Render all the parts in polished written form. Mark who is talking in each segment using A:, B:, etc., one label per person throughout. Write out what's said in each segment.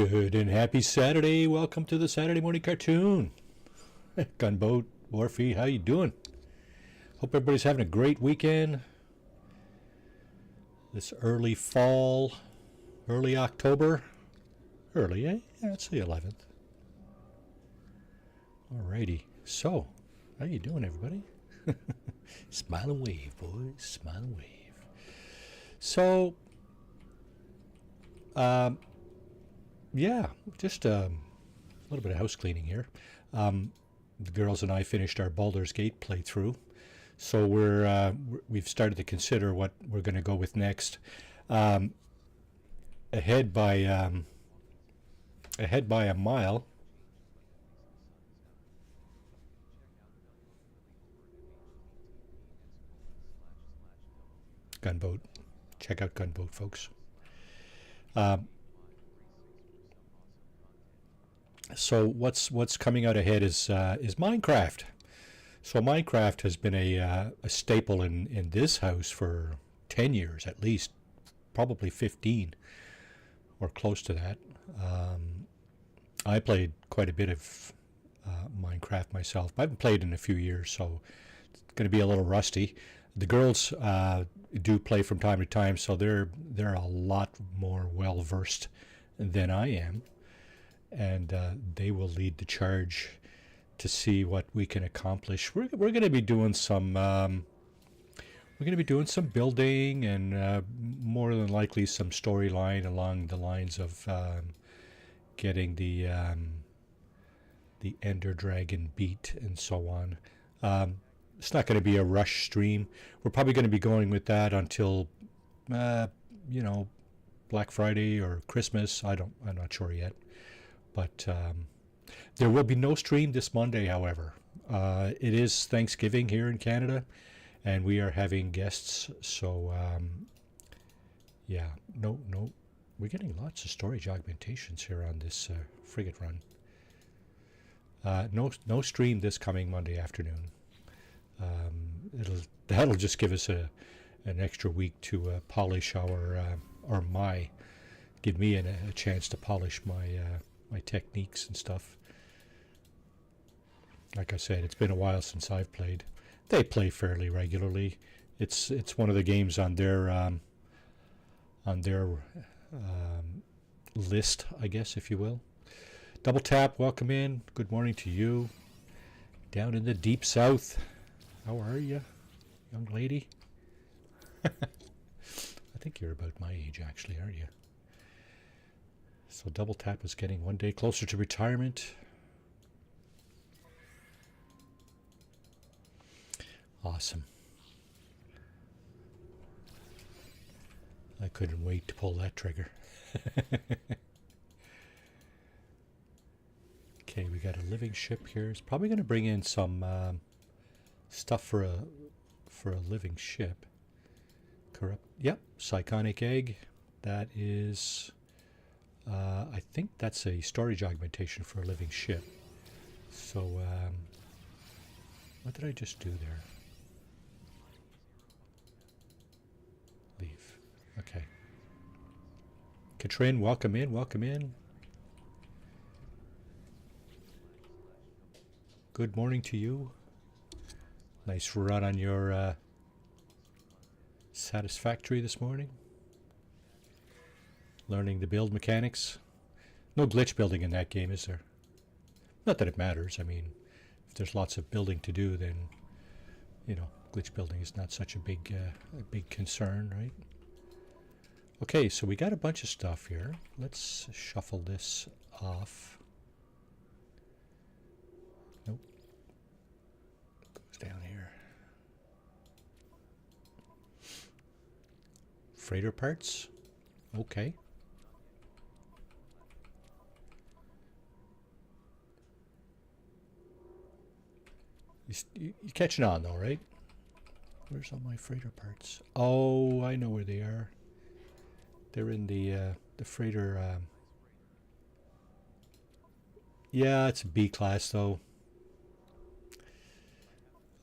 A: Good and happy Saturday. Welcome to the Saturday morning cartoon. Gunboat, Warfy, how you doing? Hope everybody's having a great weekend. This early fall, early October. Early, eh? Yeah, it's the 11th. Alrighty. So, how you doing, everybody? Smile and wave, boys. Smile and wave. So, yeah, just a little bit of house cleaning here. The girls and I finished our Baldur's Gate playthrough, so we've started to consider what we're going to go with next. Ahead by a mile. Gunboat, check out Gunboat, folks. So what's coming out ahead is Minecraft. So Minecraft has been a staple in this house for 10 years at least, probably 15 or close to that. I played quite a bit of Minecraft myself. I haven't played in a few years, so it's going to be a little rusty. The girls do play from time to time, so they're a lot more well versed than I am, and they will lead the charge to see what we can accomplish. We're going to be doing some building and more than likely some storyline along the lines of getting the Ender Dragon beat and so on. It's not going to be a rush stream. We're probably going to be going with that until Black Friday or Christmas. I'm not sure yet. But there will be no stream this Monday, however. It is Thanksgiving here in Canada, and we are having guests. So, no. We're getting lots of storage augmentations here on this frigate run. No stream this coming Monday afternoon. That'll just give us an extra week to polish give me a chance to polish my techniques and stuff. Like I said, it's been a while since I've played. They play fairly regularly. It's one of the games on their list, I guess, if you will. Double Tap, welcome in. Good morning to you. Down in the deep south. How are you, young lady? I think you're about my age, actually, aren't you? So Double Tap is getting one day closer to retirement. Awesome. I couldn't wait to pull that trigger. Okay, we got a living ship here. It's probably going to bring in some stuff for a living ship. Corrupt. Yep, Psychonic Egg. That is... I think that's a storage augmentation for a living ship. So, what did I just do there? Leave. Okay. Katrin, welcome in, welcome in. Good morning to you. Nice run on your Satisfactory this morning. Learning the build mechanics. No glitch building in that game, is there? Not that it matters. I mean, if there's lots of building to do, then, glitch building is not such a big concern, right? Okay, so we got a bunch of stuff here. Let's shuffle this off. Nope. Goes down here. Freighter parts. Okay. You're catching on though, right? Where's all my freighter parts? Oh, I know where they are. They're in the freighter. Yeah, it's a B class though.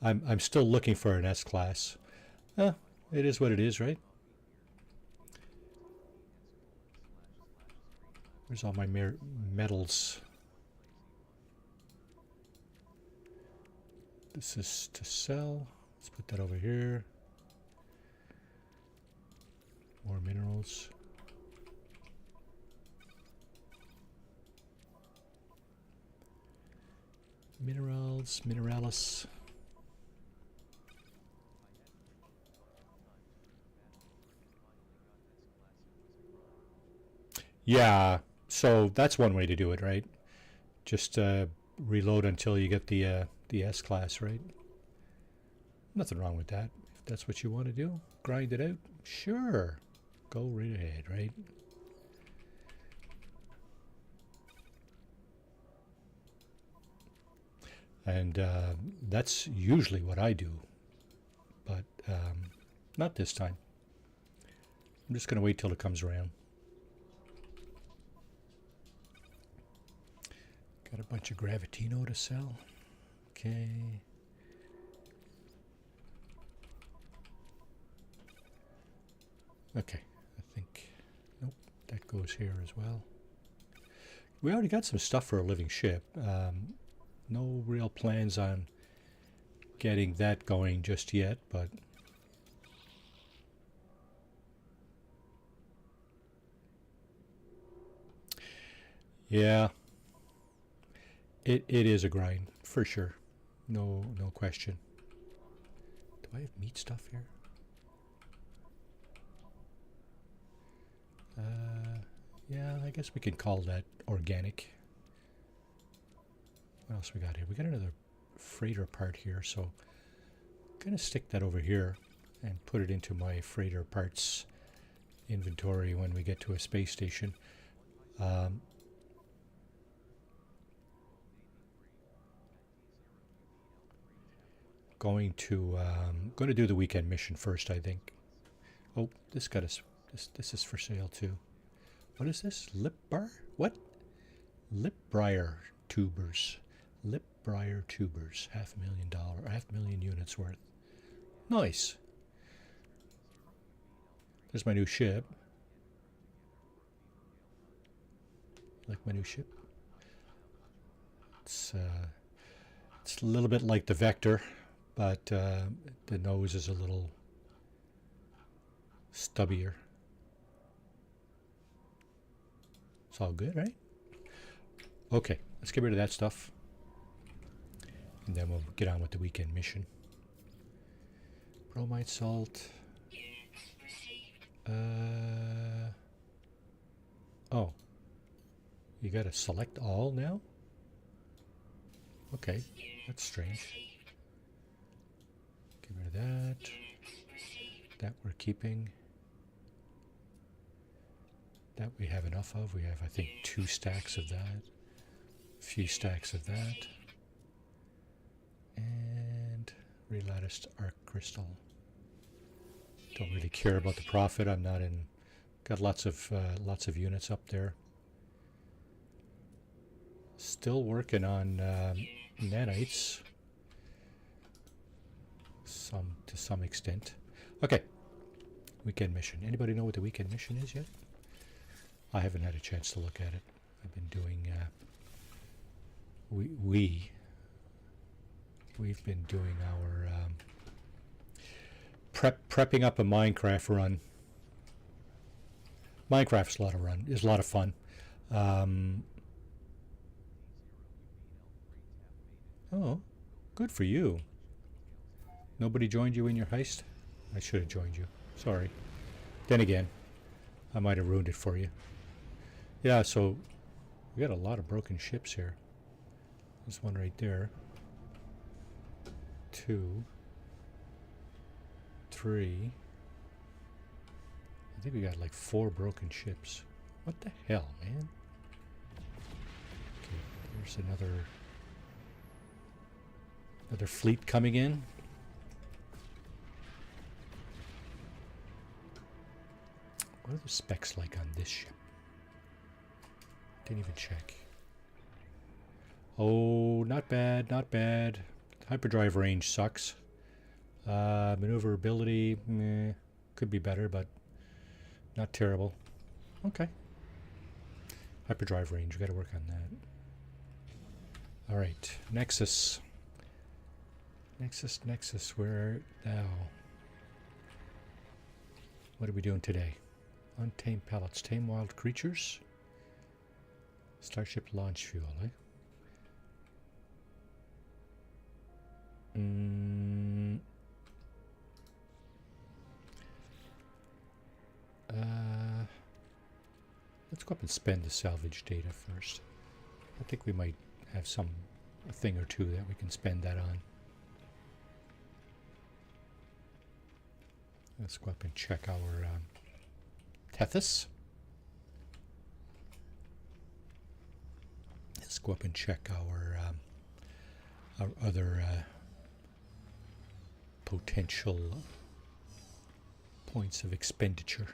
A: I'm still looking for an S class. It is what it is, right? Where's all my metals? This is to sell. Let's put that over here. More minerals. Minerals, mineralis. Yeah, so that's one way to do it, right? Just reload until you get the S class, right? Nothing wrong with that. If that's what you want to do, grind it out. Sure, go right ahead, right? And that's usually what I do, but not this time. I'm just going to wait till it comes around. Got a bunch of Gravitino to sell. Okay. Okay, I think, nope, that goes here as well. We already got some stuff for a living ship. No real plans on getting that going just yet, but yeah, it is a grind for sure. No question. Do I have meat stuff here? Yeah, I guess we can call that organic. What else we got here? We got another freighter part here, so I'm going to stick that over here and put it into my freighter parts inventory when we get to a space station. Going to do the weekend mission first, I think. Oh, this got us. This is for sale too. What is this? Lip bar? What? Lip briar tubers. Lip briar tubers. $500,000, 500,000 units worth. Nice. There's my new ship. Like my new ship? It's a little bit like the Vector, but the nose is a little stubbier. It's all good, right? Okay, let's get rid of that stuff. And then we'll get on with the weekend mission. Bromide salt. Oh. You gotta select all now? Okay, that's strange. Get rid of that. That we're keeping. That we have enough of. We have, I think, 2 stacks of that. A few stacks of that. And relatticed arc crystal. Don't really care about the profit. I'm not in. Got lots of units up there. Still working on nanites. To some extent. Okay. Weekend mission. Anybody know what the weekend mission is yet? I haven't had a chance to look at it. I've been doing. We've been doing our prepping up a Minecraft run. Minecraft's is a lot of fun. Oh, good for you. Nobody joined you in your heist? I should have joined you. Sorry. Then again, I might have ruined it for you. Yeah, so we got a lot of broken ships here. There's one right there. 2, 3. I think we got like 4 broken ships. What the hell, man? Okay, there's another fleet coming in. What are the specs like on this ship? Didn't even check. Oh, not bad, not bad. Hyperdrive range sucks. Maneuverability, meh, could be better, but not terrible. Okay. Hyperdrive range, we got to work on that. All right, Nexus. Nexus, where art thou? What are we doing today? Untamed pellets, tame wild creatures. Starship launch fuel, eh? Let's go up and spend the salvage data first. I think we might have a thing or two that we can spend that on. Let's go up and check our Tethys. Let's go up and check our other potential points of expenditure.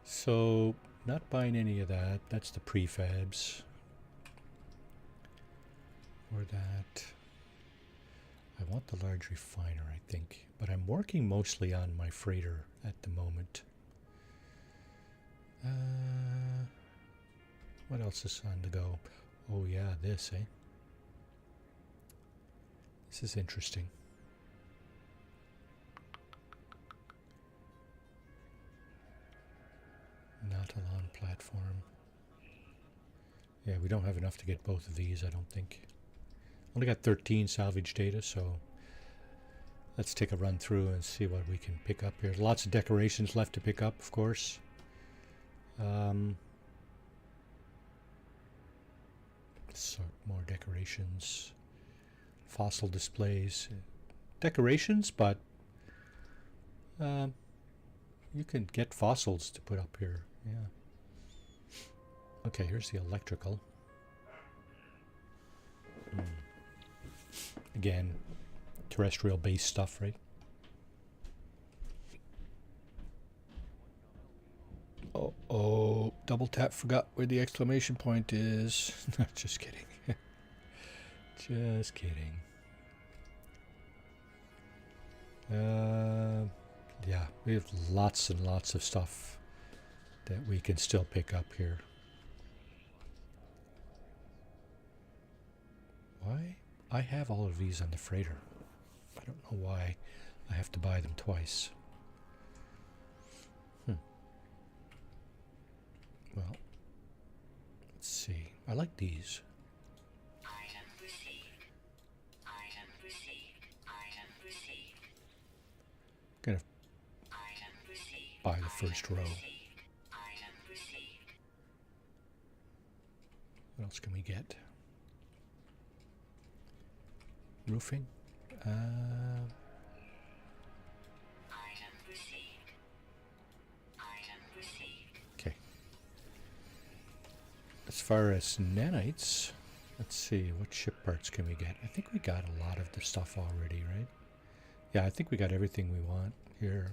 A: So, not buying any of that. That's the prefabs. Or that. I want the large refiner, I think. But I'm working mostly on my freighter at the moment. What else is on the go? Oh yeah, this, eh? This is interesting. Nautilon platform. Yeah, we don't have enough to get both of these, I don't think. Only got 13 salvage data, so let's take a run through and see what we can pick up here. Lots of decorations left to pick up, of course. So more decorations. Fossil displays. Decorations, but you can get fossils to put up here. Yeah. Okay, here's the electrical. Again, terrestrial based stuff, right? Oh, double tap, forgot where the exclamation point is. Just kidding. Just kidding. Yeah, we have lots and lots of stuff that we can still pick up here. Why? I have all of these on the freighter. I don't know why I have to buy them twice. Well, let's see. I like these.
B: Item received. Item received. Item received.
A: Gonna
B: Item received.
A: buy the first row.
B: Item received.
A: What else can we get? Roofing.
B: Item received. Item received.
A: Okay. As far as nanites, let's see, what ship parts can we get? I think we got a lot of the stuff already, right? Yeah, I think we got everything we want here.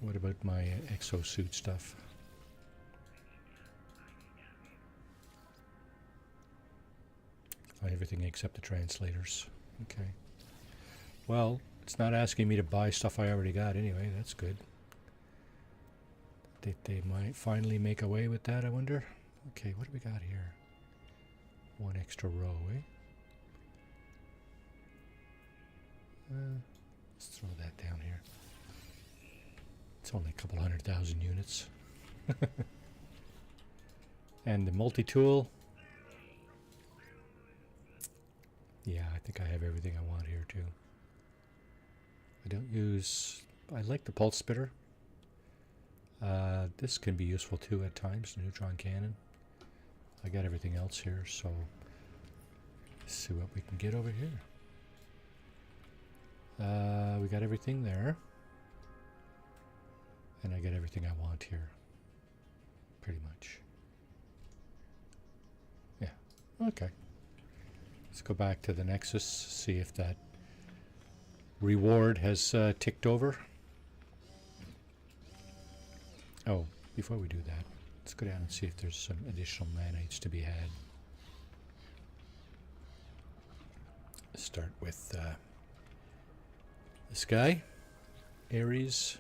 A: What about my exosuit stuff? Everything except the translators. Okay. Well, it's not asking me to buy stuff I already got anyway. That's good. They might finally make away with that, I wonder. Okay, what do we got here? One extra row, eh? Let's throw that down here. It's only a couple 100,000 units. And the multi-tool. Yeah, I think I have everything I want here too. I like the pulse spitter. This can be useful too at times, the neutron cannon. I got everything else here, so let's see what we can get over here. We got everything there. And I get everything I want here. Pretty much. Yeah, okay. Let's go back to the Nexus, see if that reward has ticked over. Oh, before we do that, let's go down and see if there's some additional nanites to be had. Let's start with this guy, Ares.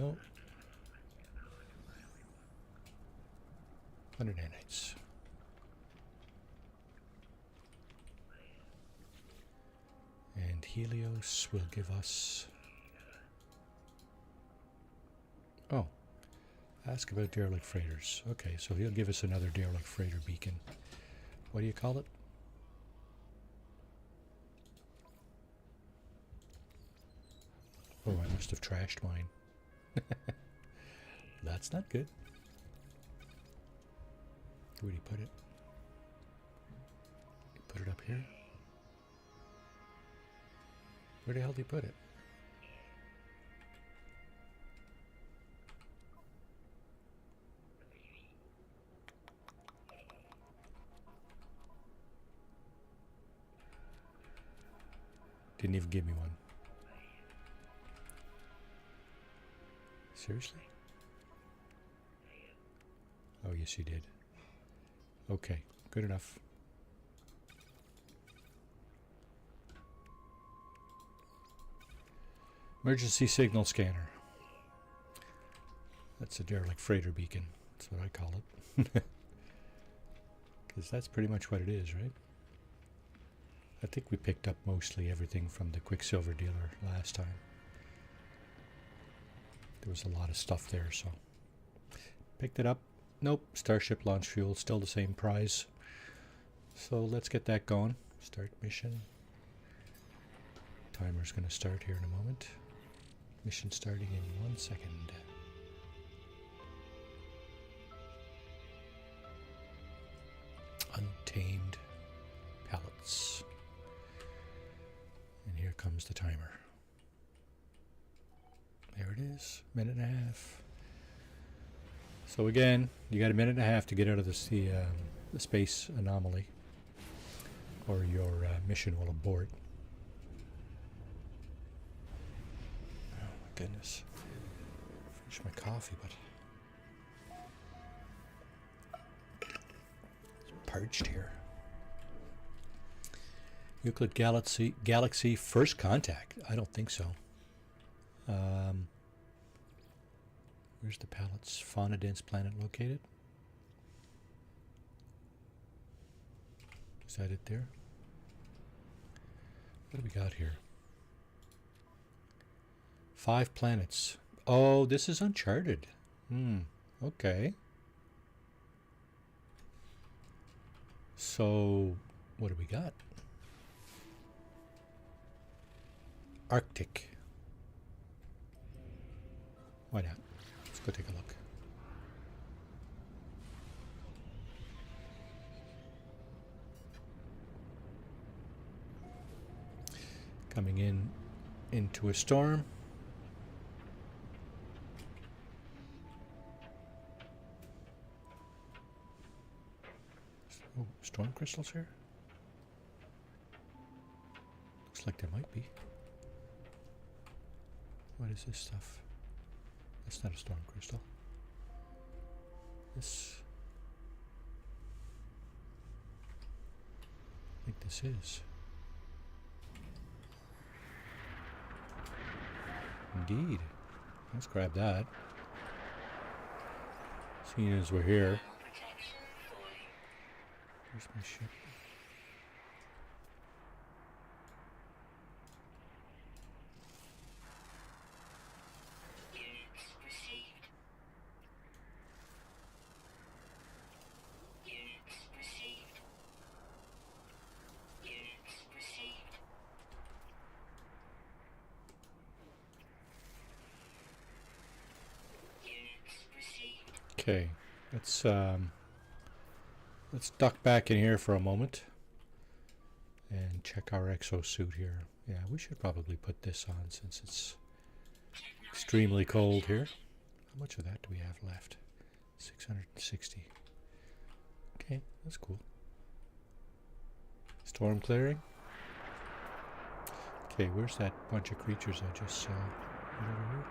A: go. 100 nanites. And Helios will give us... Oh. Ask about derelict freighters. Okay, so he'll give us another derelict freighter beacon. What do you call it? Oh, I must have trashed mine. That's not good. Where did he put it? He put it up here? Where the hell did he put it? Didn't even give me one. Seriously? Oh, yes, he did. Okay, good enough. Emergency signal scanner. That's a derelict freighter beacon. That's what I call it. Because that's pretty much what it is, right? I think we picked up mostly everything from the Quicksilver dealer last time. There was a lot of stuff there, so... Picked it up. Nope, Starship launch fuel, still the same prize. So let's get that going. Start mission. Timer's going to start here in a moment. Mission starting in 1 second. Untamed pallets. And here comes the timer. There it is, minute and a half. So again, you got a minute and a half to get out of the space anomaly, or your mission will abort. Oh my goodness! Finish my coffee, but it's parched here. Euclid Galaxy first contact? I don't think so. Where's the pallets? Fauna dense planet located? Is that it there? What do we got here? 5 planets. Oh, this is Uncharted. Okay. So, what do we got? Arctic. Why not? Let's go take a look. Coming into a storm. Oh, storm crystals here? Looks like there might be. What is this stuff? That's not a storm crystal. This... I think this is. Indeed. Let's grab that. Seeing as we're here. Where's my ship?
B: Units received. Units received. Units received. Units received.
A: Okay, let's duck back in here for a moment and check our exosuit here. Yeah, we should probably put this on since it's extremely cold here. How much of that do we have left? 660. Okay, that's cool. Storm clearing. Okay, where's that bunch of creatures I just saw? Right over here.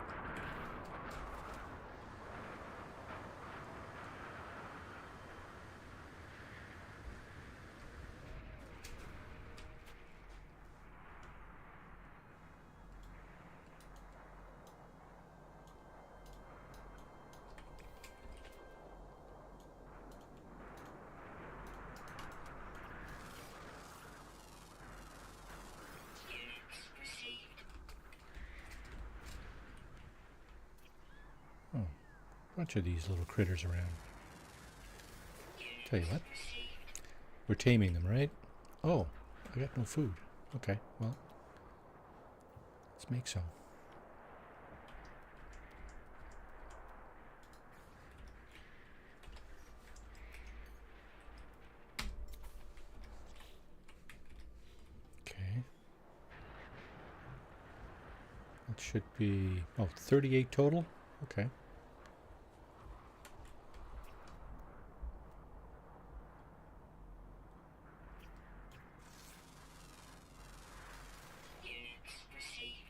A: bunch of these little critters around. Tell you what,
B: Received.
A: we're taming them, right? Oh, I got no food. Okay, well, let's make some. Okay. That should be, 38 total? Okay.
B: Units received.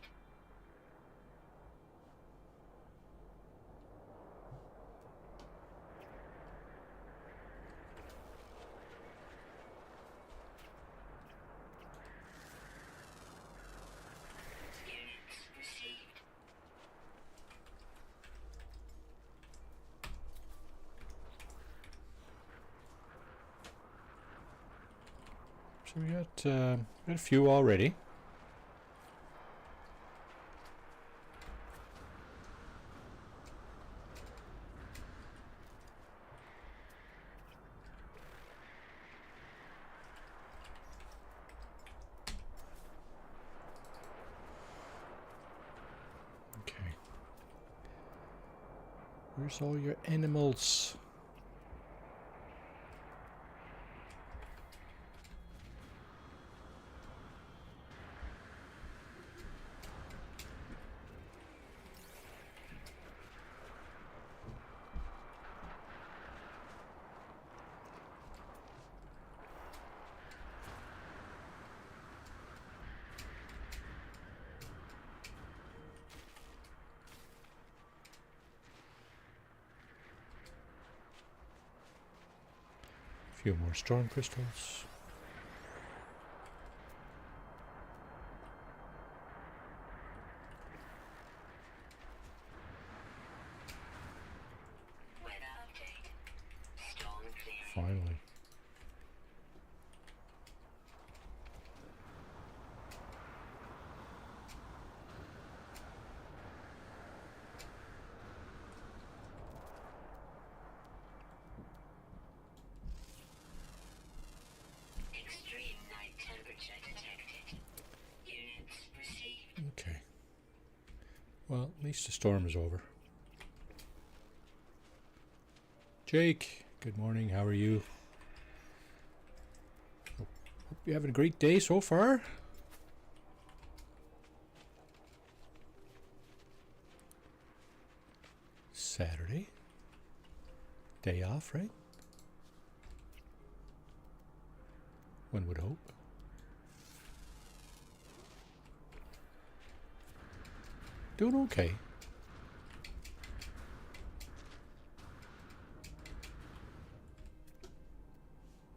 B: Units received.
A: So we got a few already. Okay. Where's all your animals? A few more storm crystals.
B: Weather update. Storm clearing.
A: Finally.
B: Extreme night temperature detected. Units received.
A: Okay. Well, at least the storm is over. Jake, good morning. How are you? Hope you're having a great day so far. Saturday. Day off, right? One would hope. Doing okay.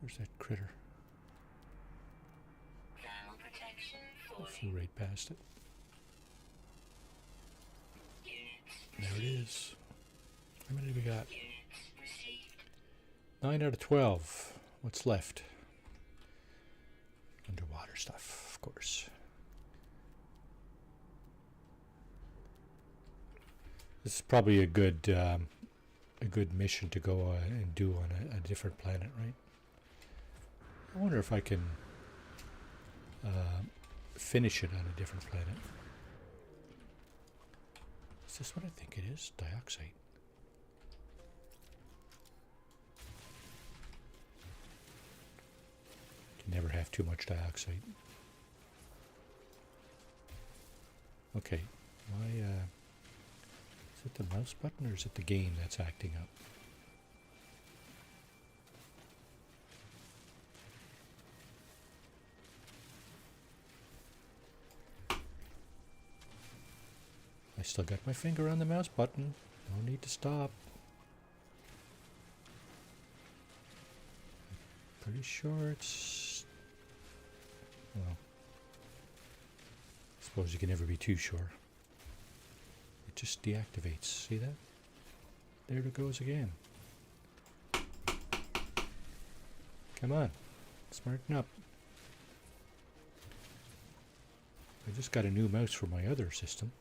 A: Where's that critter?
B: Thermal protection
A: I
B: falling.
A: flew right past it.
B: Units
A: There it is. How many do we got?
B: Units received.
A: 9 out of 12. What's left? Underwater stuff, of course. This is probably a good mission to go and do on a different planet, right? I wonder if I can finish it on a different planet. Is this what I think it is? Dioxide. Can never have too much dioxide. Okay, why? Is it the mouse button or is it the game that's acting up? I still got my finger on the mouse button. No need to stop. Pretty sure it's... Well, I suppose you can never be too sure. It just deactivates. See that? There it goes again. Come on. Smarten up. I just got a new mouse for my other system.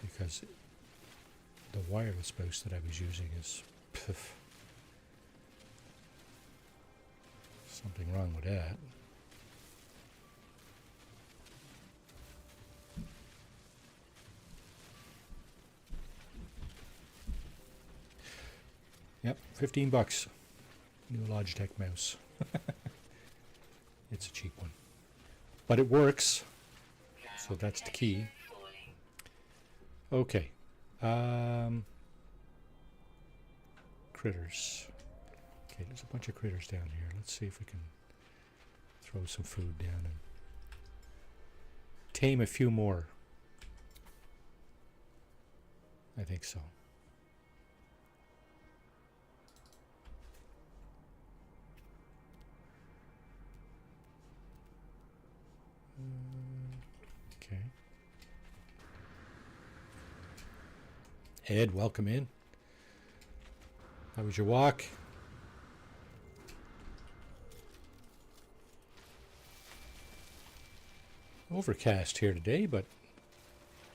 A: Because the wireless mouse that I was using is something wrong with that. Yep, $15. New Logitech mouse. It's a cheap one. But it works, so that's the key. Okay. Critters. Okay, there's a bunch of critters down here. Let's see if we can throw some food down and tame a few more. I think so. Okay. Ed, welcome in. How was your walk? Overcast here today, but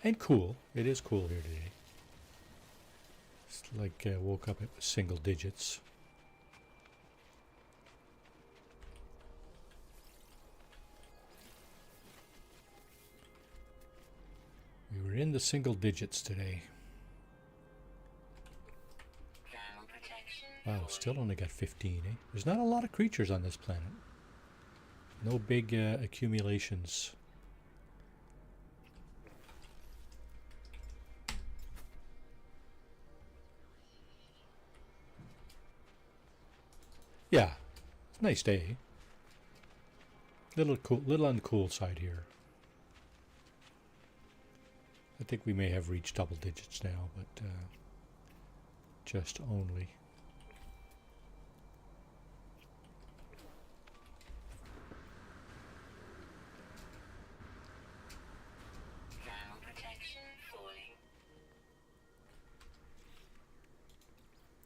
A: and cool. It is cool here today. It's like woke up at single digits. We were in the single digits today. Wow, still only got 15, eh? There's not a lot of creatures on this planet. No big accumulations. Yeah, it's a nice day. Little on the cool side here. I think we may have reached double digits now, but just only.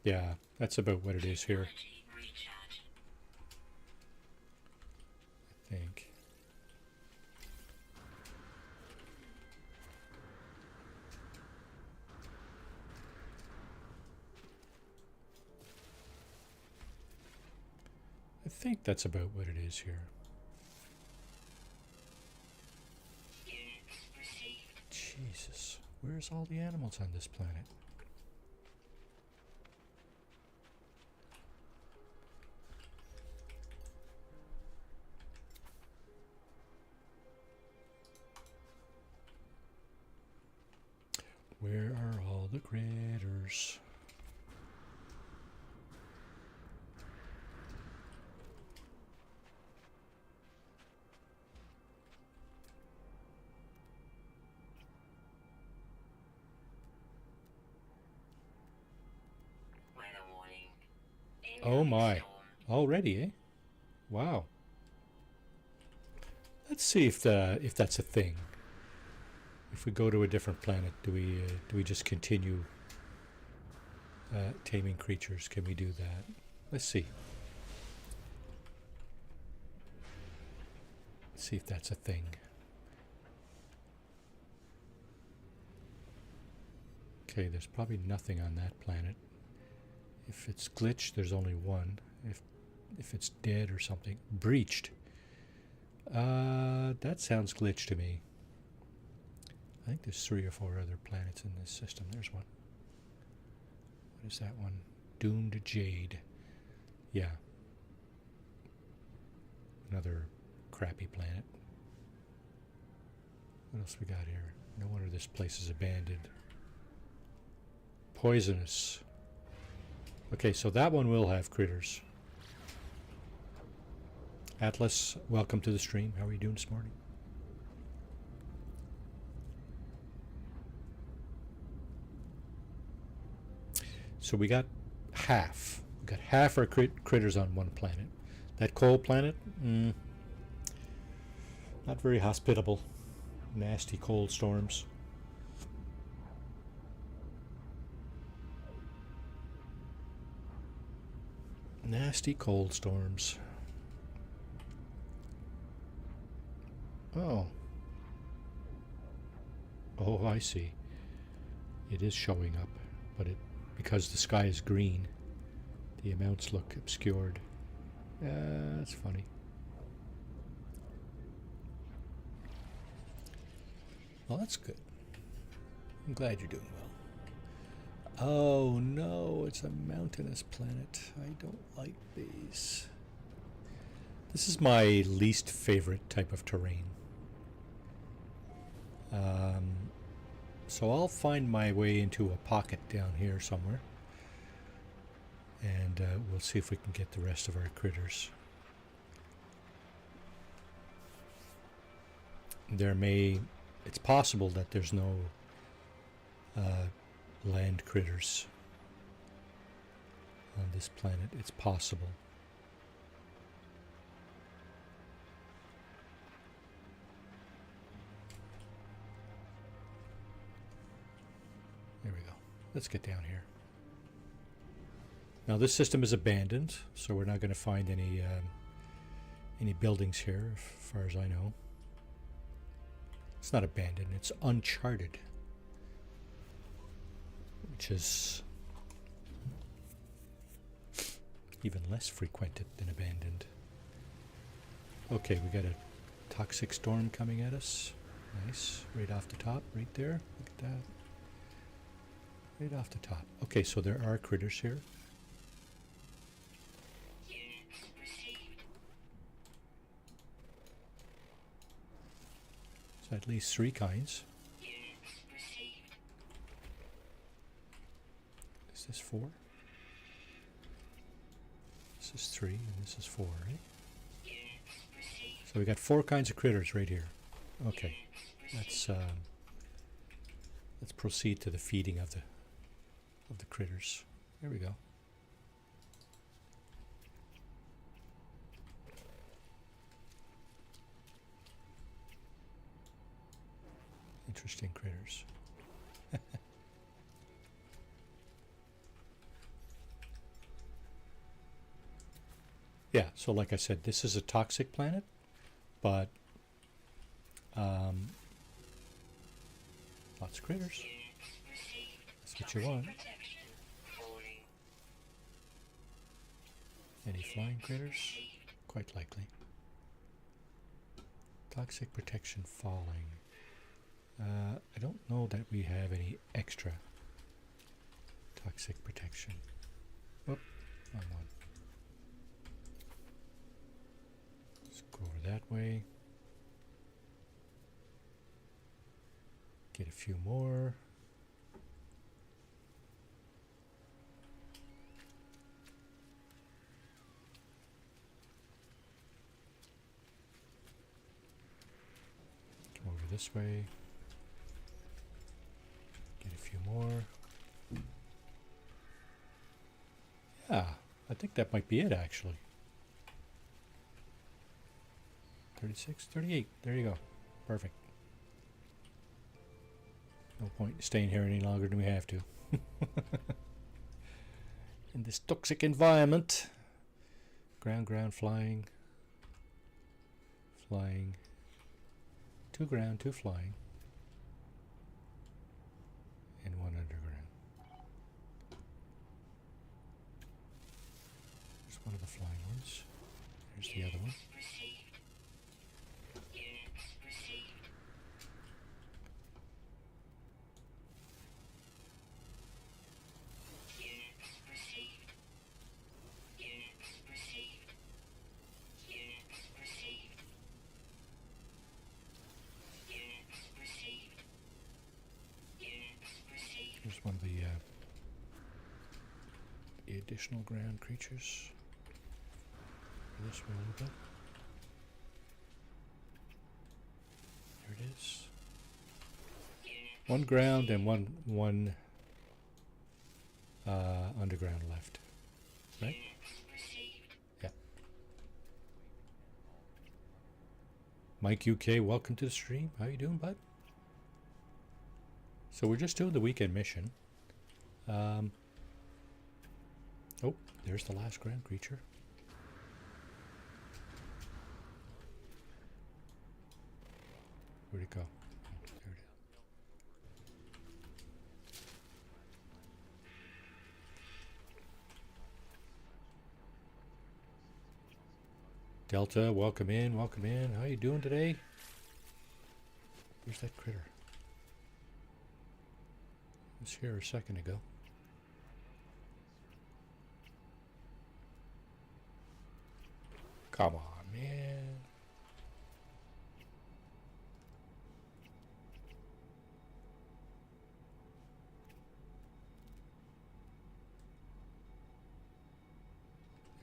A: Yeah, that's about what it is here. I think. I think that's about what it is here. Jesus, where's all the animals on this planet? Where are all the critters? Oh my, already, eh? Wow. Let's see if that's a thing. If we go to a different planet, do we just continue taming creatures? Can we do that? Let's see. Let's see if that's a thing. Okay, there's probably nothing on that planet. If it's glitched, there's only one. If it's dead or something. Breached. That sounds glitched to me. I think there's 3 or 4 other planets in this system. There's one. What is that one? Doomed Jade. Yeah. Another crappy planet. What else we got here? No wonder this place is abandoned. Poisonous. Okay, so that one will have critters. Atlas, welcome to the stream. How are you doing this morning? So we got half. We got half our critters on one planet. That cold planet, not very hospitable. Nasty cold storms. Nasty cold storms. Oh. Oh, I see. It is showing up. but because the sky is green, the amounts look obscured. That's funny. Well, that's good. I'm glad you're doing well. Oh no, it's a mountainous planet. I don't like these. This is my least favorite type of terrain. So I'll find my way into a pocket down here somewhere. And we'll see if we can get the rest of our critters. It's possible that there's no land critters on this planet. It's possible. There we go. Let's get down here. Now this system is abandoned, so we're not going to find any buildings here, as far as I know. It's not abandoned; it's uncharted, which is even less frequented than abandoned. Okay, we got a toxic storm coming at us. Nice, right off the top, right there. Look at that. Right off the top. Okay, so there are critters here.
B: Units received.
A: So at least 3 kinds.
B: Units received.
A: Is this 4? This is 3 and this is 4, right?
B: Units received.
A: So we got 4 kinds of critters right here. Okay, let's proceed to the feeding of the critters. There we go. Interesting critters. Yeah, so like I said, this is a toxic planet, but lots of critters. That's what you want.
B: Protection falling.
A: Any flying critters? Quite likely. Toxic protection falling. I don't know that we have any extra toxic protection. Whoop, wrong one. Let's go over that way. Get a few more. Come over this way. Get a few more. Yeah, I think that might be it actually. 36, 38. There you go. Perfect. No point staying here any longer than we have to. In this toxic environment. Ground, flying. Flying. 2 ground, 2 flying. And 1 underground. There's one of the flying ones. Here's the other one.
B: Received. Units received. Units received. Units received. Units received. Units received. Units received.
A: Here's one of the additional ground creatures. This way a little bit. There it is.
B: Units
A: 1 ground and one underground left. Right?
B: Units received.
A: Yeah. Mike UK, welcome to the stream. How you doing, bud? So we're just doing the weekend mission. Oh, there's the last ground creature. Where'd it go? Oh, there it is. Delta, welcome in, welcome in. How you doing today? Where's that critter? It was here a second ago. Come on, man.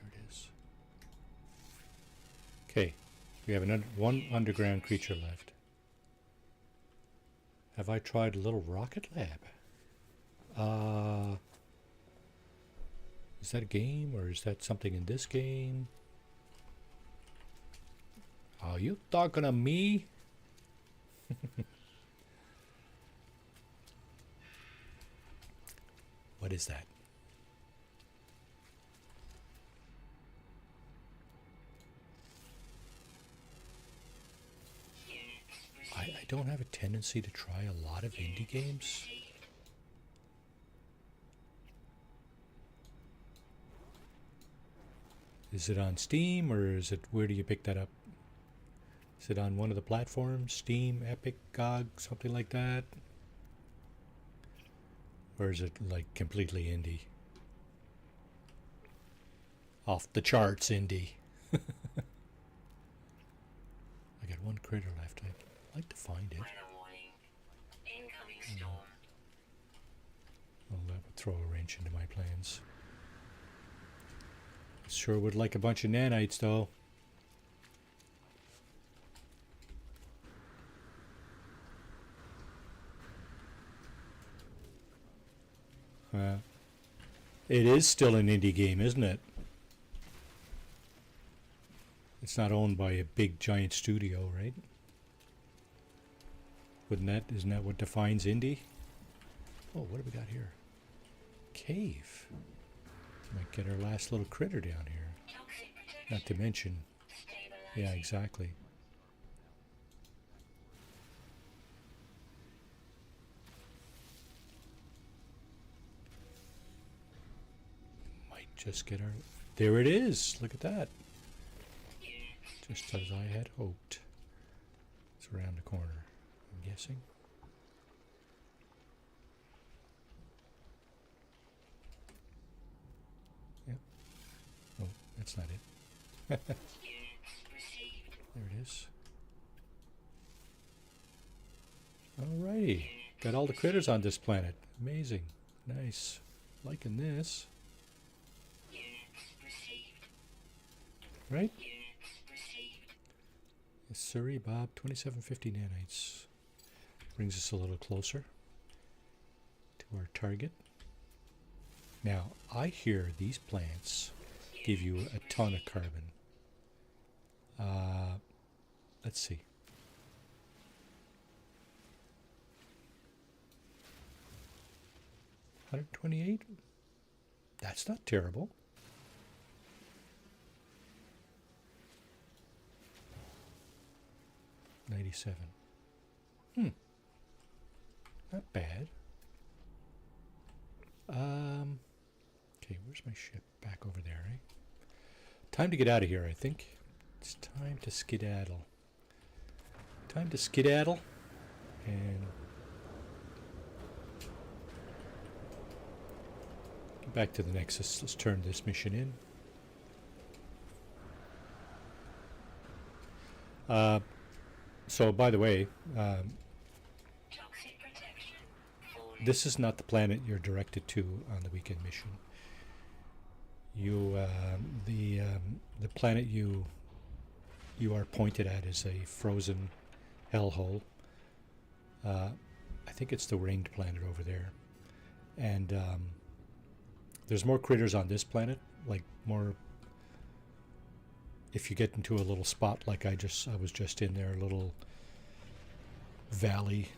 A: There it is. Okay, we have one underground creature left. Have I tried Little Rocket Lab? Is that a game or is that something in this game? Are you talking to me? What is that? I don't have a tendency to try a lot of indie games. Is it on Steam or is it, where do you pick that up? Is it on one of the platforms? Steam, Epic, GOG, something like that? Or is it like completely indie? Off the charts indie. I got one critter left. I'd like to find it. Well, that would throw a wrench into my plans. Sure would like a bunch of nanites though. It is still an indie game, isn't it? It's not owned by a big giant studio, right? Isn't that what defines indie? Oh, what do we got here? Cave. Might get our last little critter down here. Not to mention. Yeah, exactly. Might just get our... There it is! Look at that. Just as I had hoped. It's around the corner, I'm guessing. Yep. Oh, that's not it. There it is. Alrighty. Got all the critters on this planet. Amazing. Nice. Liking this. Right? Yes, sirree, Bob. 2750 nanites. Brings us a little closer to our target. Now, I hear these plants give you a ton of carbon. Let's see. $128? That's not terrible. $97. Not bad. Okay, where's my ship? Back over there, eh? Time to get out of here, I think. It's time to skedaddle. Time to skedaddle. And get back to the Nexus. Let's turn this mission in. So, by the way, this is not the planet you're directed to on the weekend mission. You, the planet you are pointed at is a frozen hellhole. I think it's the ringed planet over there, and there's more critters on this planet. Like more. If you get into a little spot like I was just in there, a little valley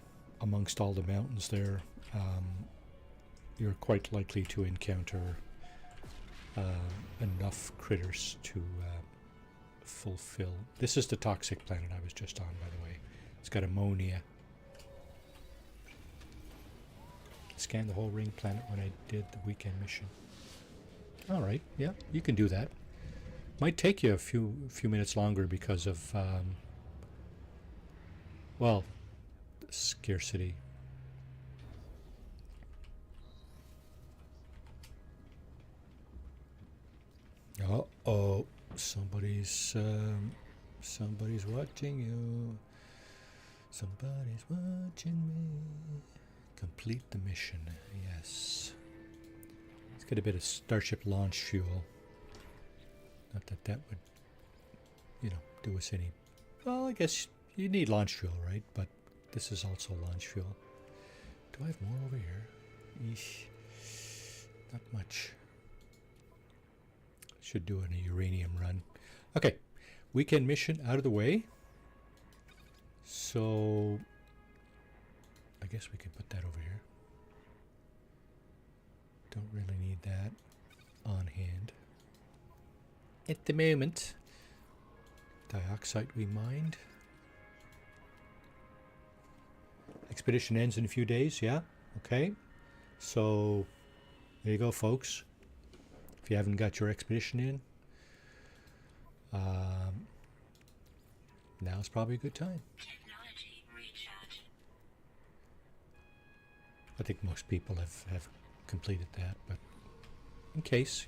A: amongst all the mountains there, you're quite likely to encounter enough critters to fulfill. This is the toxic planet I was just on, by the way. It's got ammonia. Scanned the whole ring planet when I did the weekend mission. All right, yeah, you can do that. Might take you a few minutes longer because of well, scarcity. Oh, somebody's watching you. Somebody's watching me. Complete the mission. Yes. Let's get a bit of Starship launch fuel. Not that that would, do us any. Well, I guess you need launch fuel, right? But this is also launch fuel. Do I have more over here? Eesh. Not much. Should do a uranium run. Okay, weekend mission out of the way. So I guess we can put that over here. Don't really need that on hand at the moment. Dioxide we mined. Expedition ends in a few days, yeah? Okay. So there you go, folks. If you haven't got your expedition in, now's probably a good time.
B: Technology recharge.
A: I think most people have completed that, but in case,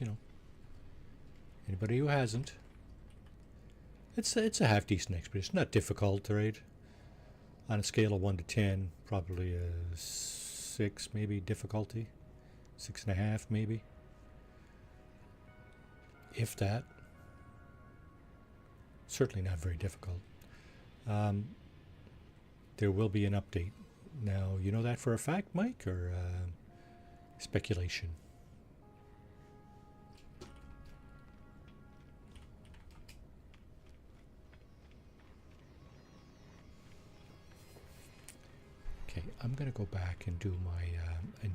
A: anybody who hasn't, it's a half decent expedition. Not difficult, right? On a scale of 1 to 10, probably a 6 maybe difficulty, 6.5 maybe, if that. Certainly not very difficult. There will be an update. Now, you know that for a fact, Mike, or speculation? Okay, I'm gonna go back and do my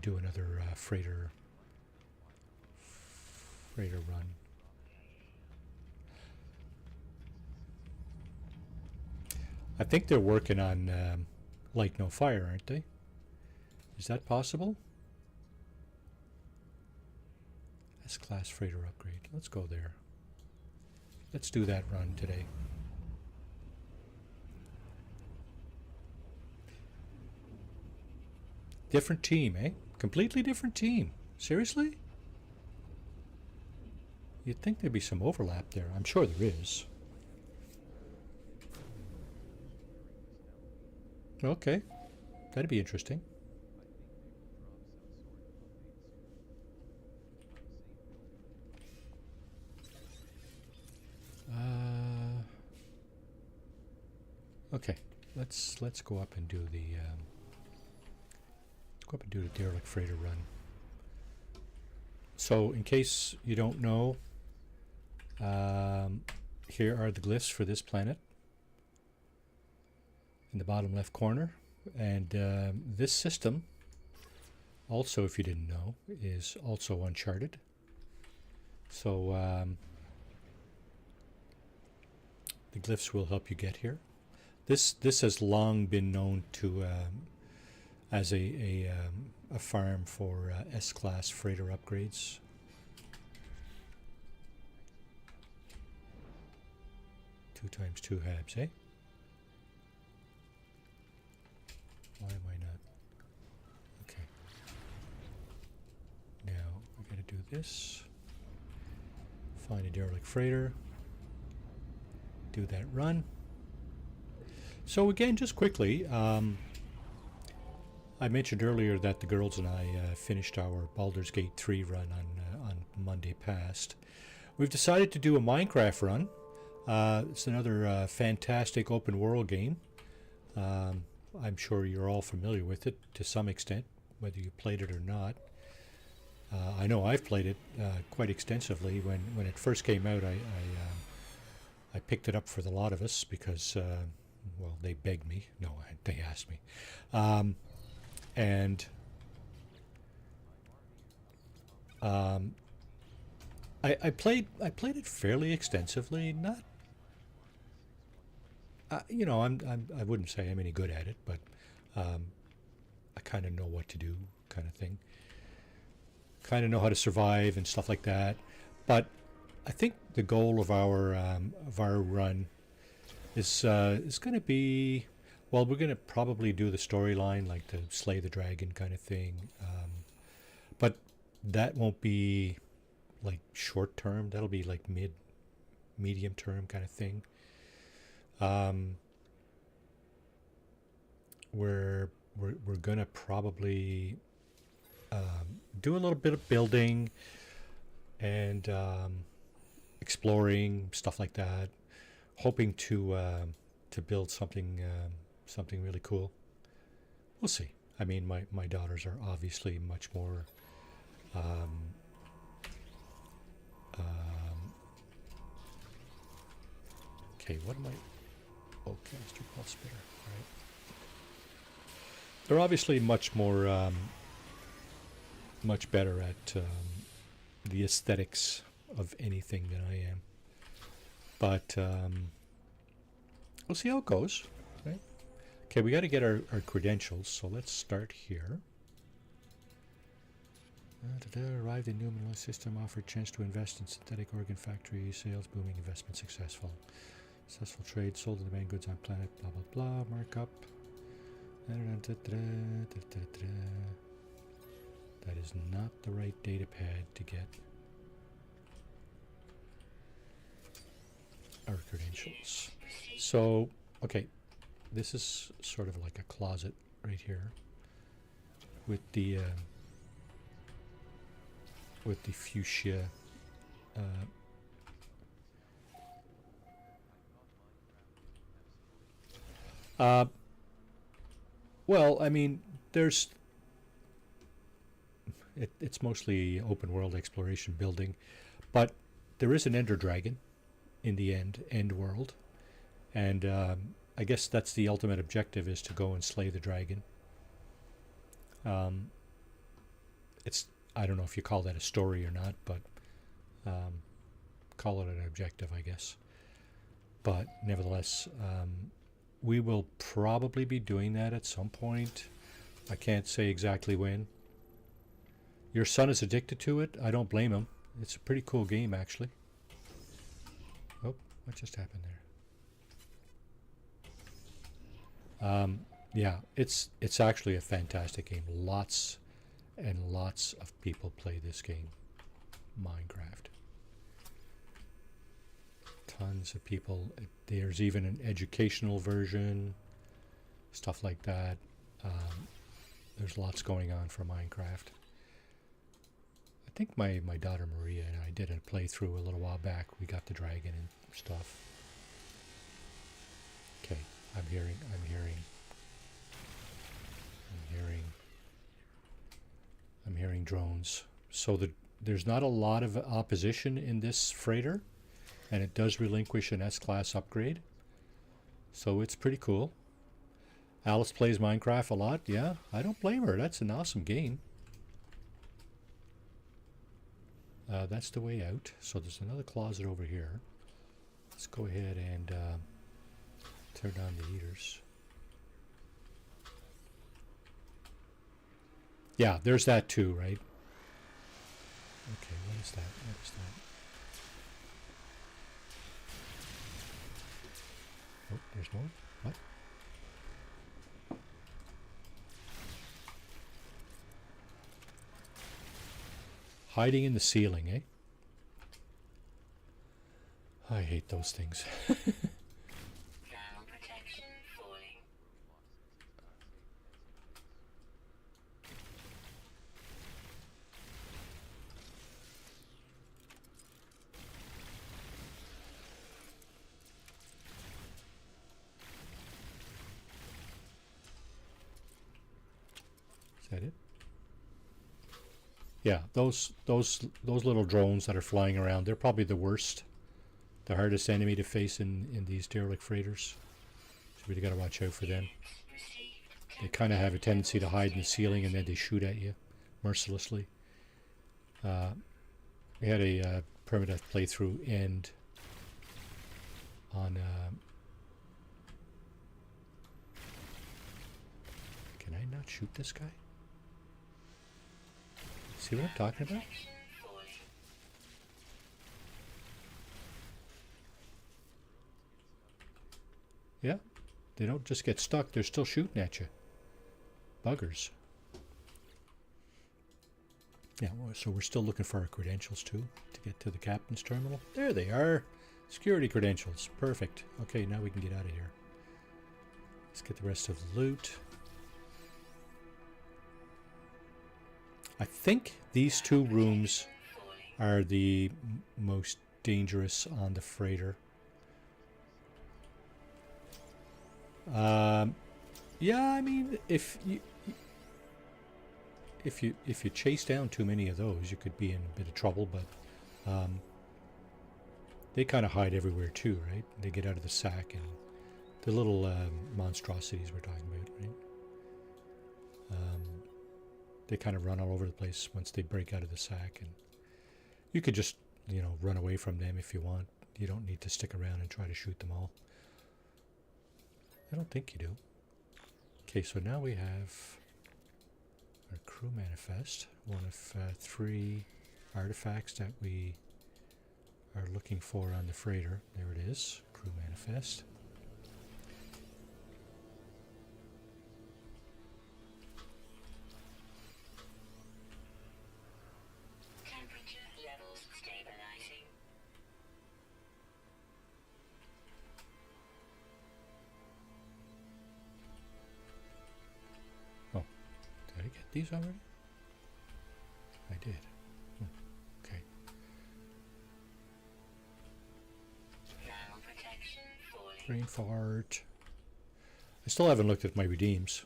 A: another freighter run. I think they're working on light no fire, aren't they? Is that possible? S-class freighter upgrade. Let's go there. Let's do that run today. Different team, eh? Completely different team. Seriously? You'd think there'd be some overlap there. I'm sure there is. Okay. That'd be interesting. Okay. Let's go up and do the derelict freighter run. So, in case you don't know, here are the glyphs for this planet in the bottom left corner, and this system, also, if you didn't know, is also uncharted. So the glyphs will help you get here. This has long been known to as a farm for S-class freighter upgrades. Two times two habs, eh? Why am I not? Okay. Now we gotta do this. Find a derelict freighter. Do that run. So again, just quickly, I mentioned earlier that the girls and I finished our Baldur's Gate 3 run on Monday past. We've decided to do a Minecraft run. It's another fantastic open world game. I'm sure you're all familiar with it to some extent, whether you played it or not. I know I've played it quite extensively. When it first came out, I picked it up for the lot of us because, well, they begged me. No, they asked me. And I played it fairly extensively. Not, I wouldn't say I'm any good at it, but I kind of know what to do, kind of thing. Kind of know how to survive and stuff like that. But I think the goal of our run is going to be, well, we're going to probably do the storyline, like the slay the dragon kind of thing, but that won't be like short term. That'll be like medium term kind of thing. Um, we're gonna probably do a little bit of building and exploring stuff like that, hoping to build something really cool. We'll see. I mean, my daughters are obviously much more. Um, um, okay, what am I? Oh, caster pulse spitter. All right. They're obviously much better at the aesthetics of anything than I am. But we'll see how it goes. Right? Okay, we got to get our credentials, so let's start here. Arrived in new mineral system, offered chance to invest in synthetic organ factory, sales booming, investment successful. Successful trade, sold to the main goods on planet, blah blah blah, markup. That is not the right data pad to get our credentials. So, okay, this is sort of like a closet right here with the fuchsia uh, well, I mean, it's mostly open world exploration building, but there is an ender dragon in the end world, and I guess that's the ultimate objective, is to go and slay the dragon. It's, I don't know if you call that a story or not, but call it an objective, I guess. But nevertheless, we will probably be doing that at some point. I can't say exactly when. Your son is addicted to it. I don't blame him. It's a pretty cool game, actually. Oh, what just happened there? Yeah, it's actually a fantastic game. Lots and lots of people play this game, Minecraft. Tons of people. There's even an educational version, stuff like that. There's lots going on for Minecraft. I think my daughter Maria and I did a playthrough a little while back. We got the dragon and stuff. Okay, I'm hearing drones. So there's not a lot of opposition in this freighter, and it does relinquish an S-class upgrade. So it's pretty cool. Alice plays Minecraft a lot. Yeah, I don't blame her. That's an awesome game. That's the way out. So there's another closet over here. Let's go ahead and turn on the heaters. Yeah, there's that too, right? Okay, what is that? What is that? Oh, there's more? What? Hiding in the ceiling, eh? I hate those things.
B: Thermal protection falling.
A: Is that it? Yeah, those little drones that are flying around, they're probably the worst, the hardest enemy to face in these derelict freighters. So we gotta watch out for them. They kind of have a tendency to hide in the ceiling, and then they shoot at you mercilessly. We had a primitive playthrough end on. Can I not shoot this guy? See what I'm talking about?
B: Protection falling.
A: Yeah, they don't just get stuck. They're still shooting at you. Buggers. Yeah, so we're still looking for our credentials too to get to the captain's terminal. There they are. Security credentials. Perfect. Okay, now we can get out of here. Let's get the rest of the loot. I think these two rooms are the most dangerous on the freighter. Yeah, I mean, if you chase down too many of those, you could be in a bit of trouble. But they kind of hide everywhere too, right? They get out of the sack and the little monstrosities we're talking about, right? They kind of run all over the place once they break out of the sack, and you could just, you know, run away from them if you want. You don't need to stick around and try to shoot them all. I don't think you do. Okay, so now we have our crew manifest, one of 3 artifacts that we are looking for on the freighter. There it is, crew manifest.
B: Temperature levels stabilizing.
A: Oh, did I get these already? I did. Okay.
B: Thermal protection falling.
A: Brain fart. I still haven't looked at my redeems.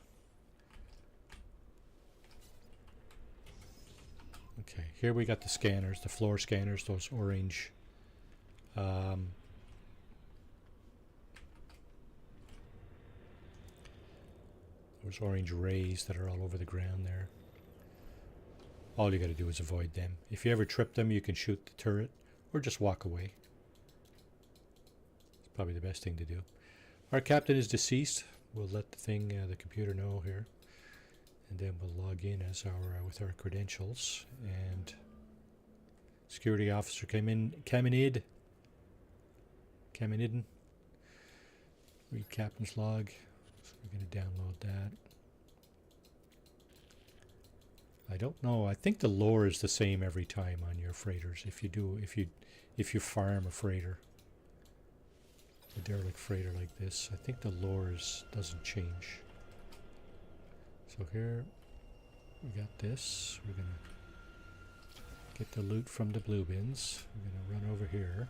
A: Okay, here we got the scanners, the floor scanners, those orange. Those orange rays that are all over the ground there. All you got to do is avoid them. If you ever trip them, you can shoot the turret or just walk away. It's probably the best thing to do. Our captain is deceased. We'll let the thing, the computer know here, and then we'll log in as our with our credentials. And security officer came in. Caminid. Read captain's log. So we're going to download that. I don't know. I think the lore is the same every time on your freighters. If you farm a freighter, a derelict freighter like this, I think the lore doesn't change. So here we got this. We're gonna get the loot from the blue bins. We're gonna run over here.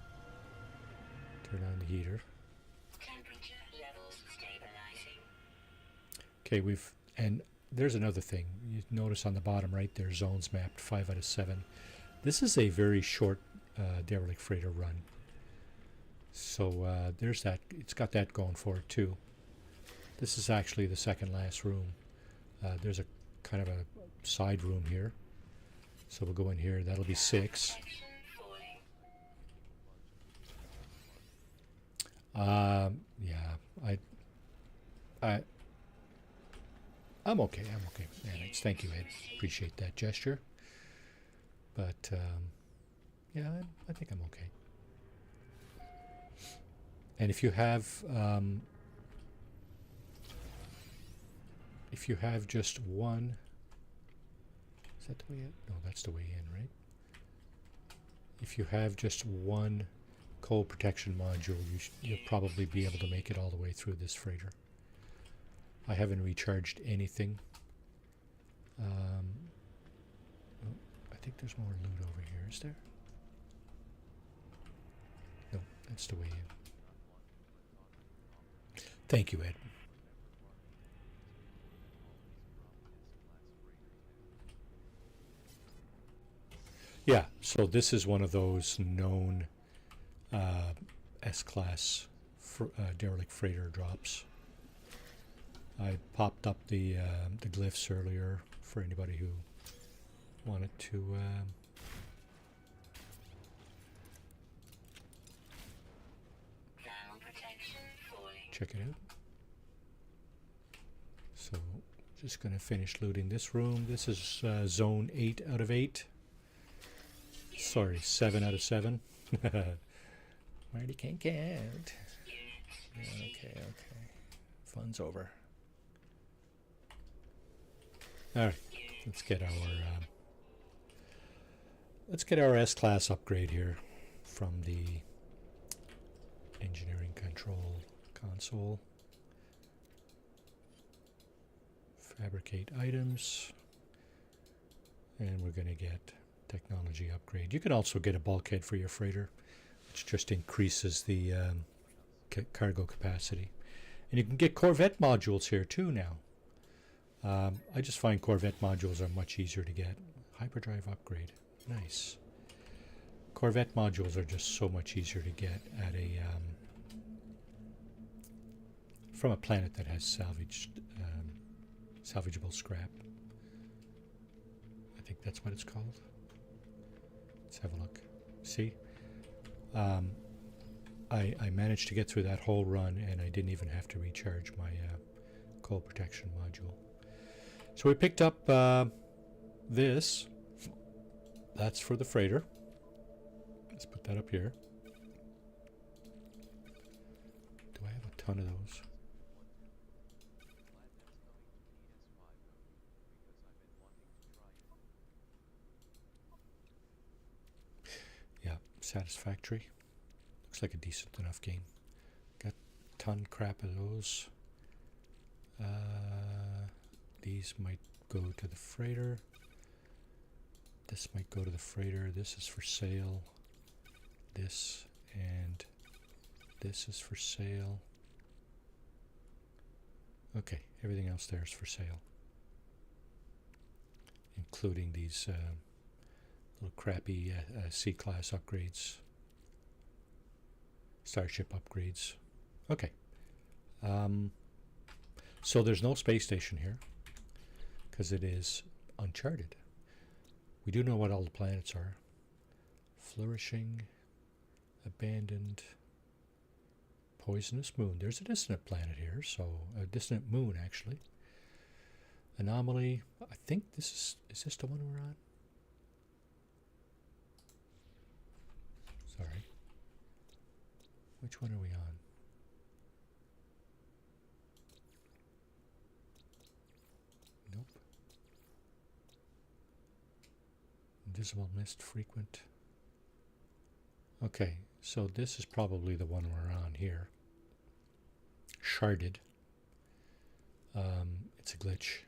A: Turn on the heater.
B: Temperature levels stabilizing.
A: Okay, and there's another thing. You notice on the bottom right there, zones mapped 5 out of 7. This is a very short derelict freighter run. So there's that. It's got that going for it too. This is actually the second last room. There's a kind of a side room here. So we'll go in here. That'll be 6.
B: Protection falling.
A: Yeah, I'm okay. I'm okay. Thanks. Thank you, Ed. Appreciate that gesture. But yeah, I think I'm okay. And if you have just one, is that the way in? No, that's the way in, right? If you have just one cold protection module, you'll probably be able to make it all the way through this freighter. I haven't recharged anything. Oh, I think there's more loot over here. Is there? No, that's the way in. Thank you, Ed. Yeah, so this is one of those known S-class derelict freighter drops. I popped up the glyphs earlier for anybody who wanted to
B: Thermal protection falling.
A: check it out. So just going to finish looting this room. This is zone 8 out of 8. Sorry, 7 out of 7. Marty can't count.
B: Unit
A: Okay. Fun's over. All right. Let's get our S-class upgrade here from the engineering control console. Fabricate items, and we're going to get technology upgrade. You can also get a bulkhead for your freighter, which just increases the cargo capacity. And you can get Corvette modules here too now. I just find Corvette modules are much easier to get. Hyperdrive upgrade. Nice. Corvette modules are just so much easier to get at a from a planet that has salvageable scrap. I think that's what it's called. Let's have a look. See? I managed to get through that whole run, and I didn't even have to recharge my coal protection module. So we picked up this. That's for the freighter. Let's put that up here. Do I have a ton of those? Yeah, satisfactory. Looks like a decent enough game. Got a ton crap of those. These might go to the freighter. This might go to the freighter. This is for sale. This and this is for sale. Okay, everything else there is for sale, including these little crappy C-class upgrades, Starship upgrades. Okay. So there's no space station here because it is uncharted. We do know what all the planets are. Flourishing, abandoned, poisonous moon. There's a distant planet here, so a distant moon actually. Anomaly. I think this is this the one we're on? Sorry. Which one are we on? Nope. Invisible mist frequent. Okay, so this is probably the one we're on here. Sharded. It's a glitch.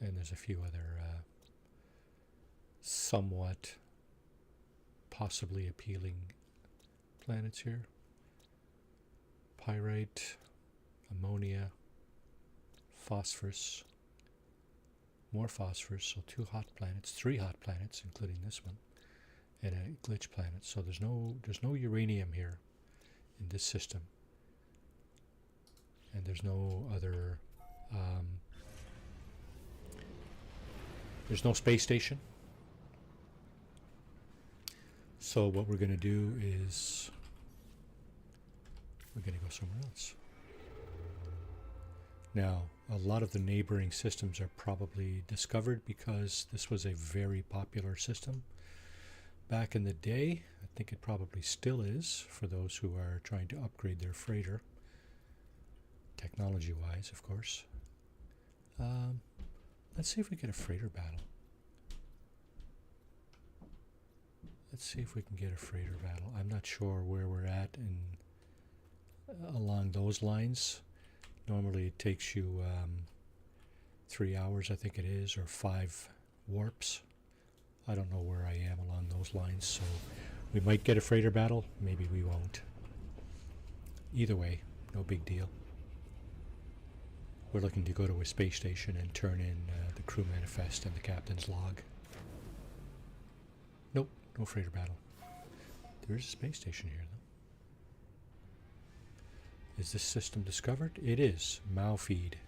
A: And there's a few other somewhat possibly appealing planets here. Pyrite, ammonia, phosphorus, more phosphorus, so 2 hot planets, 3 hot planets, including this one, and a glitch planet. So there's no uranium here in this system, and there's no other. There's no space station. So what we're going to do is we're going to go somewhere else. Now, a lot of the neighboring systems are probably discovered because this was a very popular system back in the day. I think it probably still is for those who are trying to upgrade their freighter, technology-wise, of course. Let's see if we get a freighter battle. Let's see if we can get a freighter battle. I'm not sure where we're at in along those lines. Normally it takes you 3 hours, I think it is, or 5 warps. I don't know where I am along those lines, so we might get a freighter battle, maybe we won't. Either way, no big deal. We're looking to go to a space station and turn in the crew manifest and the captain's log. Nope, no freighter battle. There is a space station here, though. Is this system discovered? It is. Malfeed.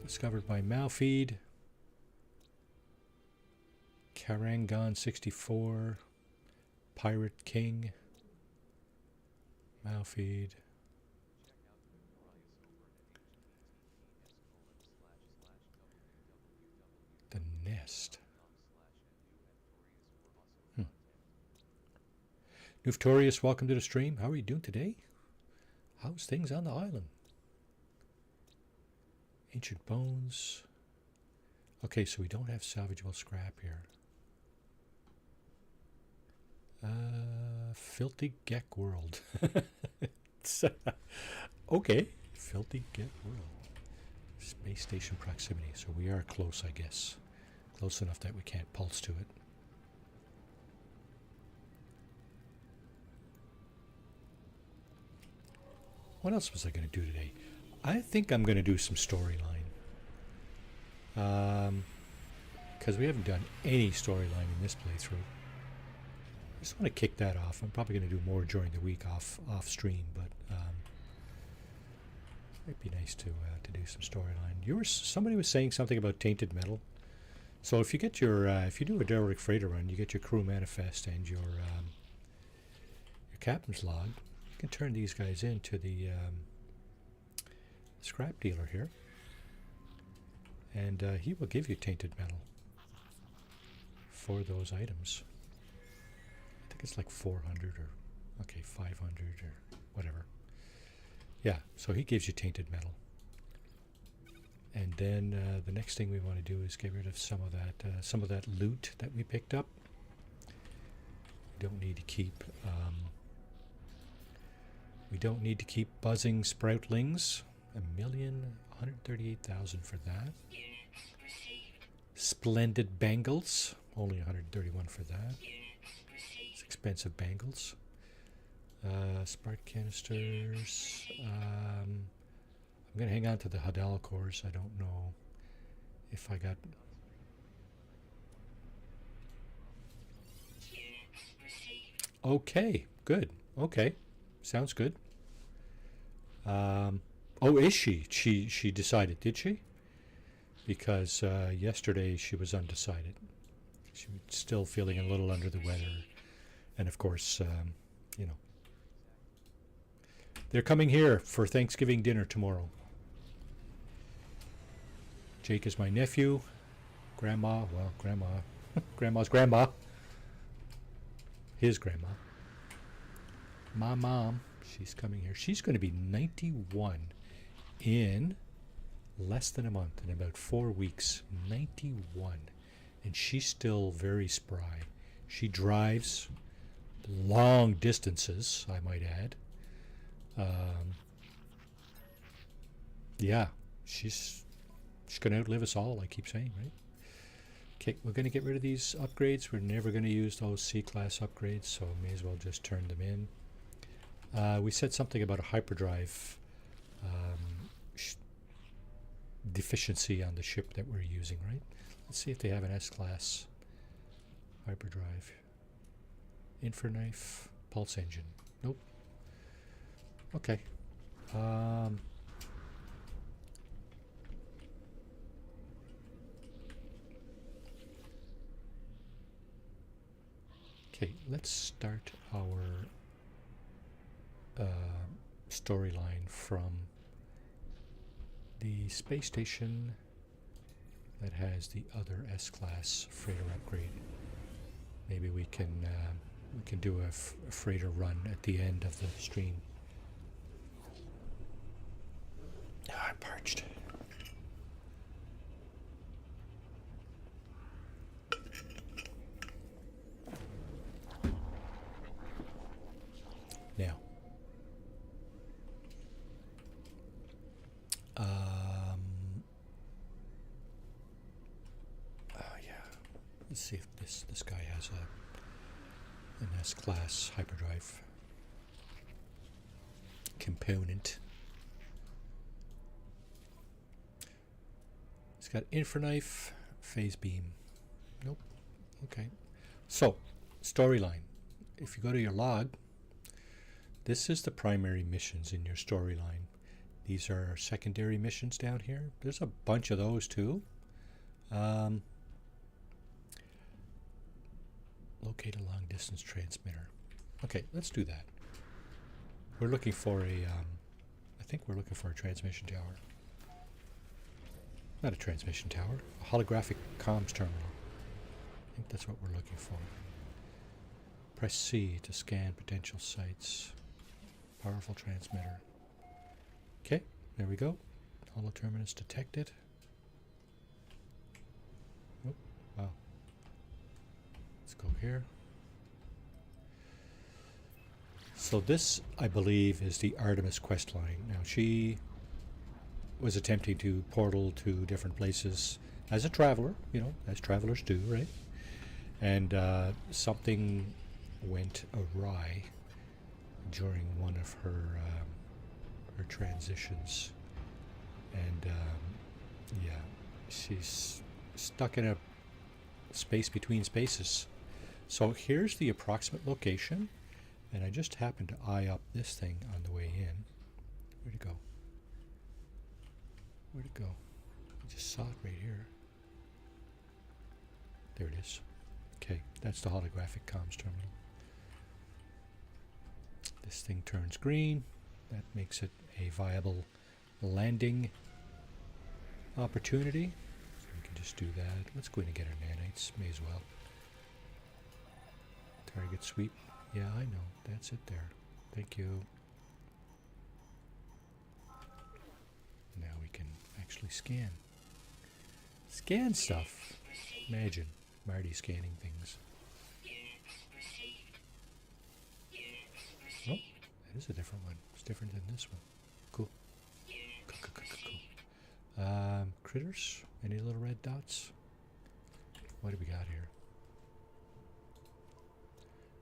A: Discovered by Malfeed. Karangon 64. Pirate King. Malfeed. The Nest. Nuftorius, welcome to the stream. How are you doing today? How's things on the island? Ancient bones. Okay, so we don't have salvageable scrap here. Filthy Geck World. Okay, Filthy Geck World. Space station proximity. So we are close, I guess. Close enough that we can't pulse to it. What else was I going to do today? I think I'm going to do some storyline. Because we haven't done any storyline in this playthrough. I just want to kick that off. I'm probably going to do more during the week off stream, but it'd be nice to do some storyline. Somebody was saying something about tainted metal. So if you get your if you do a derelict freighter run, you get your crew manifest and your captain's log. You can turn these guys into the scrap dealer here, and he will give you tainted metal for those items. I think it's like 400 or 500 or whatever. Yeah, so he gives you tainted metal. And then the next thing we want to do is get rid of some of that loot that we picked up. We don't need to keep buzzing sproutlings. 1,138,000 for that.
B: Units received.
A: Splendid bangles. Only 131 for that.
B: Units received.
A: It's expensive bangles. Spark canisters. I'm going to hang on to the Hadal cores. I don't know if I got...
B: Units received.
A: Okay, good. Okay, sounds good. Oh, is she? She decided, did she? Because yesterday she was undecided. She was still feeling a little under the weather. And of course, you know, they're coming here for Thanksgiving dinner tomorrow. Jake is my nephew. Grandma, grandma's grandma. His grandma. My mom, she's coming here. She's going to be 91 in less than a month, in about 4 weeks. 91. And she's still very spry. She drives long distances, I might add. Yeah, she's going to outlive us all, I keep saying, right? Okay, we're going to get rid of these upgrades. We're never going to use those C-class upgrades, so may as well just turn them in. We said something about a hyperdrive deficiency on the ship that we're using, right? Let's see if they have an S-class hyperdrive. Infraknife, pulse engine. Nope. Okay. Okay, let's start our storyline from the space station that has the other S-class freighter upgrade. Maybe we can do a freighter run at the end of the stream. I'm parched. Now, yeah. Let's see if this guy has an S-class hyperdrive component. It's got infraknife, phase beam. Nope. Okay. So, storyline. If you go to your log, this is the primary missions in your storyline. These are secondary missions down here. There's a bunch of those too. Locate a long distance transmitter. Okay, let's do that. We're looking for I think we're looking for a transmission tower. Not a transmission tower, a holographic comms terminal. I think that's what we're looking for. Press C to scan potential sites. Powerful transmitter. Okay, there we go. Holoterminus detected. Oh, wow. Let's go here. So this, I believe, is the Artemis quest line. Now, she was attempting to portal to different places as a traveler, you know, as travelers do, right? And something went awry during one of her transitions, and yeah, she's stuck in a space between spaces. So here's the approximate location, and I just happened to eye up this thing on the way in. Where'd it go? Where'd it go? I just saw it right here. There it is. Okay, that's the holographic comms terminal. This thing turns green. That makes it a viable landing opportunity. So we can just do that. Let's go in and get our nanites. May as well. Target sweep. Yeah, I know. That's it there. Thank you. Now we can actually scan. Scan stuff. Imagine Marty scanning things. Oh, that is a different one. It's different than this one. Cool. Cool. Critters? Any little red dots? What do we got here?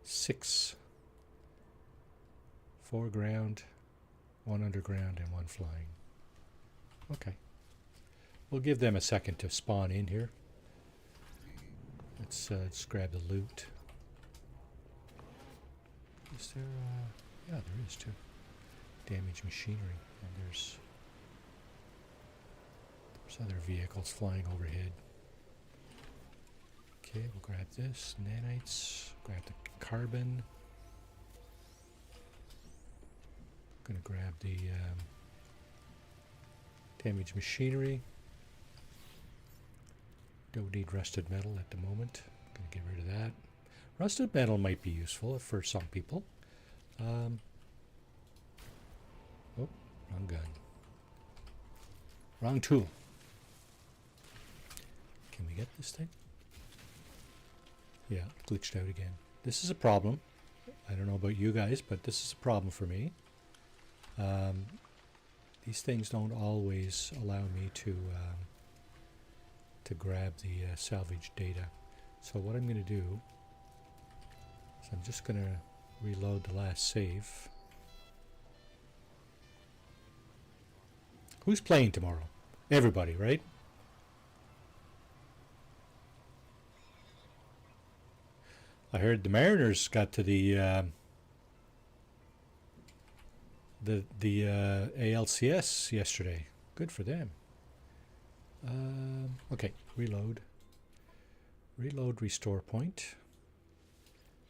A: 6. 4 ground, 1 underground, and 1 flying. Okay. We'll give them a second to spawn in here. Let's grab the loot. Is there, yeah, there is too. Damaged machinery, and there's other vehicles flying overhead. Okay, we'll grab this, nanites, grab the carbon. Gonna grab the damaged machinery. Don't need rusted metal at the moment. Gonna get rid of that. Rusted metal might be useful for some people. Oh, wrong gun. Wrong tool. Can we get this thing? Yeah, glitched out again. This is a problem. I don't know about you guys, but this is a problem for me. These things don't always allow me to grab the salvage data. So what I'm going to do is I'm just going to reload the last save. Who's playing tomorrow? Everybody, right? I heard the Mariners got to the ALCS yesterday. Good for them. Okay, reload. Reload restore point.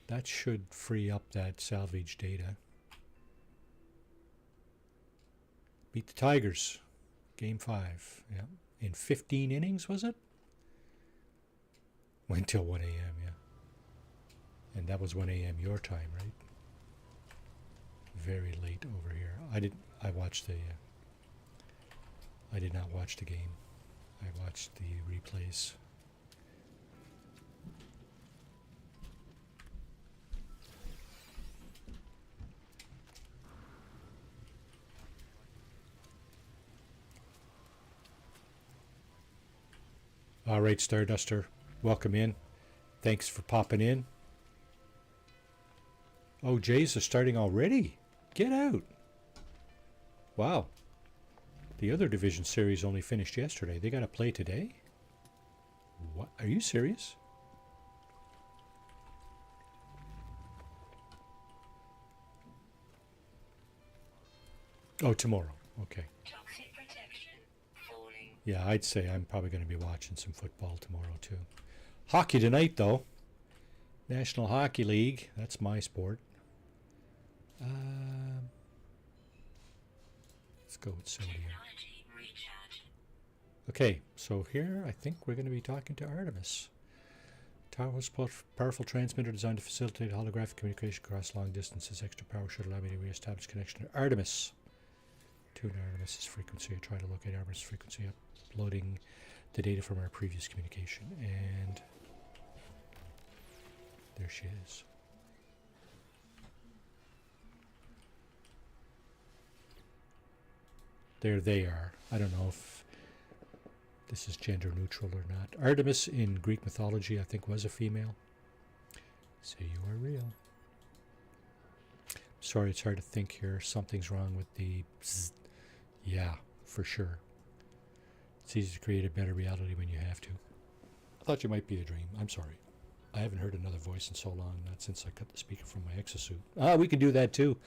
A: That should free up that salvage data. Beat the Tigers. Game 5. Yeah. In 15 innings, was it? Went till 1 a.m., yeah. And that was 1 a.m. your time, right? Very late over here. I did not watch the game. I watched the replays. All right, Starduster, welcome in. Thanks for popping in. Oh, Jays are starting already. Get out. Wow. The other division series only finished yesterday. They got to play today? What? Are you serious? Oh, tomorrow. Okay.
B: Toxic protection falling.
A: Yeah, I'd say I'm probably going to be watching some football tomorrow, too. Hockey tonight, though. National Hockey League. That's my sport. Let's go with sodium.
B: Technology recharge.
A: Okay, so here I think we're going to be talking to Artemis. Tower hosts powerful transmitter designed to facilitate holographic communication across long distances. Extra power should allow me to re-establish connection to Artemis. Tune Artemis's frequency. I try to locate Artemis' frequency, uploading the data from our previous communication. And there she is. There they are. I don't know if this is gender neutral or not. Artemis in Greek mythology, I think, was a female. Say you are real. Sorry, it's hard to think here. Something's wrong with the bzzz. Yeah, for sure. It's easy to create a better reality when you have to. I thought you might be a dream. I'm sorry. I haven't heard another voice in so long, not since I cut the speaker from my exosuit. Ah, we can do that too.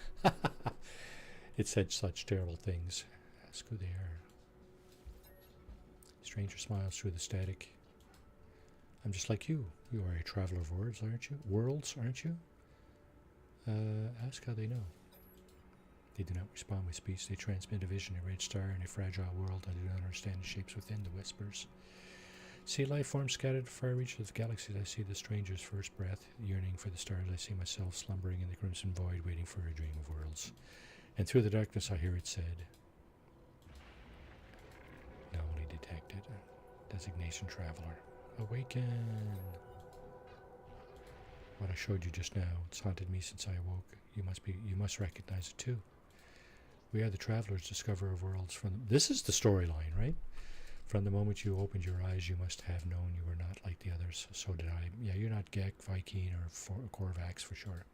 A: It said such terrible things. Ask who they are. Stranger smiles through the static. I'm just like you. You are a traveler of words, aren't you? Worlds, aren't you? Ask how they know. They do not respond with speech. They transmit a vision, a red star, and a fragile world. I do not understand the shapes within the whispers. See life forms scattered far reaches of the galaxies. I see the stranger's first breath, yearning for the stars. I see myself slumbering in the crimson void, waiting for a dream of worlds. And through the darkness I hear it said, anomaly detected. Designation traveler. Awaken. What I showed you just now, it's haunted me since I awoke. You must recognize it too. We are the travelers, discoverer of worlds. This is the storyline, right? From the moment you opened your eyes, you must have known you were not like the others. So did I. Yeah, you're not Gek, Viking, or Korvax for sure.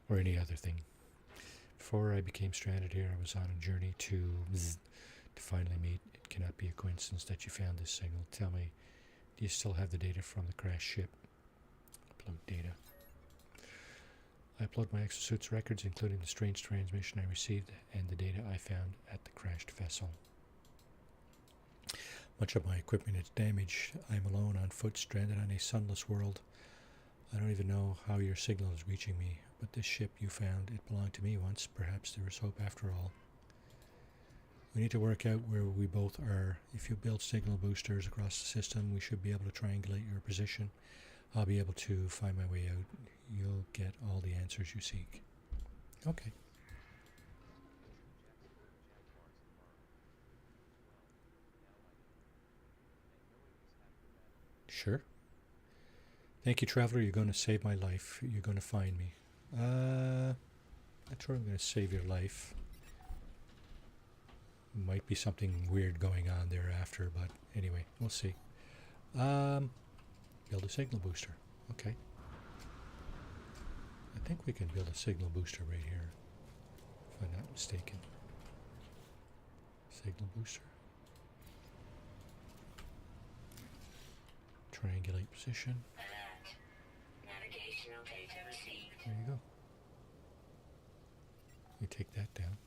A: Or any other thing. Before I became stranded here, I was on a journey to finally meet. It cannot be a coincidence that you found this signal. Tell me, do you still have the data from the crashed ship? Upload data. I upload my exosuit's records, including the strange transmission I received and the data I found at the crashed vessel. Much of my equipment is damaged. I'm alone on foot, stranded on a sunless world. I don't even know how your signal is reaching me, but this ship you found, it belonged to me once. Perhaps there is hope after all. We need to work out where we both are. If you build signal boosters across the system, we should be able to triangulate your position. I'll be able to find my way out. You'll get all the answers you seek. Okay. Sure. Thank you, traveler. You're going to save my life. You're going to find me. Not sure I'm going to save your life. Might be something weird going on thereafter, but anyway, we'll see. Build a signal booster. Okay. I think we can build a signal booster right here, if I'm not mistaken. Signal booster. Triangulate position.
B: Alert. Navigational data received.
A: There you go. You take that down.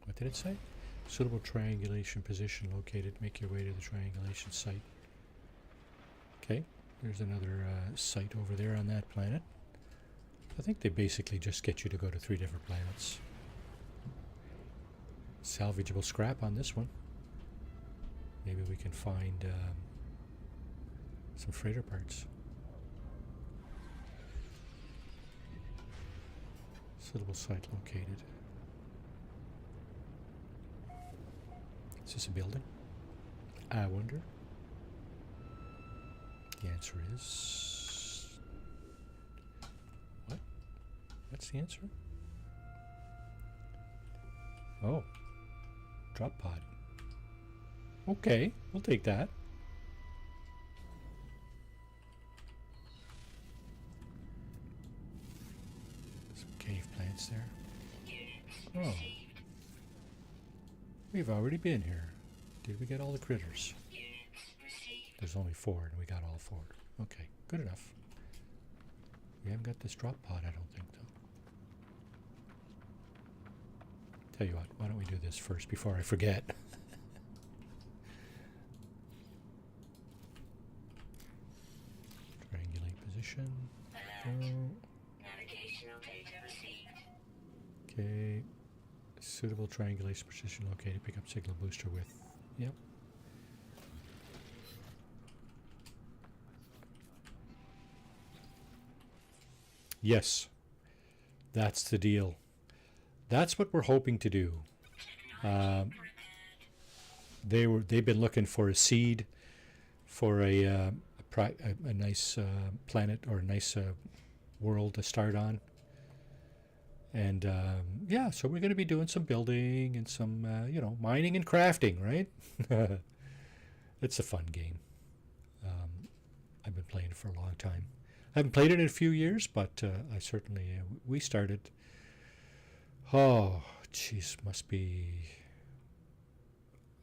A: What did it say? Suitable triangulation position located. Make your way to the triangulation site. Okay, there's another site over there on that planet. I think they basically just get you to go to 3 different planets. Salvageable scrap on this one. Maybe we can find some freighter parts. Suitable site located. Is this a building? I wonder. The answer is... What? What's the answer? Oh. Drop pod. Okay, we'll take that. Some cave plants there. Oh. We've already been here. Did we get all the critters? There's only 4 and we got all 4. Okay, good enough. We haven't got this drop pod, I don't think, though. Tell you what, why don't we do this first before I forget? Triangulate position. Go.
B: Navigational data received.
A: Okay. Suitable triangulation position located. Pick up signal booster with Yep. Yes, that's the deal. That's what we're hoping to do. Um, they've been looking for a seed for a nice planet or a nice world to start on. And yeah, so we're going to be doing some building and some, mining and crafting, right? It's a fun game. I've been playing it for a long time. I haven't played it in a few years, but I certainly, we started, oh, jeez, must be,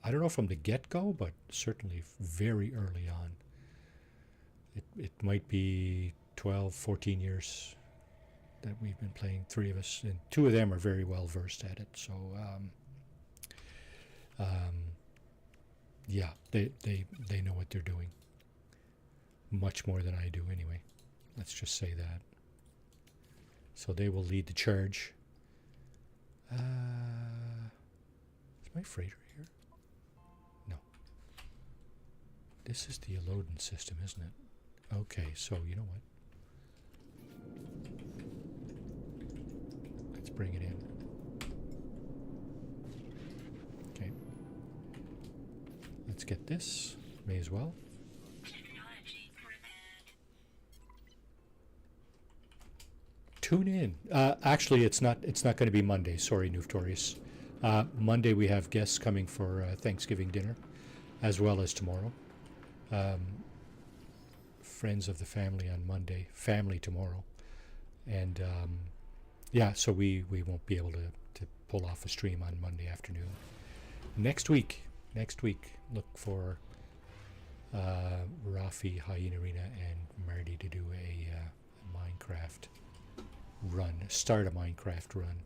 A: I don't know from the get-go, but certainly very early on. It might be 12, 14 years that we've been playing, three of us, and two of them are very well versed at it. So, yeah, they know what they're doing. Much more than I do, anyway. Let's just say that. So they will lead the charge. Is my freighter here? No. This is the loading system, isn't it? Okay, so you know what? Let's bring it in. Okay. Let's get this. May as well. Tune in. Actually, it's not. It's not going to be Monday. Sorry, Nuftorius. Monday we have guests coming for Thanksgiving dinner, as well as tomorrow. Friends of the family on Monday. Family tomorrow, and yeah. So we won't be able to pull off a stream on Monday afternoon. Next week. Look for Rafi, Hyena Arena, and Marty to do a Minecraft run. Start a Minecraft run.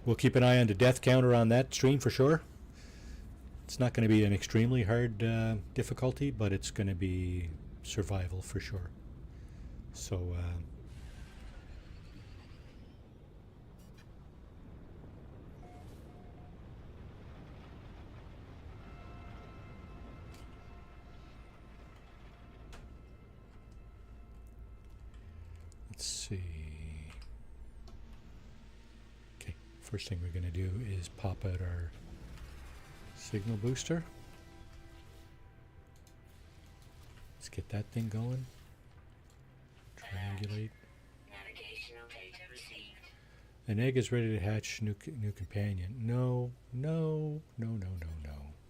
A: We'll keep an eye on the death counter on that stream for sure. It's not going to be an extremely hard difficulty, but it's going to be survival for sure. So let's see. Okay, first thing we're going to do is pop out our signal booster. Let's get that thing going. Triangulate.
B: Navigational data received.
A: An egg is ready to hatch new companion. No.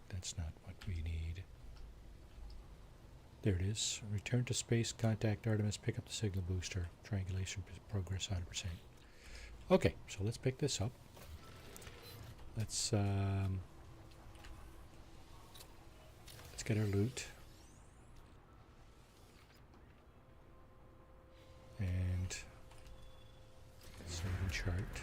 A: That's not what we need. There it is. Return to space, contact Artemis, pick up the signal booster. Triangulation progress 100%. Okay, so let's pick this up. Let's get our loot. And save and chart.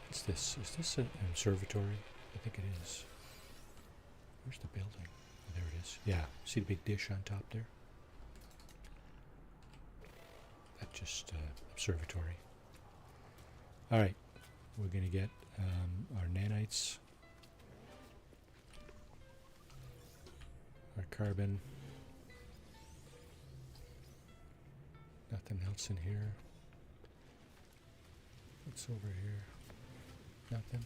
A: What's this? Is this an observatory? I think it is. Where's the building? Oh, there it is. Yeah, see the big dish on top there? That's just observatory. Alright, we're going to get our nanites, our carbon. Nothing else in here. What's over here? Nothing.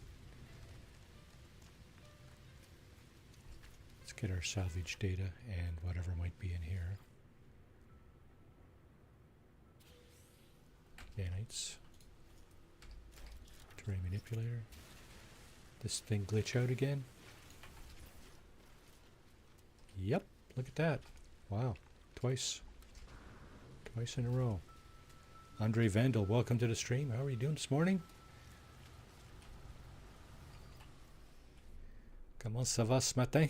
A: Let's get our salvage data and whatever might be in here. Nanites. Terrain manipulator. This thing glitch out again? Yep, look at that. Wow, twice in a row. Andre Vandal, welcome to the stream. How are you doing this morning? Comment ça va ce matin?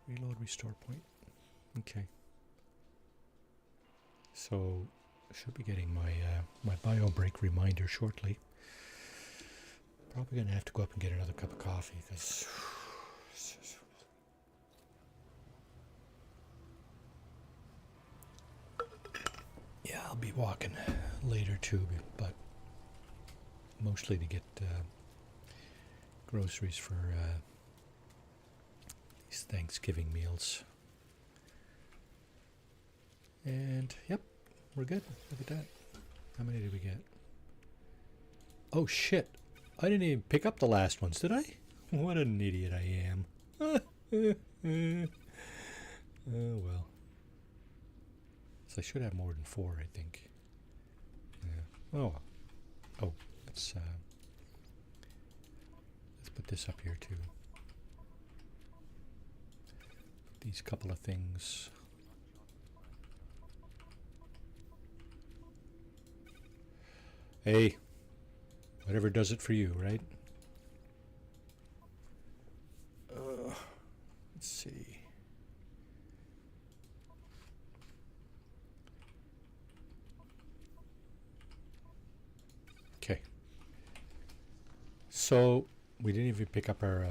A: Reload restore point. Okay. So should be getting my my bio break reminder shortly. Probably gonna have to go up and get another cup of coffee because I'll be walking later too, but mostly to get groceries for these Thanksgiving meals. And yep, we're good. Look at that. How many did we get? Oh shit! I didn't even pick up the last ones, did I? What an idiot I am. Oh well. So I should have more than 4, I think. Yeah. Oh. Oh, let's put this up here too. These couple of things. Hey, whatever does it for you, right? Let's see. Okay. So we didn't even pick up our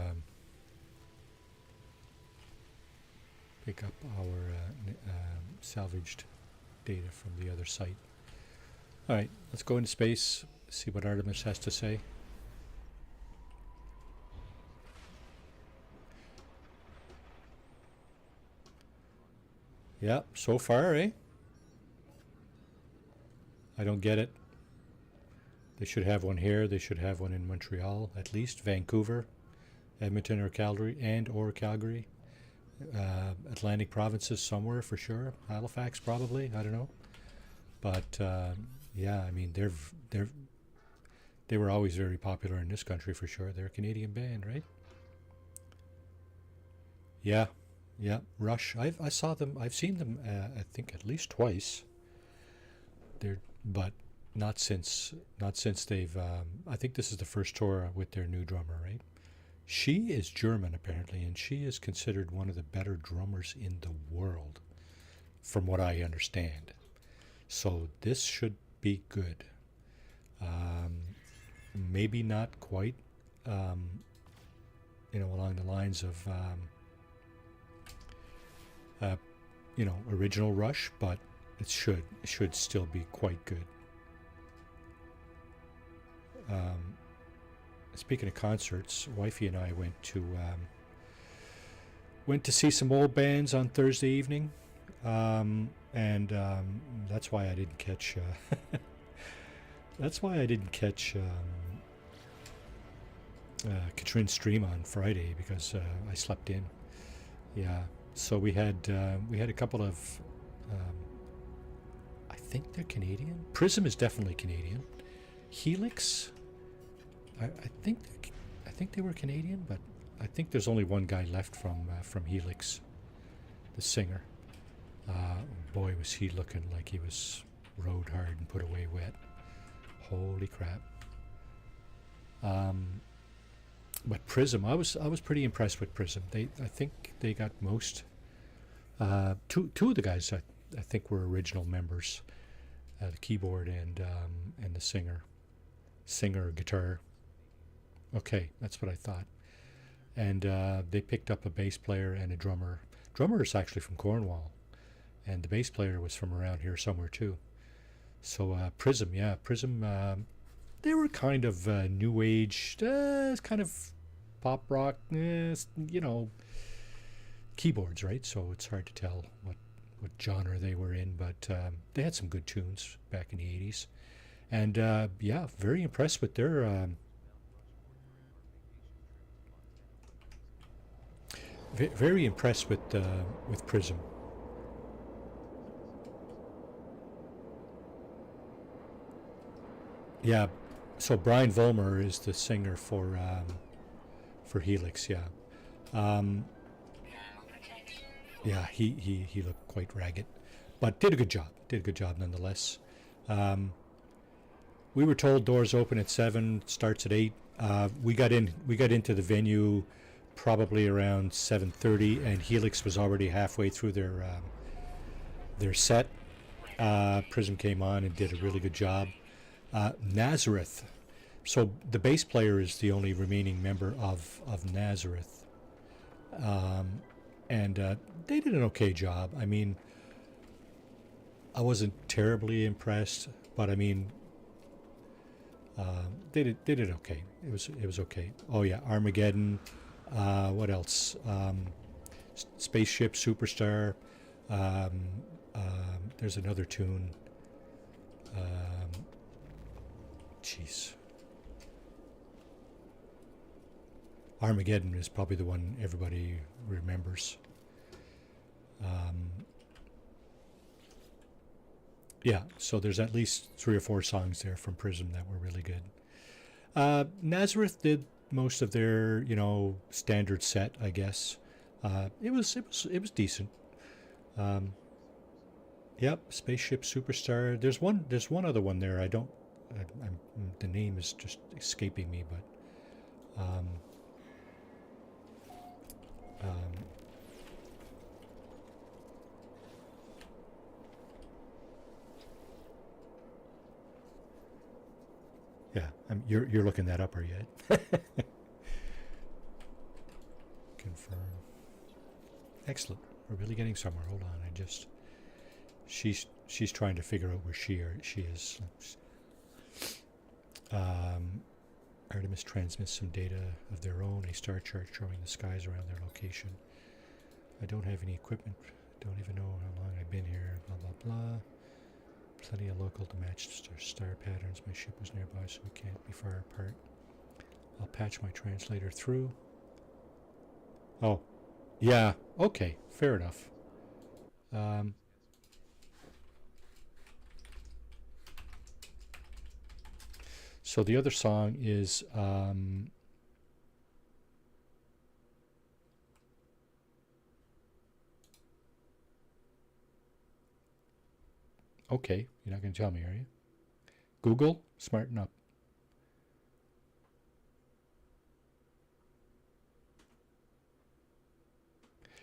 A: salvaged data from the other site. All right, let's go into space, see what Artemis has to say. Yeah, so far, eh? I don't get it. They should have one here. They should have one in Montreal, at least. Vancouver, Edmonton, or Calgary, Calgary. Atlantic provinces somewhere for sure. Halifax probably. I don't know. But yeah, I mean they were always very popular in this country for sure. They're a Canadian band, right? Yeah, yeah. Rush. I saw them. I've seen them. I think at least twice. But not since they've. I think this is the first tour with their new drummer, right? She is German apparently, and she is considered one of the better drummers in the world, from what I understand. So this should be good. Maybe not quite, along the lines of, original Rush, but it should still be quite good. Speaking of concerts, wifey and I went to see some old bands on Thursday evening, and that's why I didn't catch. That's why I didn't catch Katrina's stream on Friday, because I slept in. Yeah, so we had a couple of. I think they're Canadian. Prism is definitely Canadian. Helix. I think they were Canadian, but I think there's only one guy left from Helix, the singer. Boy, was he looking like he was rode hard and put away wet. Holy crap! But Prism, I was pretty impressed with Prism. I think they got most. Two of the guys I think were original members, the keyboard and the singer guitar. Okay, that's what I thought. And they picked up a bass player and a drummer. Drummer is actually from Cornwall, and the bass player was from around here somewhere too. So Prism, they were kind of new age, kind of pop rock, keyboards, right? So it's hard to tell what genre they were in, but they had some good tunes back in the 80s. And very impressed with their very impressed with Prism. Yeah, so Brian Vollmer is the singer for Helix. Yeah, yeah. He looked quite ragged, but did a good job. Did a good job nonetheless. We were told doors open at 7, starts at 8. We got into the venue probably around 7:30, and Helix was already halfway through their set. Prism came on and did a really good job. Nazareth. So the bass player is the only remaining member of Nazareth, and they did an okay job. I mean, I wasn't terribly impressed, but I mean, they did okay. It was okay. Oh yeah, Armageddon. What else? Spaceship Superstar. Um, there's another tune. Jeez. Armageddon is probably the one everybody remembers. Yeah, so there's at least 3 or 4 songs there from Prism that were really good. Nazareth did most of their, standard set, I guess. It was decent. Um, yep, Spaceship Superstar. There's one other one there. I don't. The name is just escaping me, but um, yeah, you're looking that up, are you? Confirm. Excellent. We're really getting somewhere. Hold on. She's trying to figure out where she is. Artemis transmits some data of their own, a star chart showing the skies around their location. I don't have any equipment. Don't even know how long I've been here. Blah blah blah. Plenty of local to match star patterns. My ship was nearby, so we can't be far apart. I'll patch my translator through. Oh, yeah. Okay, fair enough. Um, so the other song is okay. You're not going to tell me, are you? Google, smarten up.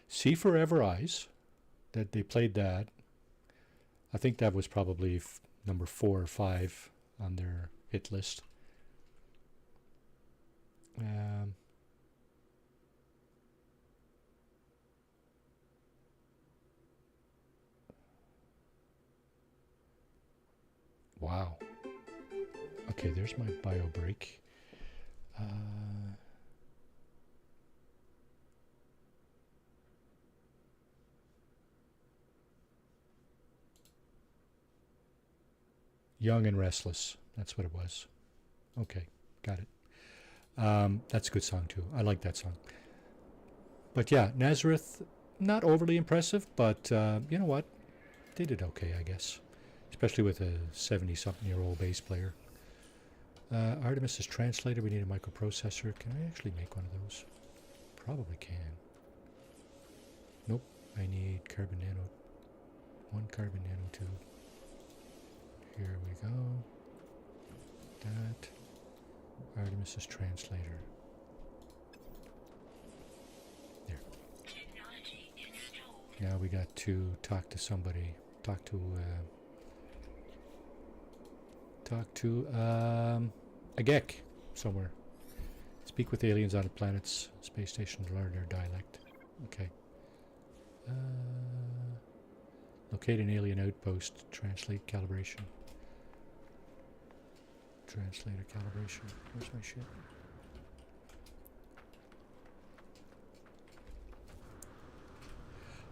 A: See Forever Eyes. That they played that. I think that was probably number 4 or 5 on their hit list. Um, wow. Okay, there's my bio break. Young and Restless. That's what it was. Okay, got it. That's a good song too. I like that song. But yeah, Nazareth, not overly impressive, but you know what? They did okay, I guess. Especially with a 70-something-year-old bass player. Artemis is translated. We need a microprocessor. Can I actually make one of those? Probably can. Nope. I need carbon nano. 1 carbon nanotube. Here we go. That. Artemis is translator. There.
B: Technology installed.
A: Now we got to talk to somebody. Talk to a geek somewhere. Speak with aliens on planets, space station to learn their dialect. Okay. Locate an alien outpost. Translate calibration. Translator calibration. Where's my shit?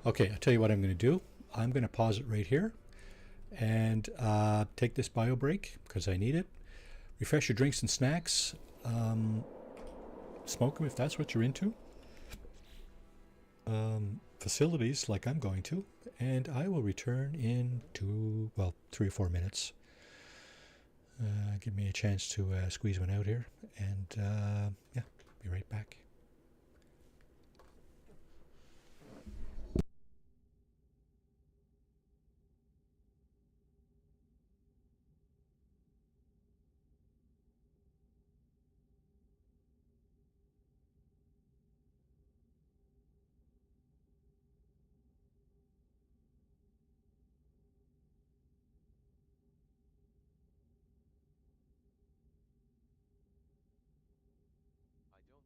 A: Okay, I'll tell you what I'm going to do. I'm going to pause it right here and take this bio break because I need it. Refresh your drinks and snacks. Smoke them if that's what you're into. Facilities like I'm going to. And I will return in 3 or 4 minutes. Give me a chance to squeeze one out here. And yeah, be right back.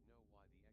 C: I don't know why the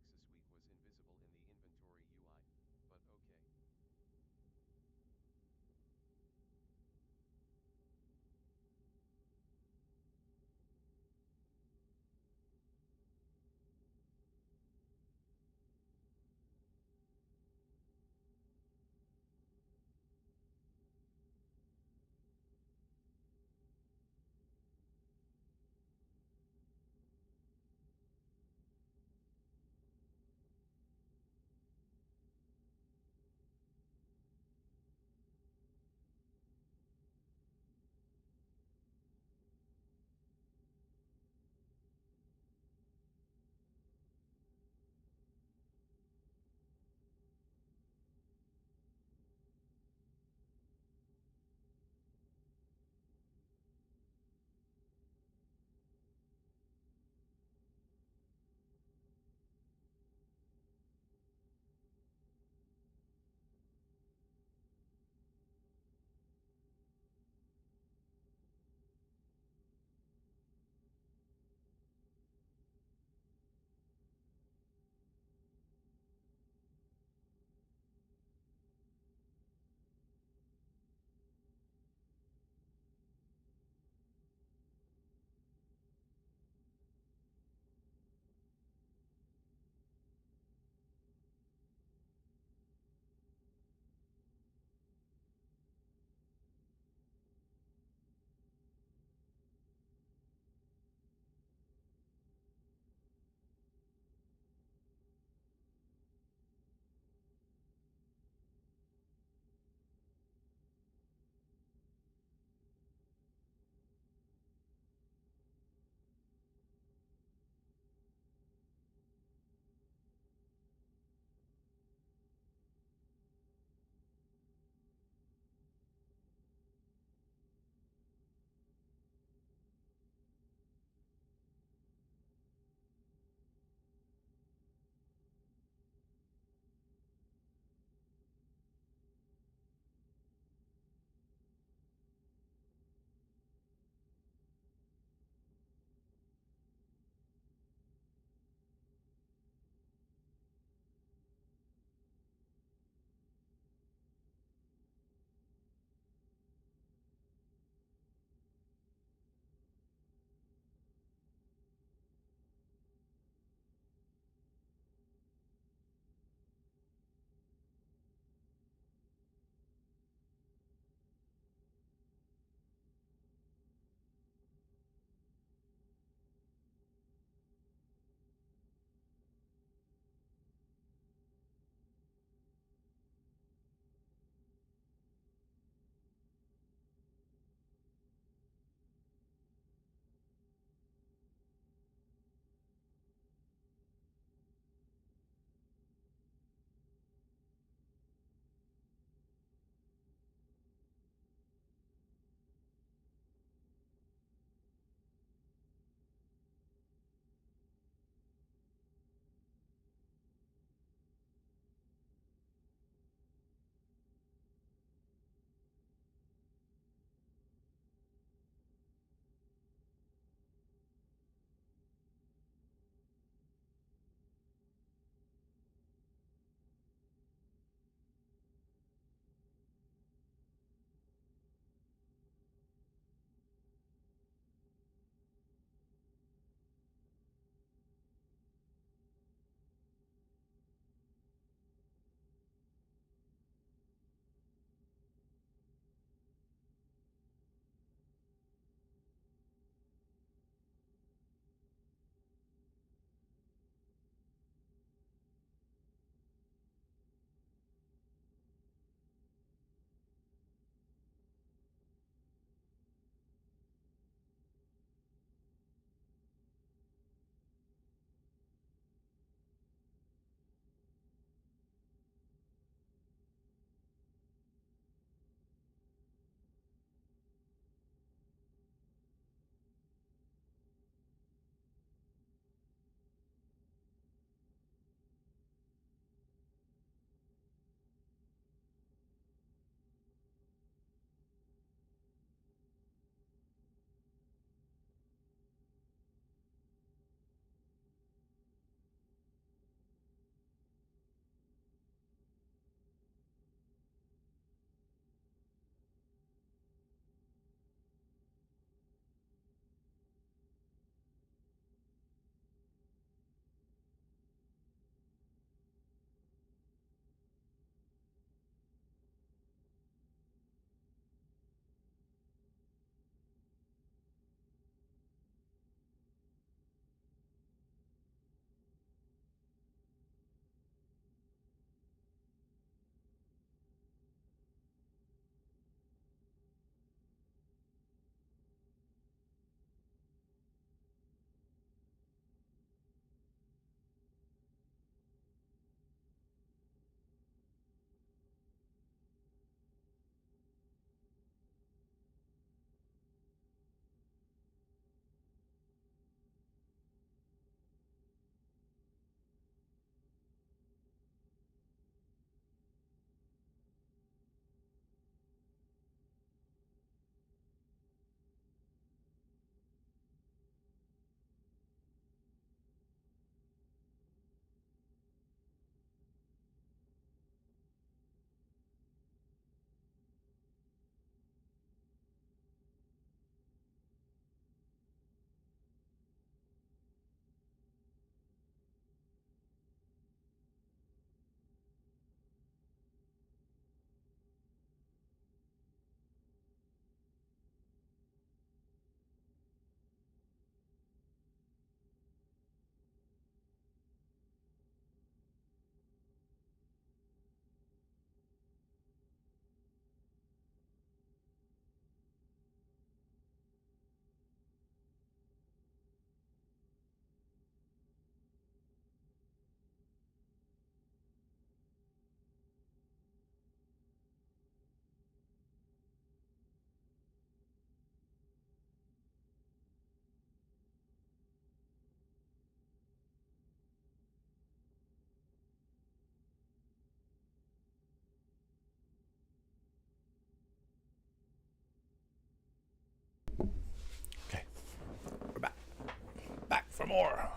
A: for more.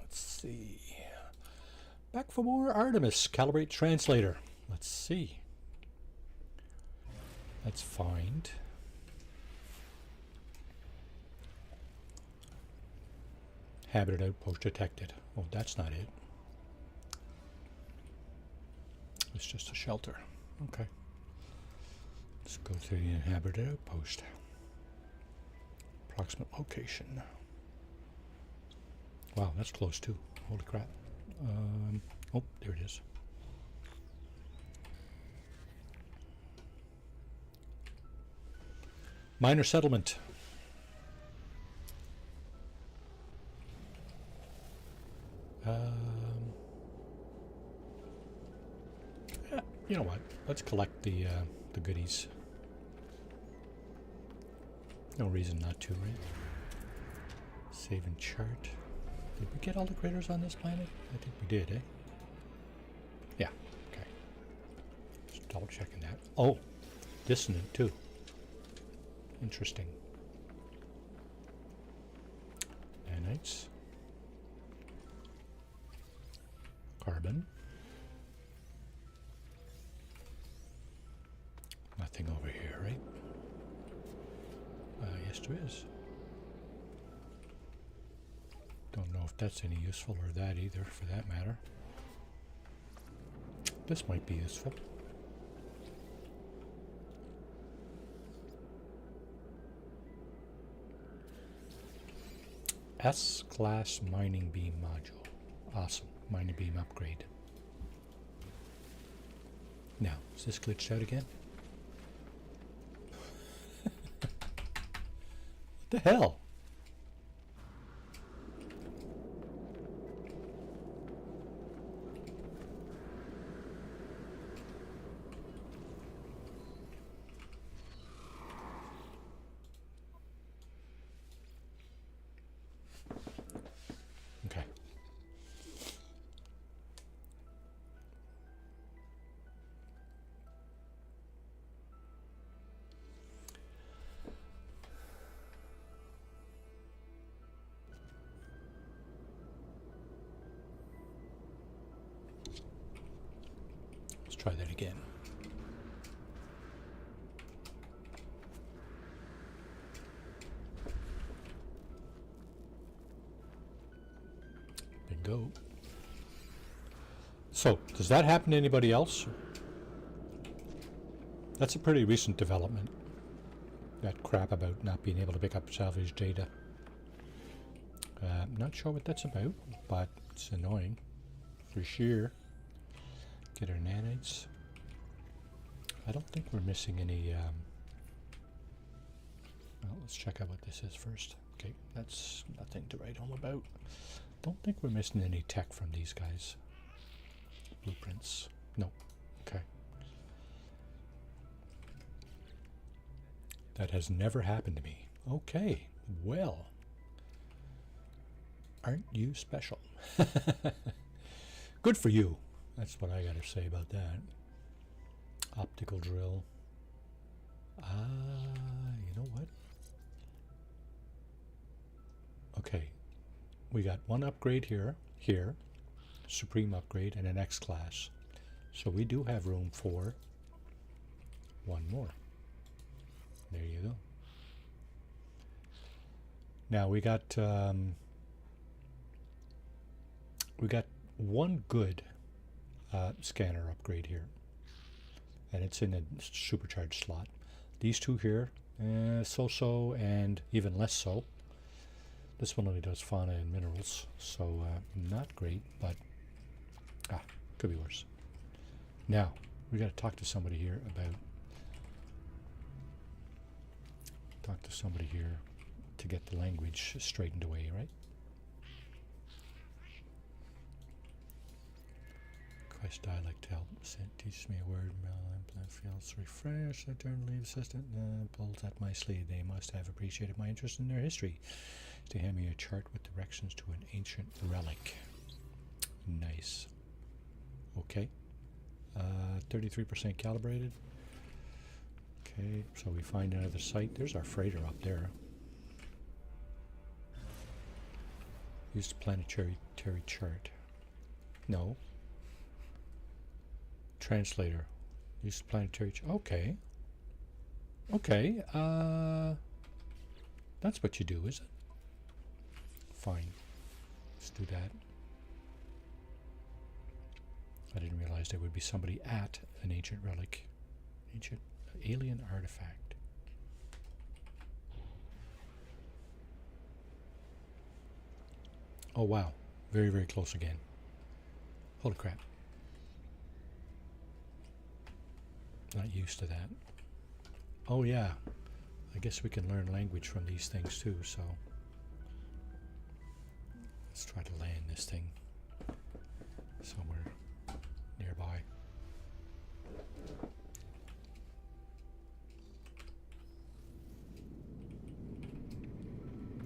A: Let's see. Back for more Artemis. Calibrate translator. Let's see. Let's find. Habitat outpost detected. Oh, that's not it. It's just a shelter. Okay. Let's go to the inhabited outpost. Approximate location. Wow, that's close too. Holy crap. Oh, there it is. Minor settlement. Yeah, you know what? Let's collect the goodies. No reason not to, right? Save and chart. Did we get all the critters on this planet? I think we did, eh? Yeah, okay. Just double checking that. Oh, dissonant too. Interesting. Nanites. Carbon. Nothing over here, right? Yes, there is. Don't know if that's any useful or that either, for that matter. This might be useful. S-class mining beam module. Awesome. Mining beam upgrade. Now, is this glitched out again? What the hell? Okay. Let's try that again. Bingo. So, does that happen to anybody else? That's a pretty recent development. That crap about not being able to pick up salvage data. I'm not sure what that's about, but it's annoying. For sure. Get our nanites. I don't think we're missing any... well, let's check out what this is first. Okay, that's nothing to write home about. Don't think we're missing any tech from these guys. Blueprints. No. Okay. That has never happened to me. Okay. Well. Aren't you special? Good for you. That's what I gotta say about that. Optical drill. You know what? Okay. We got one upgrade here, Supreme upgrade, and an X class. So we do have room for one more. There you go. Now we got one good scanner upgrade here, and it's in a supercharged slot. These two here, so-so and even less so. This one only does fauna and minerals, so not great, but could be worse. Now, we got to talk to somebody here to get the language straightened away, right? Quest dialect to help. Teach me a word. Implant fields refresh. Turn leave assistant. Pulls at my sleeve. They must have appreciated my interest in their history. To hand me a chart with directions to an ancient relic. Nice. Okay. 33% calibrated. Okay, so we find another site. There's our freighter up there. Used planetary chart. No. Translator. Used planetary chart. Okay. Okay. That's what you do, is it? Fine. Let's do that. I didn't realize there would be somebody at an ancient relic. Ancient alien artifact. Oh wow. Very, very close again. Holy crap. Not used to that. Oh yeah. I guess we can learn language from these things too, so let's try to land this thing somewhere nearby.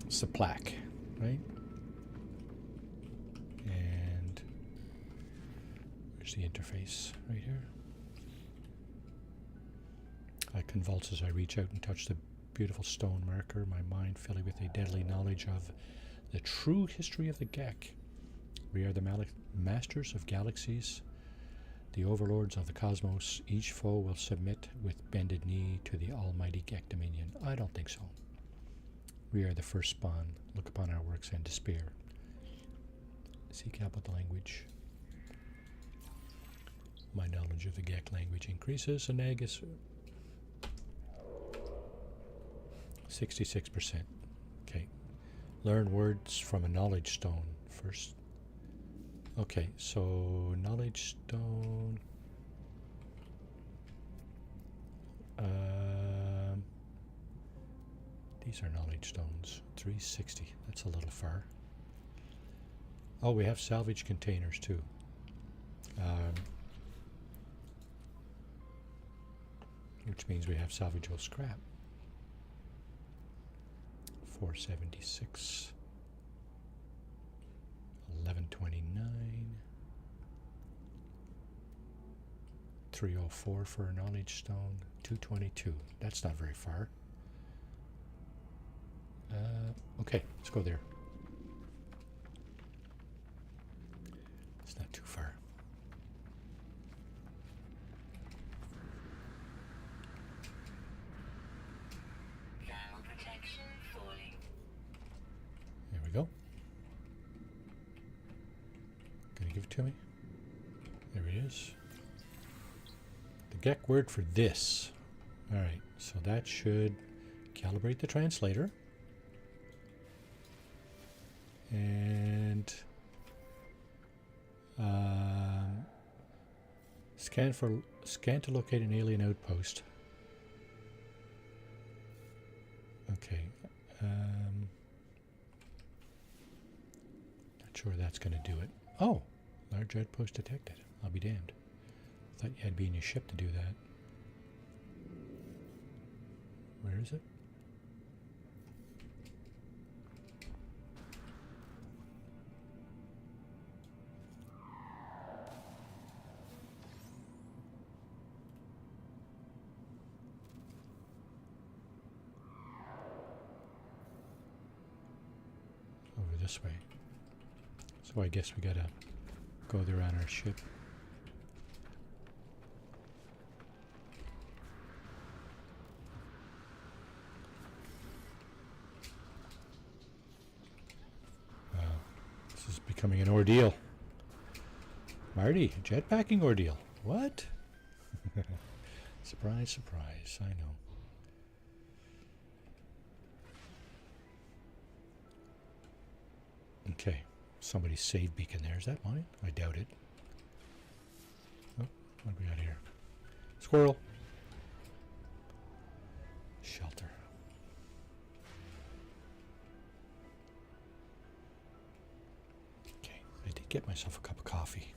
A: It's the plaque, right? And there's the interface right here. I convulse as I reach out and touch the beautiful stone marker, my mind filling with a deadly knowledge of the true history of the Gek. We are the masters of galaxies, the overlords of the cosmos. Each foe will submit with bended knee to the almighty Gek dominion. I don't think so. We are the first spawn. Look upon our works and despair. Seek out the language. My knowledge of the Gek language increases. A nag is 66%. Okay. Learn words from a knowledge stone first. Okay, so knowledge stone. These are knowledge stones. 360. That's a little far. Oh, we have salvage containers too. Which means we have salvageable scrap. 476. 1129. 304 for a knowledge stone. 222. That's not very far. Okay, let's go there. It's not too far.
B: Thermal protection falling.
A: There we go. Gonna give it to me? There it is. The Gek word for this. Alright, so that should calibrate the translator. And scan to locate an alien outpost. Okay. Not sure that's going to do it. Oh, large outpost detected. I'll be damned. Thought you had to be in your ship to do that. Where is it? Over this way. So I guess we gotta go there on our ship. Wow, this is becoming an ordeal. Marty, jetpacking ordeal. What? Surprise, surprise, I know. Okay, somebody's save beacon there. Is that mine? I doubt it. Oh, what do we got here? Squirrel. Shelter. Okay, I did get myself a cup of coffee.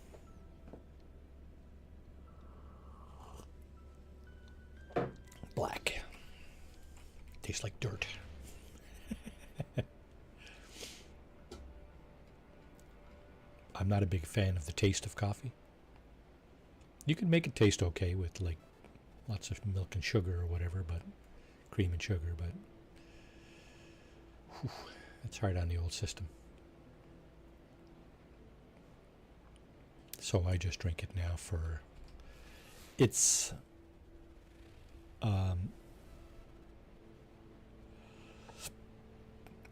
A: Black. Tastes like dirt. I'm not a big fan of the taste of coffee. You can make it taste okay with like lots of milk and sugar or whatever, but cream and sugar, but whew, that's hard on the old system. So I just drink it now for its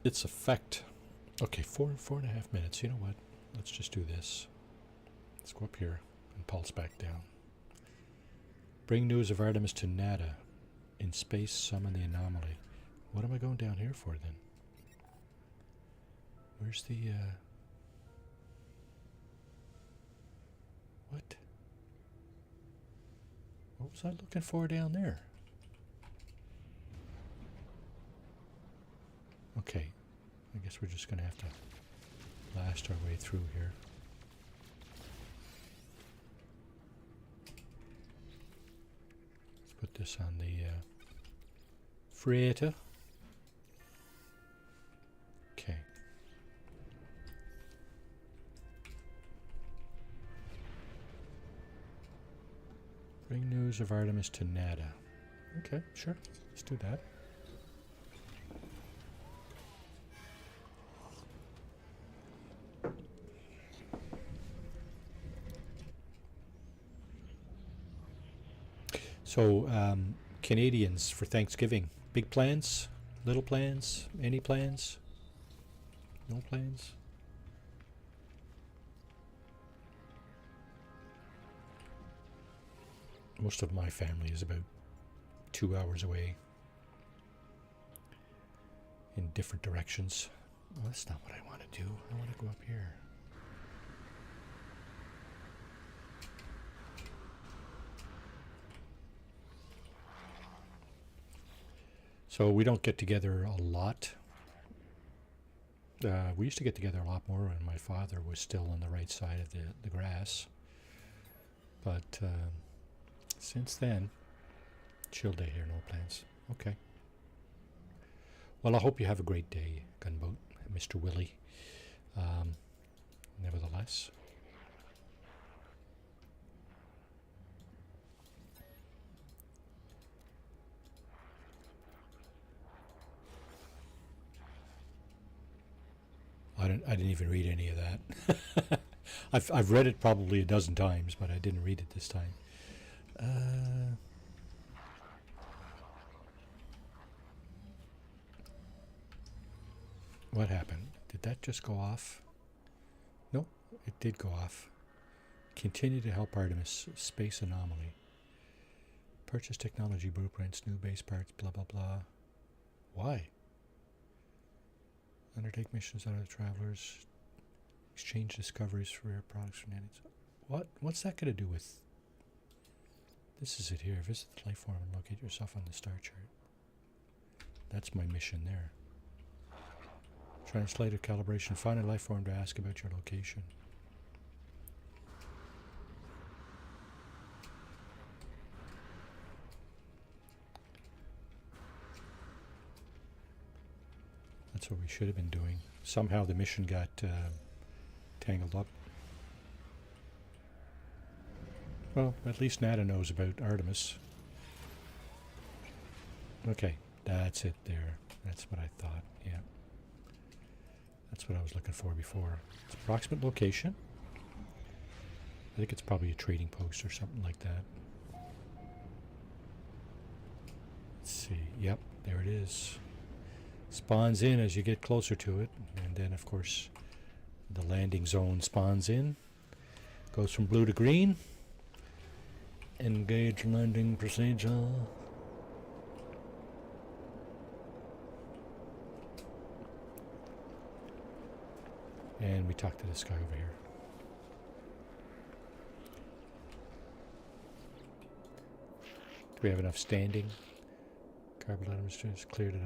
A: effect. Okay, 4.5 minutes. You know what? Let's just do this. Let's go up here and pulse back down. Bring news of Artemis to Nada. In space, summon the anomaly. What am I going down here for then? Where's the what? What was I looking for down there? Okay, I guess we're just going to have to blast our way through here. Let's put this on the freighter. Okay. Bring news of Artemis to Nada. Okay, sure. Let's do that. So, Canadians for Thanksgiving. Big plans? Little plans? Any plans? No plans? Most of my family is about 2 hours away in different directions. Well, that's not what I want to do. I want to go up here. So we don't get together a lot. We used to get together a lot more when my father was still on the right side of the grass. But since then, chill day here, no plans. Okay. Well, I hope you have a great day, Gunboat, Mr. Willie. Nevertheless. I didn't even read any of that. I've read it probably a dozen times, but I didn't read it this time. What happened? Did that just go off? No, it did go off. Continue to help Artemis. Space anomaly. Purchase technology blueprints, new base parts, blah blah blah. Why? Undertake missions out of the travelers. Exchange discoveries for rare products from aliens. What? What's that going to do with? This is it here. Visit the life form and locate yourself on the star chart. That's my mission there. Translated calibration. Find a life form to ask about your location. That's what we should have been doing. Somehow the mission got tangled up. Well, at least Nada knows about Artemis. Okay, that's it there. That's what I thought, yeah. That's what I was looking for before. It's approximate location. I think it's probably a trading post or something like that. Let's see. Yep, there it is. Spawns in as you get closer to it, and then of course the landing zone spawns in, goes from blue to green. Engage landing procedure. And we talk to this guy over here. Do we have enough standing? Carbon atmosphere is clear that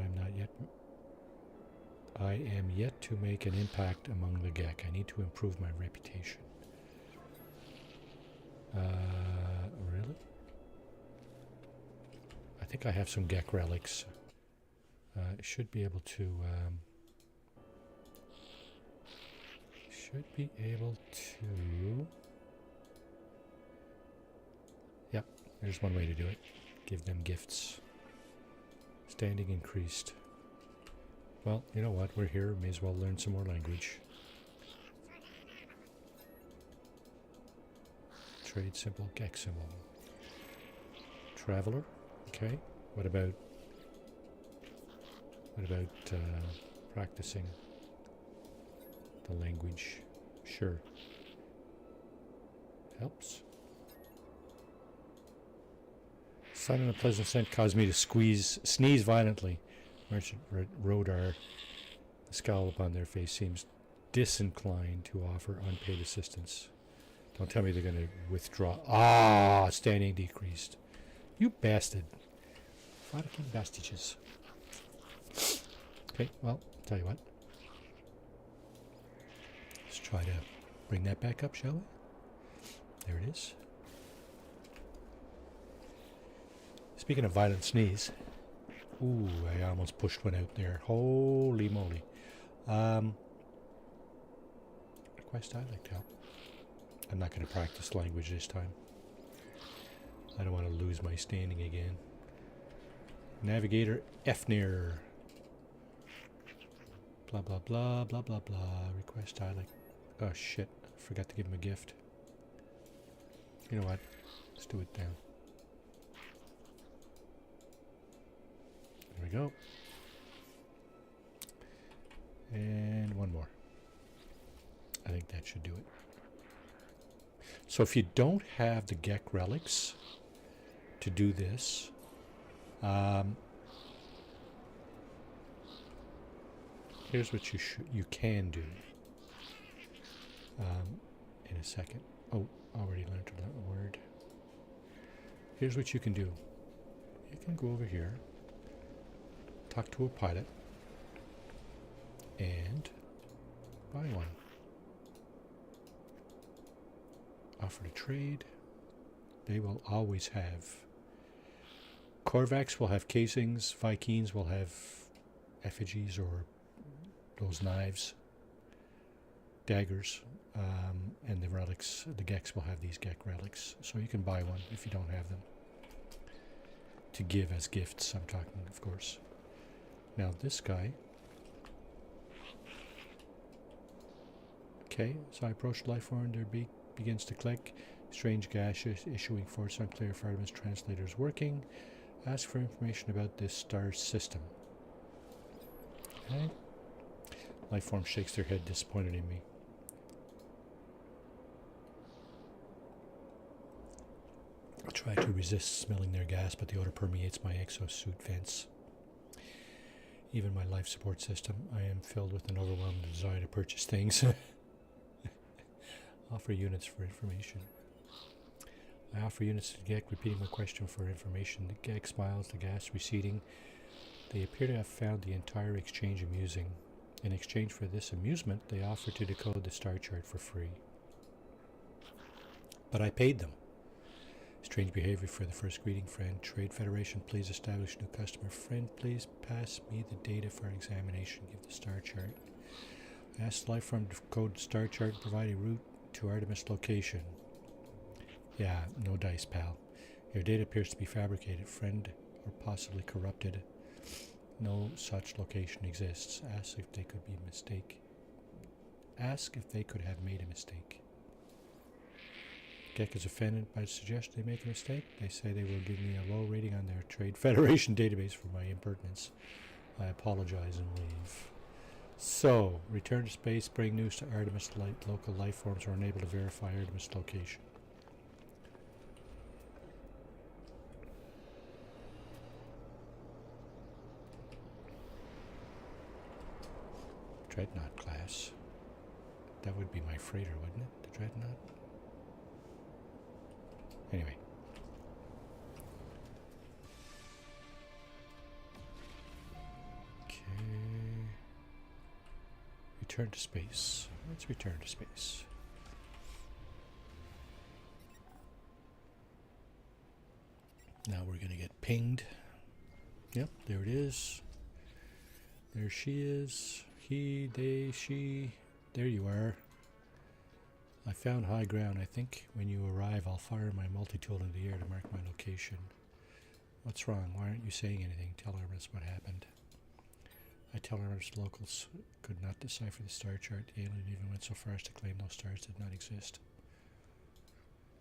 A: I am yet to make an impact among the GEC. I need to improve my reputation. Really? I think I have some GEC relics. Should be able to Yep, there's one way to do it. Give them gifts. Standing increased. Well, you know what? We're here. May as well learn some more language. trade symbol, Gex symbol. Traveler. Okay. What about practicing the language? Sure. Helps. Sudden unpleasant scent caused me to sneeze violently. Merchant Rodar, the scowl upon their face seems disinclined to offer unpaid assistance. Don't tell me they're going to withdraw. Ah, standing decreased. You bastard. Fucking bastages. Okay, well, tell you what. Let's try to bring that back up, shall we? There it is. Speaking of violent sneeze. Ooh, I almost pushed one out there. Holy moly. Request dialect help. I'm not going to practice language this time. I don't want to lose my standing again. Navigator Efnir. Blah, blah, blah, blah, blah, blah. Request dialect. Oh, shit. I forgot to give him a gift. You know what? Let's do it down. There we go. And one more. I think that should do it. So if you don't have the Gek relics to do this, here's what you can do. In a second. Oh, already learned that word. Here's what you can do. You can go over here, talk to a pilot, and buy one. Offer to trade. They will always have. Korvax will have casings. Vikings will have effigies or those knives, daggers, and the relics. The Geks will have these Gek relics, so you can buy one if you don't have them. To give as gifts, I'm talking, of course. Now this guy. Okay, so I approach the life form. Their beak begins to click. Strange gas issuing force unclear if Artemis translator is working. Ask for information about this star system. Okay. Life form shakes their head, disappointed in me. I try to resist smelling their gas, but the odor permeates my exosuit vents. Even my life support system, I am filled with an overwhelming desire to purchase things. Offer units for information. I offer units to the Gek, repeating my question for information. The Gek smiles, the gas receding. They appear to have found the entire exchange amusing. In exchange for this amusement, they offer to decode the star chart for free. But I paid them. Strange behavior for the first greeting, friend. Trade Federation, please establish new customer. Friend, please pass me the data for examination. Give the star chart. I asked Lifeform to decode the star chart and provide a route to Artemis location. Yeah, no dice, pal. Your data appears to be fabricated, friend, or possibly corrupted. No such location exists. Ask if they could be a mistake. Ask if they could have made a mistake. Gek is offended by the suggestion they make a mistake. They say they will give me a low rating on their Trade Federation database for my impertinence. I apologize and leave. So, return to space, bring news to Artemis. Local life forms are unable to verify Artemis location. Dreadnought class. That would be my freighter, wouldn't it? The Dreadnought? Anyway. Okay. Return to space. Let's return to space. Now we're going to get pinged. Yep, there it is. There she is. He, they, she. There you are. I found high ground. I think when you arrive, I'll fire my multi-tool into the air to mark my location. What's wrong? Why aren't you saying anything? Tell Artemis what happened. I tell Artemis locals could not decipher the star chart. The alien even went so far as to claim those stars did not exist.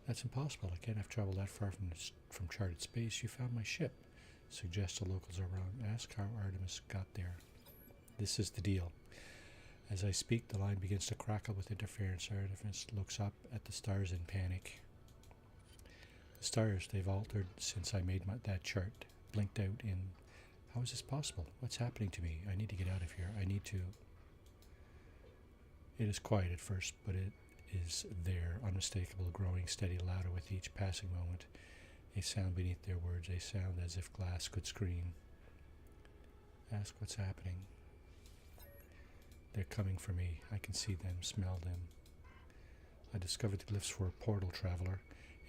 A: That's impossible. I can't have traveled that far from charted space. You found my ship. Suggest the locals are wrong. Ask how Artemis got there. This is the deal. As I speak, the line begins to crackle with interference. Artemis looks up at the stars in panic. The stars, they've altered since I made that chart. Blinked out in... How is this possible? What's happening to me? I need to get out of here. I need to... It is quiet at first, but it is there, unmistakable, growing steady, louder with each passing moment. A sound beneath their words, a sound as if glass could scream. Ask what's happening. They're coming for me. I can see them, smell them. I discovered the glyphs for a portal traveler,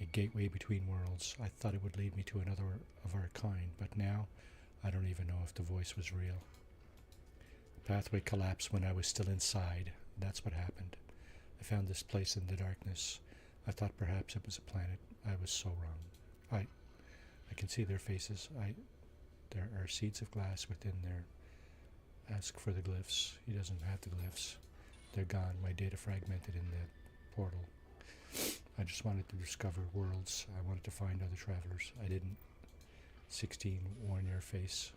A: a gateway between worlds. I thought it would lead me to another of our kind, but now I don't even know if the voice was real. The pathway collapsed when I was still inside. That's what happened. I found this place in the darkness. I thought perhaps it was a planet. I was so wrong. I can see their faces. There are seeds of glass within there. Ask for the glyphs. He doesn't have the glyphs. They're gone. My data fragmented in the portal. I just wanted to discover worlds. I wanted to find other travelers. I didn't. 16, warn your face.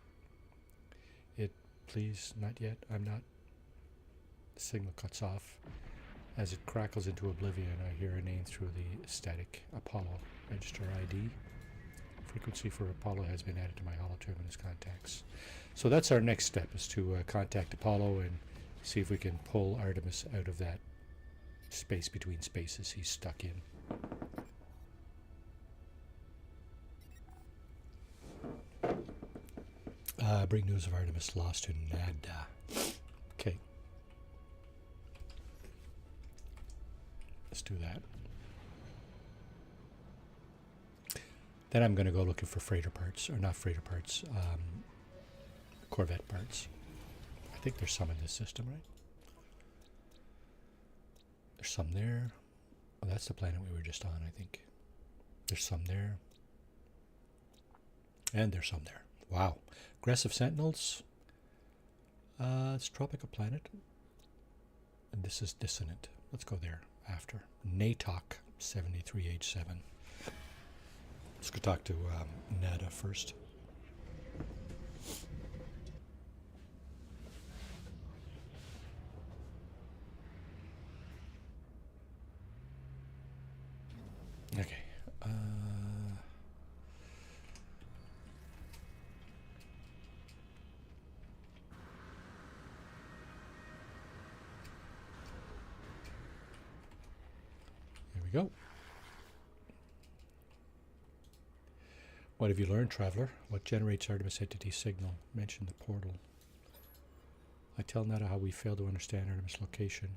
A: Please, not yet. I'm not. The signal cuts off. As it crackles into oblivion, I hear a name through the static. Apollo. Register ID. Frequency for Apollo has been added to my holoterminus contacts. So that's our next step, is to contact Apollo and see if we can pull Artemis out of that space between spaces he's stuck in. Bring news of Artemis lost to Nada. Okay. Let's do that. Then I'm going to go looking for freighter parts, or not freighter parts, Corvette parts. I think there's some in this system, right? There's some there. Oh, that's the planet we were just on, I think. There's some there. And there's some there. Wow. Aggressive Sentinels. It's tropical planet. And this is dissonant. Let's go there after. NATOC 73H7. Let's go talk to Nada first. Okay. Here we go. What have you learned, traveler? What generates Artemis entity signal? Mention the portal. I tell Nada how we failed to understand Artemis' location.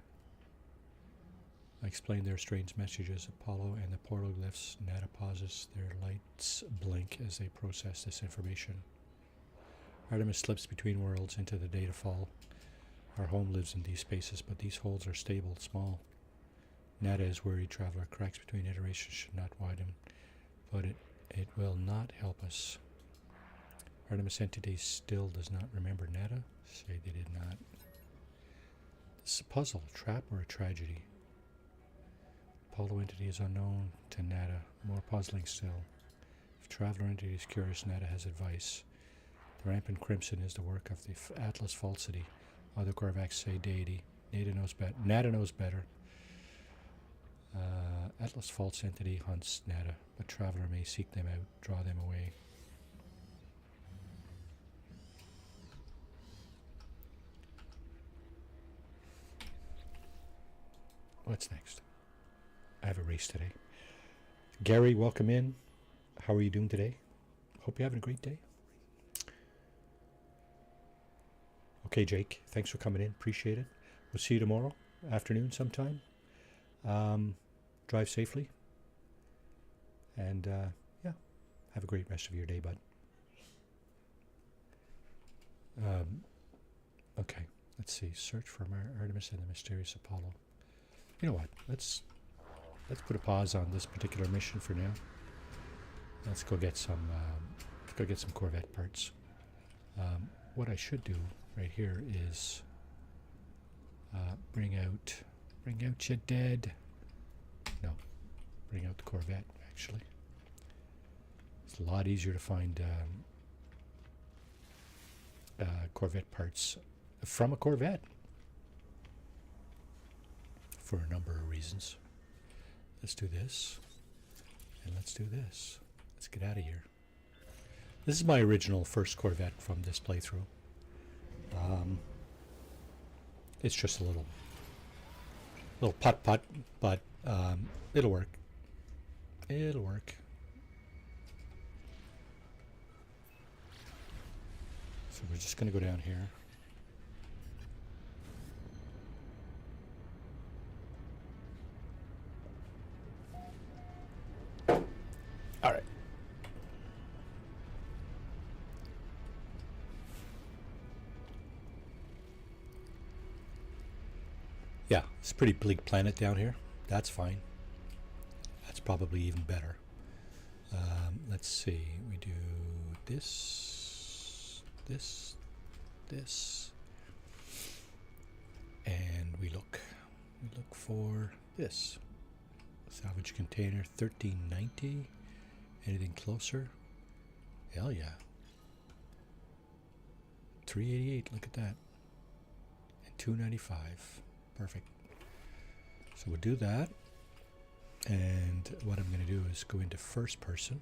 A: I explain their strange messages, Apollo and the portal glyphs. Nada pauses. Their lights blink as they process this information. Artemis slips between worlds into the data fall. Our home lives in these spaces, but these holes are stable, small. Nada is worried, traveler. Cracks between iterations should not widen, but it will not help us. Artemis entity still does not remember Nada? Say they did not. This is a puzzle, a trap, or a tragedy. Apollo entity is unknown to Nada. More puzzling still. If traveler entity is curious, Nada has advice. The rampant crimson is the work of the Atlas falsity. Other Korvax say deity. Nada knows better. Atlas false entity hunts Nada, but traveler may seek them out, draw them away. What's next? I have a race today. Gary, welcome in. How are you doing today? Hope you're having a great day. Okay, Jake, thanks for coming in. Appreciate it. We'll see you tomorrow afternoon sometime. Drive safely. And, yeah, have a great rest of your day, bud. Okay, let's see. Search for Artemis and the mysterious Apollo. You know what? Let's put a pause on this particular mission for now. Let's go get some Corvette parts. What I should do right here is bring out you dead. No, bring out the Corvette, actually. It's a lot easier to find Corvette parts from a Corvette for a number of reasons. Let's do this, and let's do this. Let's get out of here. This is my original first Corvette from this playthrough. It's just a little putt-putt, but it'll work. It'll work. So we're just going to go down here. All right. Yeah, it's a pretty bleak planet down here. That's fine. That's probably even better. Let's see. We do this, this, and we look for this. Salvage container 1390. Anything closer? Hell yeah. 388. Look at that. And 295. Perfect. So we'll do that. And what I'm going to do is go into first person,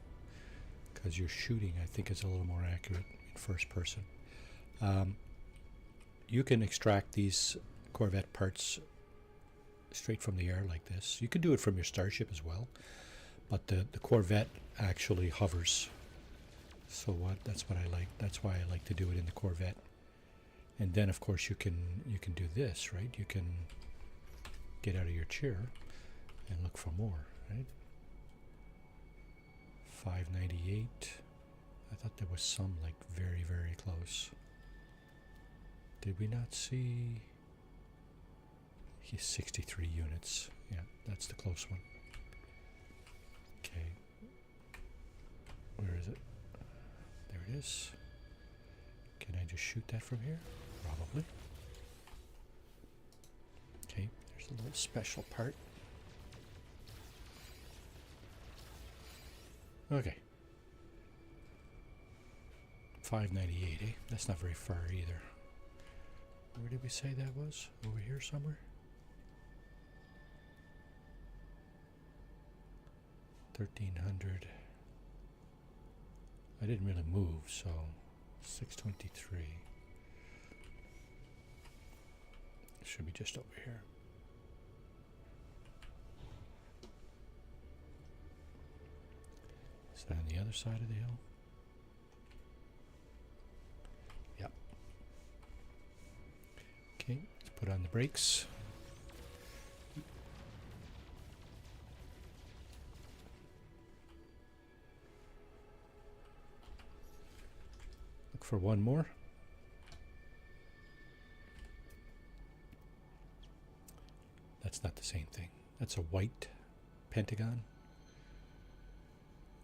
A: because your shooting, I think, is a little more accurate in first person. You can extract these Corvette parts straight from the air like this. You can do it from your Starship as well, but the Corvette actually hovers. So that's what I like. That's why I like to do it in the Corvette. And then, of course, you can do this, right? You can get out of your chair and look for more, right? 598. I thought there was some like very, very close. Did we not see? 63 units. Yeah, that's the close one. Okay. Where is it? There it is. Can I just shoot that from here? Probably. Okay, there's a little special part. Okay. 598, eh? That's not very far either. Where did we say that was? Over here somewhere? 1300. I didn't really move, so 623. It should be just over here. Is that on the other side of the hill? Yep. Okay, let's put on the brakes. Look for one more. That's not the same thing. That's a white pentagon.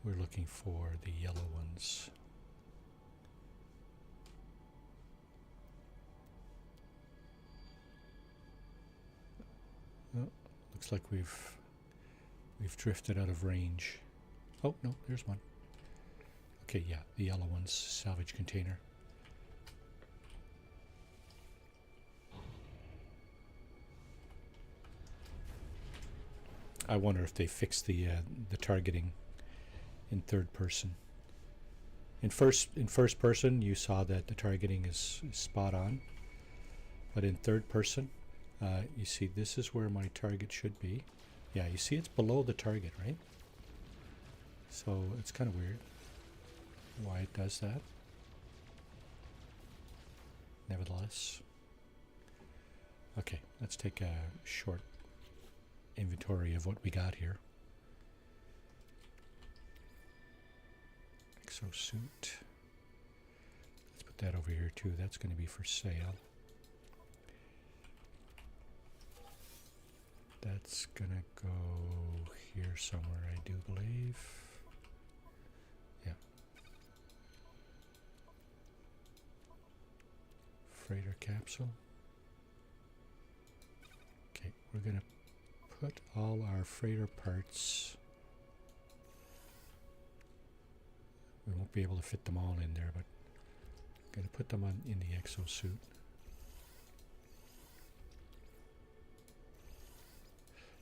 A: We're looking for the yellow ones. Oh, looks like we've drifted out of range. Oh no, there's one. Okay, yeah, the yellow one's salvage container. I wonder if they fixed the targeting in third person. In first person, you saw that the targeting is spot on, but in third person, you see this is where my target should be. Yeah, you see it's below the target, right? So it's kind of weird why it does that. Nevertheless, okay, let's take a short inventory of what we got here. Exosuit. Let's put that over here too. That's going to be for sale. That's going to go here somewhere, I do believe. Yeah. Freighter capsule. Okay, we're going to put all our freighter parts We won't be able to fit them all in there, but I'm going to put them on in the exosuit.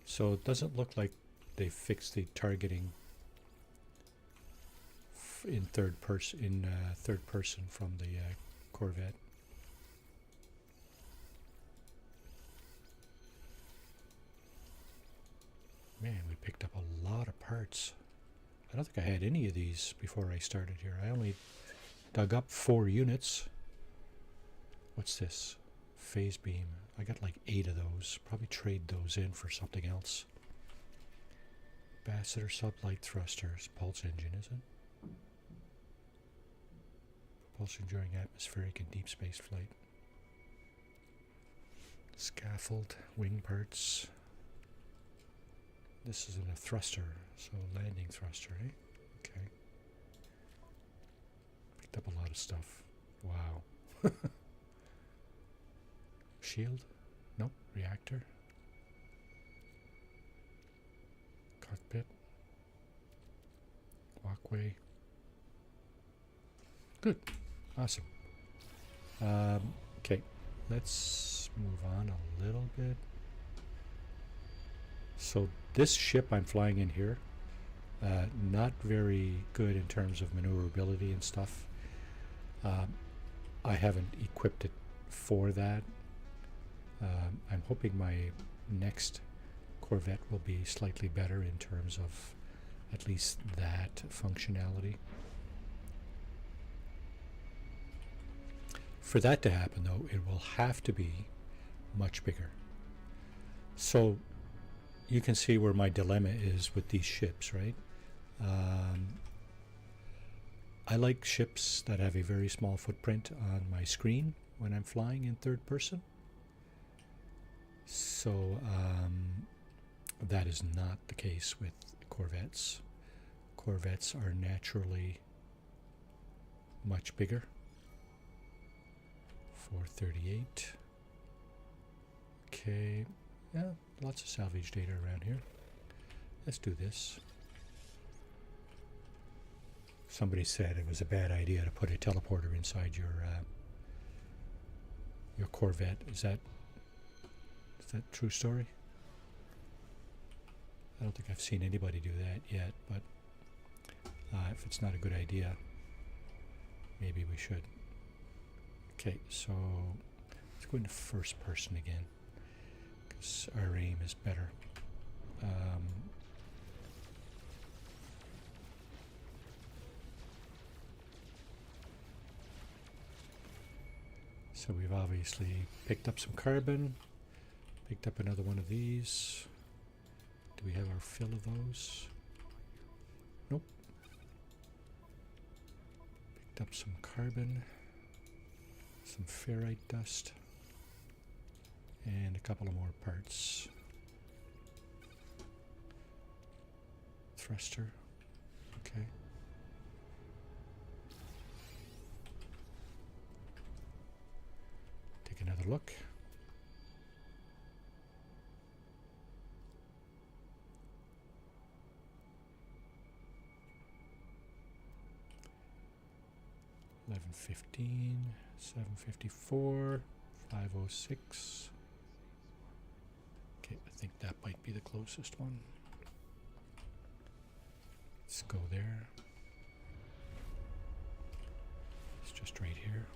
A: So it doesn't look like they fixed the targeting in third person from the Corvette. Man, we picked up a lot of parts. I don't think I had any of these before I started here. I only dug up 4 units. What's this? Phase beam. I got like 8 of those. Probably trade those in for something else. Capacitor sublight thrusters. Pulse engine, is it? Propulsion during atmospheric and deep space flight. Scaffold. Wing parts. This isn't a thruster, so landing thruster, eh? Okay. Picked up a lot of stuff. Wow. Shield? Nope. Reactor. Cockpit. Walkway. Good. Awesome. Okay. Let's move on a little bit. So this ship I'm flying in here, not very good in terms of maneuverability and stuff. I haven't equipped it for that. I'm hoping my next Corvette will be slightly better in terms of at least that functionality. For that to happen, though, it will have to be much bigger. So you can see where my dilemma is with these ships, right? I like ships that have a very small footprint on my screen when I'm flying in third person. So that is not the case with Corvettes. Corvettes are naturally much bigger. 438. Okay. Yeah, lots of salvage data around here. Let's do this. Somebody said it was a bad idea to put a teleporter inside your Corvette. Is that true story? I don't think I've seen anybody do that yet, but if it's not a good idea, maybe we should. Okay, so let's go into first person again, because our aim is better. So we've obviously picked up some carbon, picked up another one of these. Do we have our fill of those? Nope. Picked up some carbon, some ferrite dust, and a couple of more parts. Thruster, okay. Take another look. $11.15, $7.54, $5.06. Okay, I think that might be the closest one. Let's go there. It's just right here.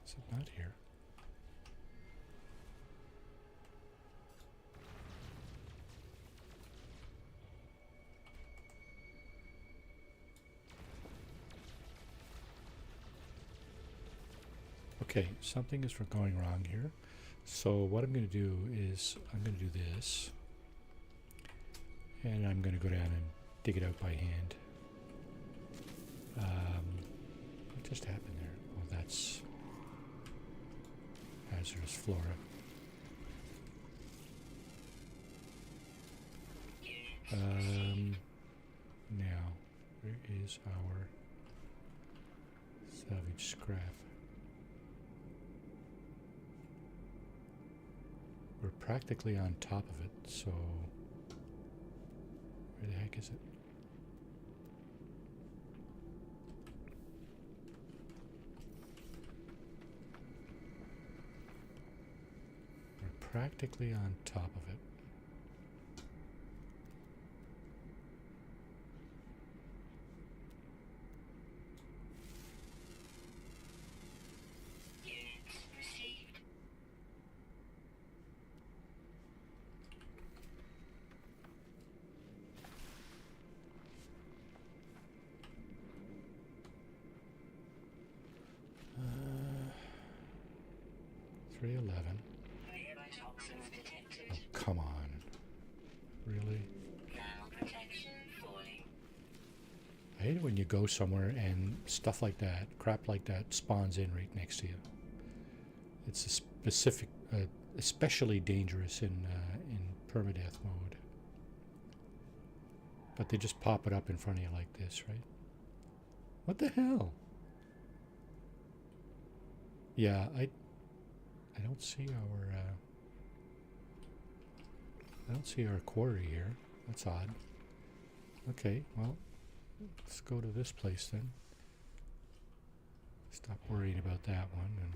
A: Is it not here? Okay, something is going wrong here. So what I'm going to do is I'm going to do this, and I'm going to go down and dig it out by hand. What just happened there? Oh, that's hazardous flora. Now, where is our salvage scrap? We're practically on top of it, so where the heck is it? We're practically on top of it.
B: Units received.
A: Uh, 311.
B: Nearby toxins detected.
A: Oh, come on. Really?
B: Thermal protection falling.
A: I hate it when you go somewhere and stuff like that, crap like that, spawns in right next to you. It's a specific, especially dangerous in permadeath mode. But they just pop it up in front of you like this, right? What the hell? Yeah, I don't see our quarry here. That's odd. Okay, well, let's go to this place then. Stop worrying about that one and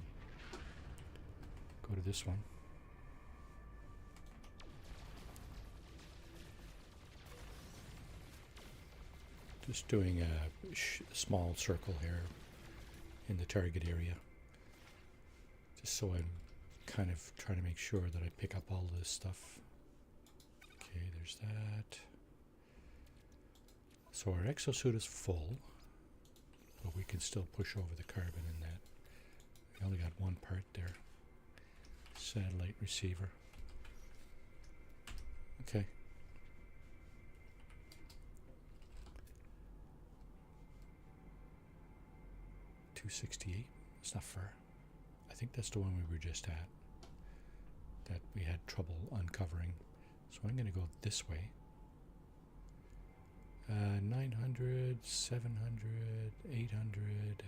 A: go to this one. Just doing a small circle here in the target area. Just so I'm kind of trying to make sure that I pick up all this stuff. Okay, there's that. So our exosuit is full, but we can still push over the carbon in that. We only got one part there. Satellite receiver. Okay. $268. It's not far. I think that's the one we were just at. That we had trouble uncovering. So I'm going to go this way. 900, 700, 800,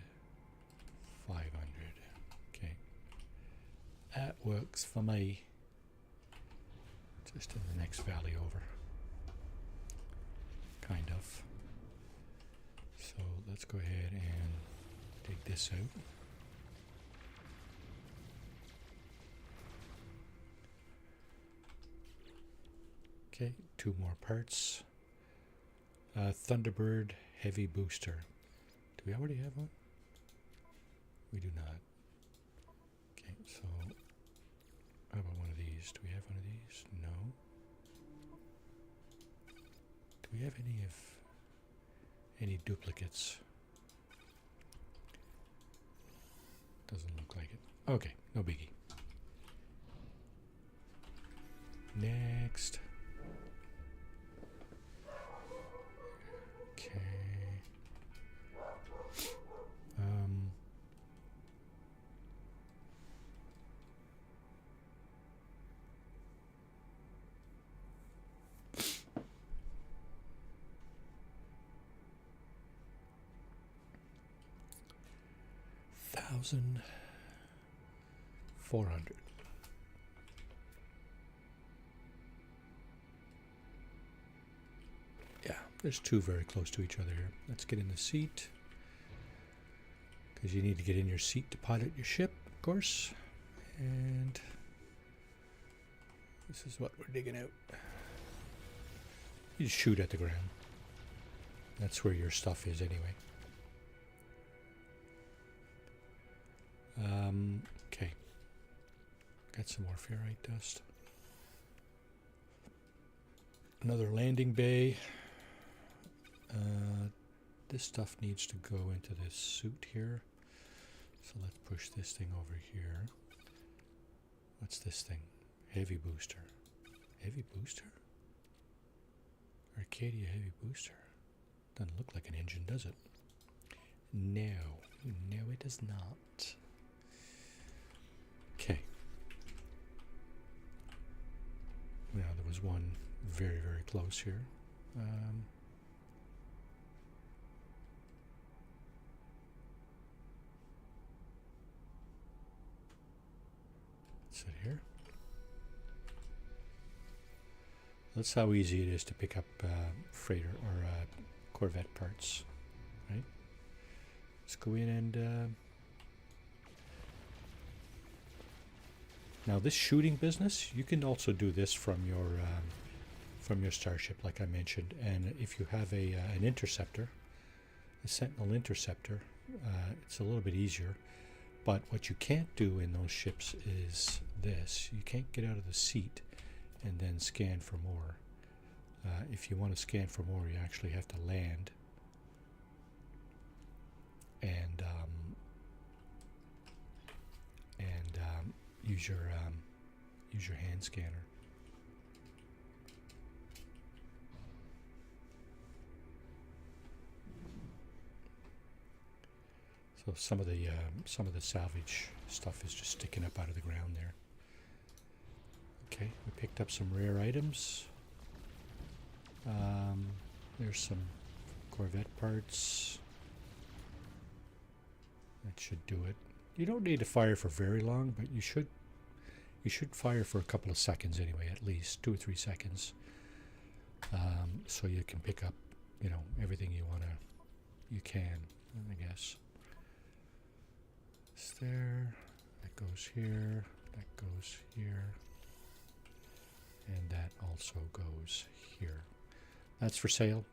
A: 500. Okay. That works for me. Just in the next valley over. Kind of. So let's go ahead and dig this out. Okay, 2 more parts. Thunderbird Heavy Booster. Do we already have one? We do not. Okay, so how about one of these? Do we have one of these? No. Do we have any duplicates? Doesn't look like it. Okay, no biggie. Next. Okay. $1,400. Yeah, there's 2 very close to each other here. Let's get in the seat. Because you need to get in your seat to pilot your ship, of course. And this is what we're digging out. You just shoot at the ground. That's where your stuff is anyway. Okay. Got some more ferrite dust. Another landing bay. This stuff needs to go into this suit here. So let's push this thing over here. What's this thing? Heavy booster. Heavy booster? Arcadia heavy booster. Doesn't look like an engine, does it? No. No, it does not. Okay. Now, there was one very, very close here. Sit here. That's how easy it is to pick up freighter or Corvette parts, right? Let's go in and now this shooting business, you can also do this from your starship, like I mentioned. And if you have an interceptor, a Sentinel interceptor, it's a little bit easier. But what you can't do in those ships is this: you can't get out of the seat and then scan for more. If you want to scan for more, you actually have to land and use your hand scanner. So some of the salvage stuff is just sticking up out of the ground there. Okay, we picked up some rare items. There's some Corvette parts. That should do it. You don't need to fire for very long, but you should fire for a couple of seconds anyway, at least 2 or 3 seconds, so you can pick up, everything you can, I guess. It's there. That goes here. That goes here. And that also goes here. That's for sale.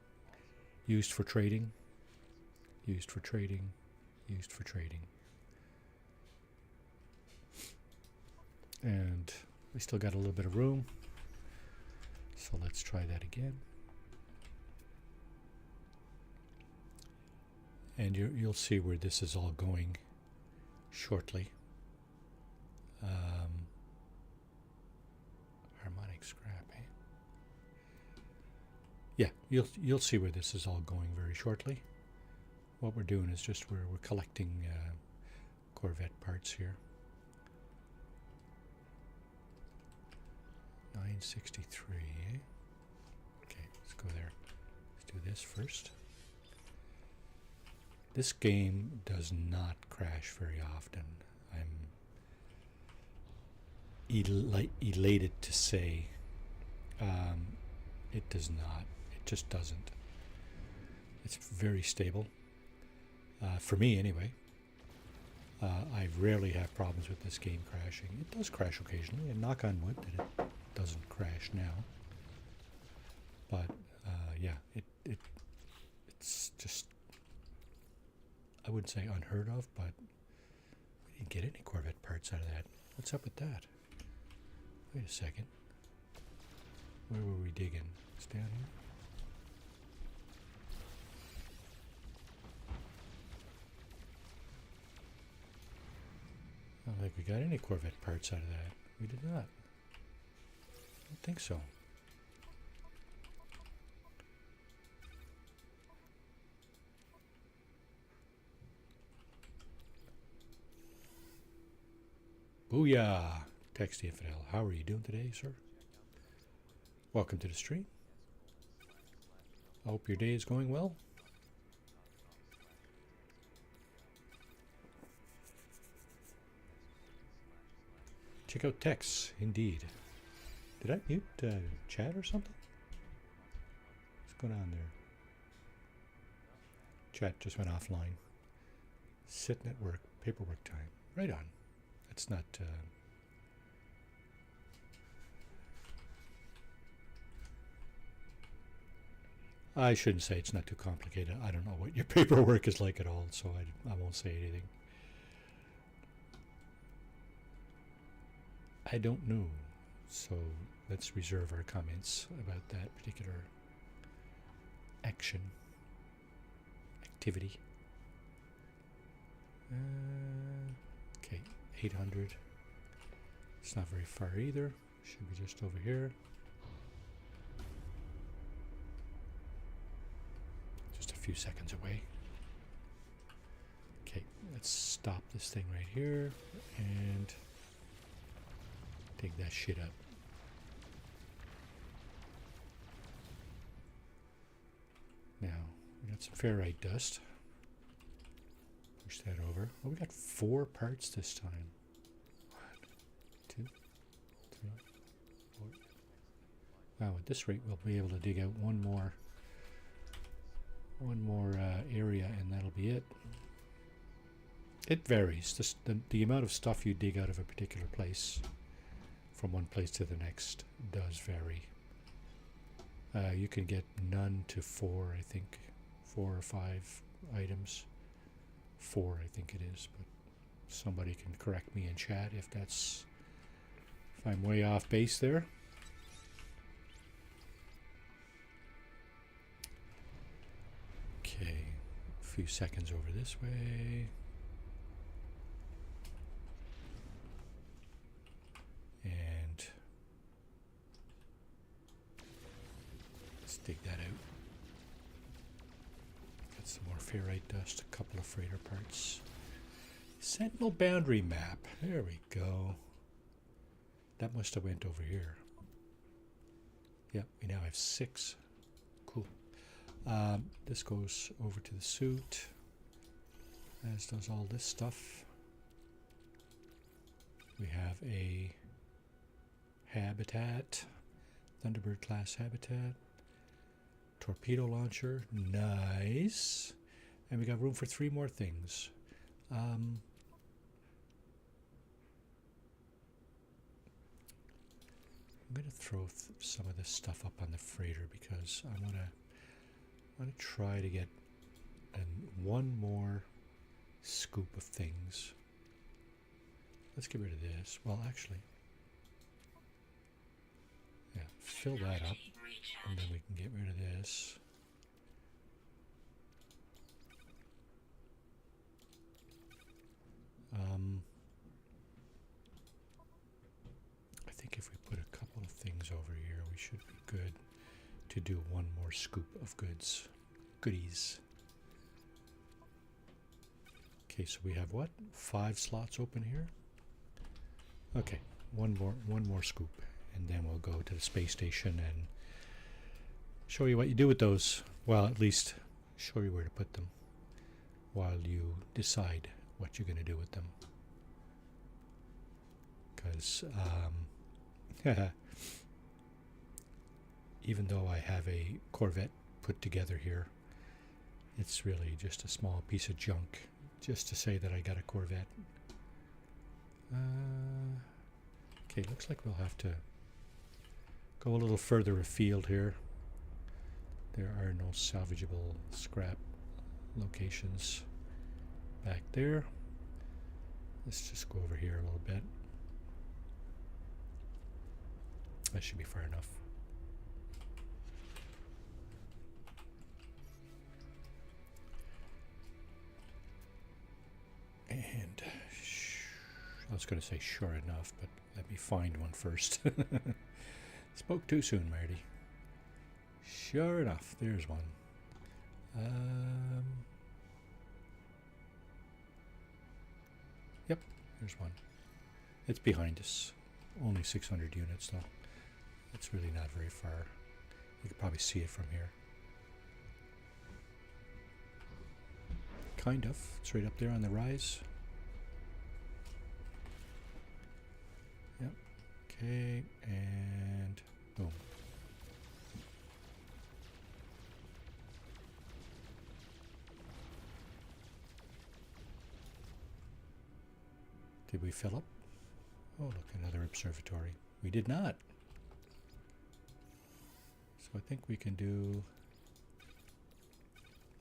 A: Used for trading. Used for trading. Used for trading. And we still got a little bit of room. So let's try that again. And you'll see where this is all going shortly. Harmonic scrap, eh? Yeah, you'll see where this is all going very shortly. What we're doing is just we're collecting Corvette parts here. 963, eh? Okay, let's go there. Let's do this first. This game does not crash very often. I'm elated to say it does not. It just doesn't. It's very stable. For me, anyway. I rarely have problems with this game crashing. It does crash occasionally, and knock on wood that it doesn't crash now. But yeah, it's just, I wouldn't say unheard of, but we didn't get any Corvette parts out of that. What's up with that? Wait a second. Where were we digging? It's down here. I don't think we got any Corvette parts out of that. We did not. I don't think so. Booyah! Text the Infidel. How are you doing today, sir? Welcome to the stream. I hope your day is going well. Check out texts, indeed. Did I mute chat or something? What's going on there? Chat just went offline. Sitting at work, paperwork time. Right on. That's not... I shouldn't say it's not too complicated. I don't know what your paperwork is like at all, so I won't say anything. I don't know, so let's reserve our comments about that particular activity. Okay, 800. It's not very far either. Should be just over here. Just a few seconds away. Okay, let's stop this thing right here and dig that shit up. Now, we got some ferrite dust. Push that over. Oh, we got 4 parts this time. 1, 2, 3, 4. Wow, at this rate, we'll be able to dig out one more area, and that'll be it. It varies. The amount of stuff you dig out of a particular place from one place to the next does vary. You can get none to 4, I think. 4 or 5 items. 4, I think it is, but somebody can correct me in chat if I'm way off base there. Okay, a few seconds over this way. And let's dig that out. Got some more ferrite dust, a couple of freighter parts. Sentinel boundary map. There we go. That must have went over here. Yep, we now have 6. Cool. This goes over to the suit, as does all this stuff. We have a habitat, Thunderbird class habitat, torpedo launcher, nice, and we got room for 3 more things. I'm going to throw some of this stuff up on the freighter because I want to try to get one more scoop of things. Let's get rid of this. Well, actually, yeah, fill that up, and then we can get rid of this. I think if we put a couple of things over here, we should be good to do one more scoop of goodies. Okay, so we have what? 5 slots open here. Okay, one more scoop, and then we'll go to the space station and show you what you do with those. Well, at least show you where to put them while you decide what you're going to do with them. Because even though I have a Corvette put together here, it's really just a small piece of junk just to say that I got a Corvette. Okay, looks like we'll have to go a little further afield here. There are no salvageable scrap locations back there. Let's just go over here a little bit. That should be far enough. And I was going to say sure enough, but let me find one first. Spoke too soon, Marty. Sure enough, there's one. Yep, there's one. It's behind us. Only 600 units though. It's really not very far. You could probably see it from here. Kind of. It's right up there on the rise. Yep. Okay, and boom. Did we fill up? Oh, look, another observatory. We did not. So I think we can do...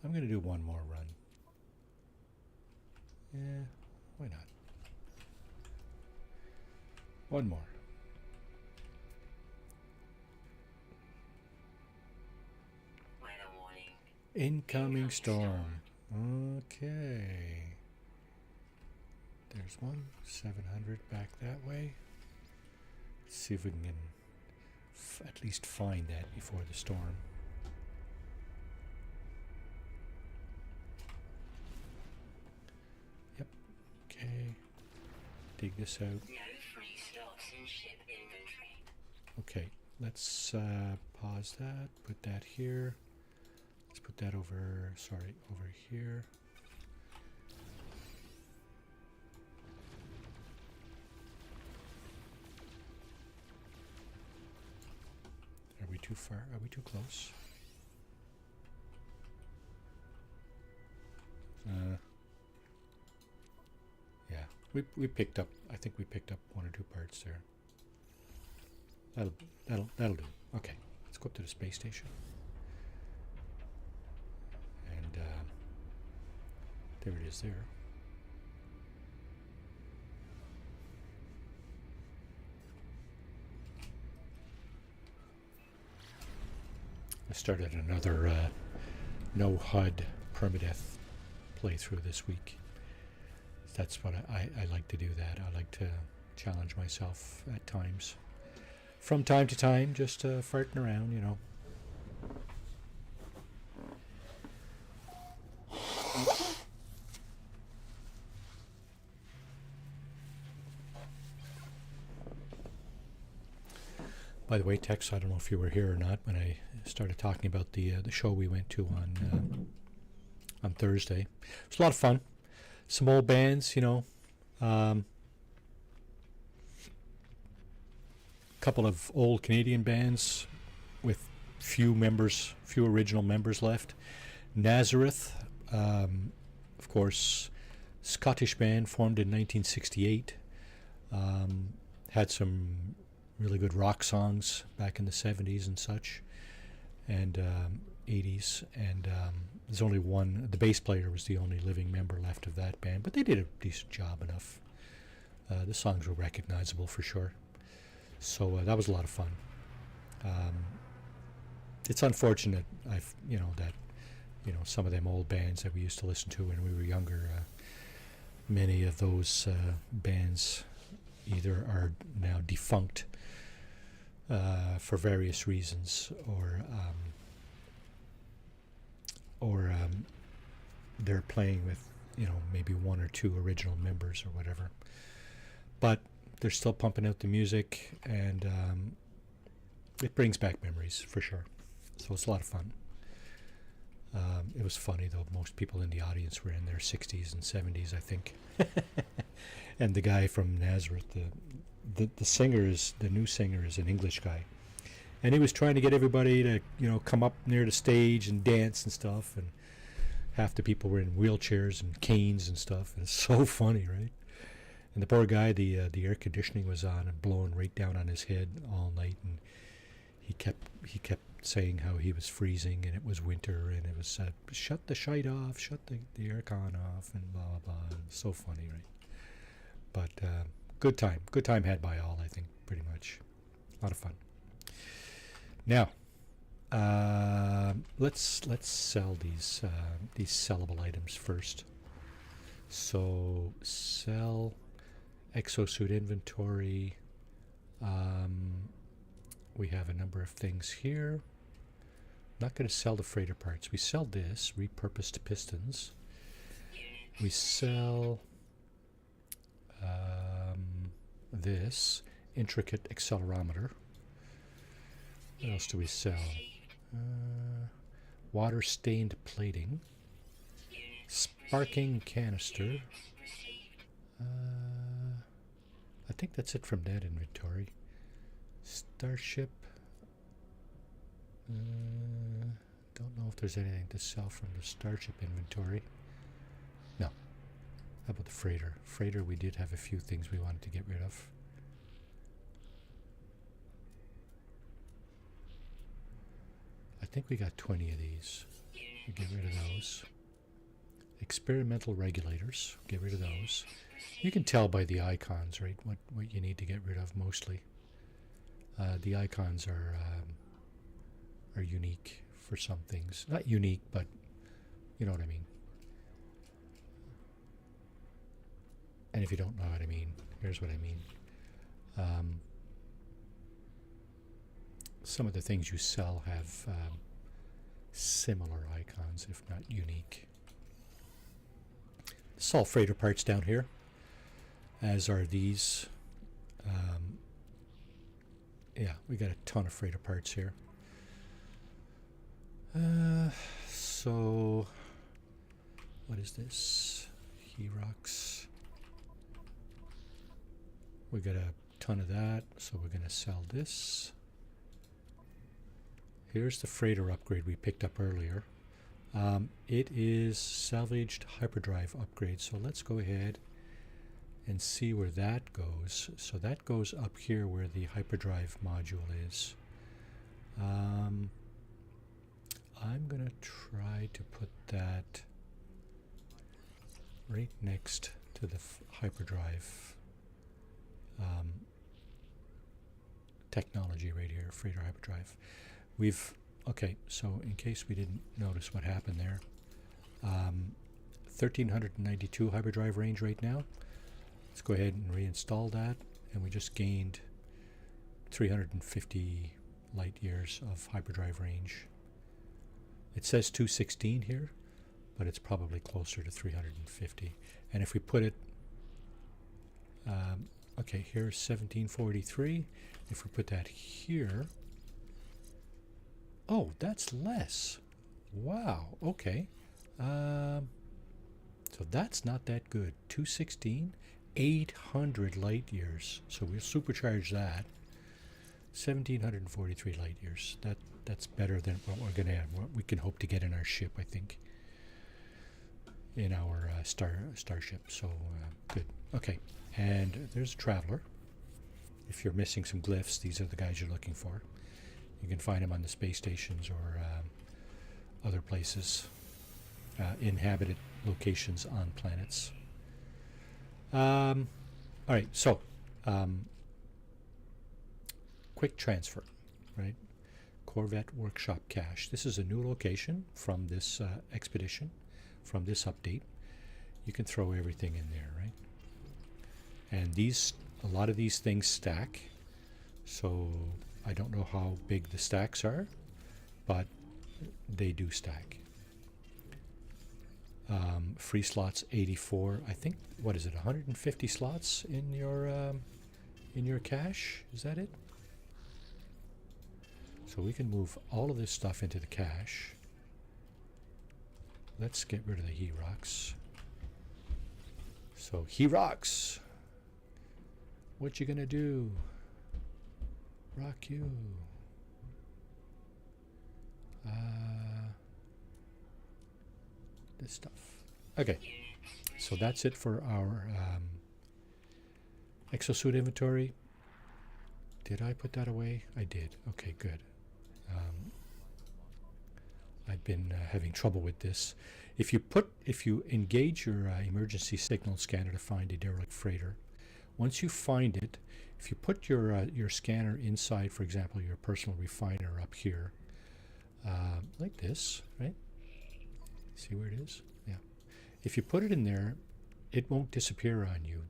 A: I'm going to do one more run. Yeah, why not? One more.
B: Weather warning.
A: Incoming storm. Okay. There's one. 700 back that way. Let's see if we can at least find that before the storm. Yep. Okay. Dig this out.
B: No free slots in ship inventory.
A: Okay. Let's pause that. Put that here. Let's put that over, sorry, over here. There we too far? Are we too close? Yeah, we picked up. I think we picked up 1 or 2 parts there. That'll do. Okay, let's go up to the space station. And there it is there. I started another no HUD permadeath playthrough this week. That's what I like to do. That I like to challenge myself at times, from time to time, just farting around, you know. By the way, Tex, I don't know if you were here or not when I started talking about the show we went to on Thursday. It was a lot of fun. Some old bands, you know. Couple of old Canadian bands with few original members left. Nazareth, of course, Scottish band formed in 1968. Had some really good rock songs back in the 70s and such, and 80s. And there's only one. The bass player was the only living member left of that band, but they did a decent job enough. The songs were recognizable for sure. So that was a lot of fun. It's unfortunate, that some of them old bands that we used to listen to when we were younger, many of those bands either are now defunct for various reasons, or they're playing with, maybe 1 or 2 original members or whatever. But they're still pumping out the music, and it brings back memories for sure. So it's a lot of fun. It was funny though. Most people in the audience were in their 60s and 70s, I think. And the guy from Nazareth, the new singer is an English guy, and he was trying to get everybody to come up near the stage and dance and stuff, and half the people were in wheelchairs and canes and stuff, and it's so funny, right? And the poor guy, the air conditioning was on and blowing right down on his head all night, and he kept saying how he was freezing and it was winter, and it was shut the shite off, shut the aircon off, and blah blah blah. It was so funny, right? But good time had by all, I think, pretty much. A lot of fun. Now, let's sell these sellable items first. So sell exosuit inventory. We have a number of things here. Not going to sell the freighter parts. We sell this repurposed pistons. We sell this intricate accelerometer. What else do we sell? Water stained plating. Sparking canister. I think that's it from that inventory. Starship. Don't know if there's anything to sell from the Starship inventory. No. How about the freighter? Freighter, we did have a few things we wanted to get rid of. I think we got 20 of these. We'll get rid of those. Experimental regulators. Get rid of those. You can tell by the icons, right, what you need to get rid of mostly. The icons are unique for some things. Not unique, but you know what I mean. And if you don't know what I mean, here's what I mean. Some of the things you sell have similar icons, if not unique. Sell freighter parts down here, as are these. Yeah, we got a ton of freighter parts here. So, what is this? Herox. We got a ton of that, so we're going to sell this. Here's the freighter upgrade we picked up earlier. It is salvaged hyperdrive upgrade. So let's go ahead and see where that goes. So that goes up here where the hyperdrive module is. I'm going to try to put that right next to the hyperdrive technology right here, freighter hyperdrive. Okay, so in case we didn't notice what happened there, 1392 hyperdrive range right now. Let's go ahead and reinstall that, and we just gained 350 light years of hyperdrive range. It says 216 here, but it's probably closer to 350. And if we put it, okay, here's 1743. If we put that here, oh, that's less. Wow, okay. So that's not that good. 216, 800 light years. So we'll supercharge that. 1743 light years. That's better than what we're gonna have. What we can hope to get in our ship, I think. In our starship. So good. Okay, and there's a traveler. If you're missing some glyphs, these are the guys you're looking for. You can find them on the space stations or other places, inhabited locations on planets. All right, so quick transfer, right? Corvette Workshop Cache. This is a new location from this expedition, from this update. You can throw everything in there, right? And a lot of these things stack, so I don't know how big the stacks are, but they do stack. Free slots 84. I think, what is it, 150 slots in your cache? Is that it? So we can move all of this stuff into the cache. Let's get rid of the he rocks. So he rocks. What you gonna do? Rock you. This stuff. Okay, so that's it for our exosuit inventory. Did I put that away? I did. Okay, good. I've been having trouble with this. If you engage your emergency signal scanner to find a derelict freighter, once you find it, if you put your scanner inside, for example, your personal refiner up here, like this, right? See where it is? Yeah. If you put it in there, it won't disappear on you.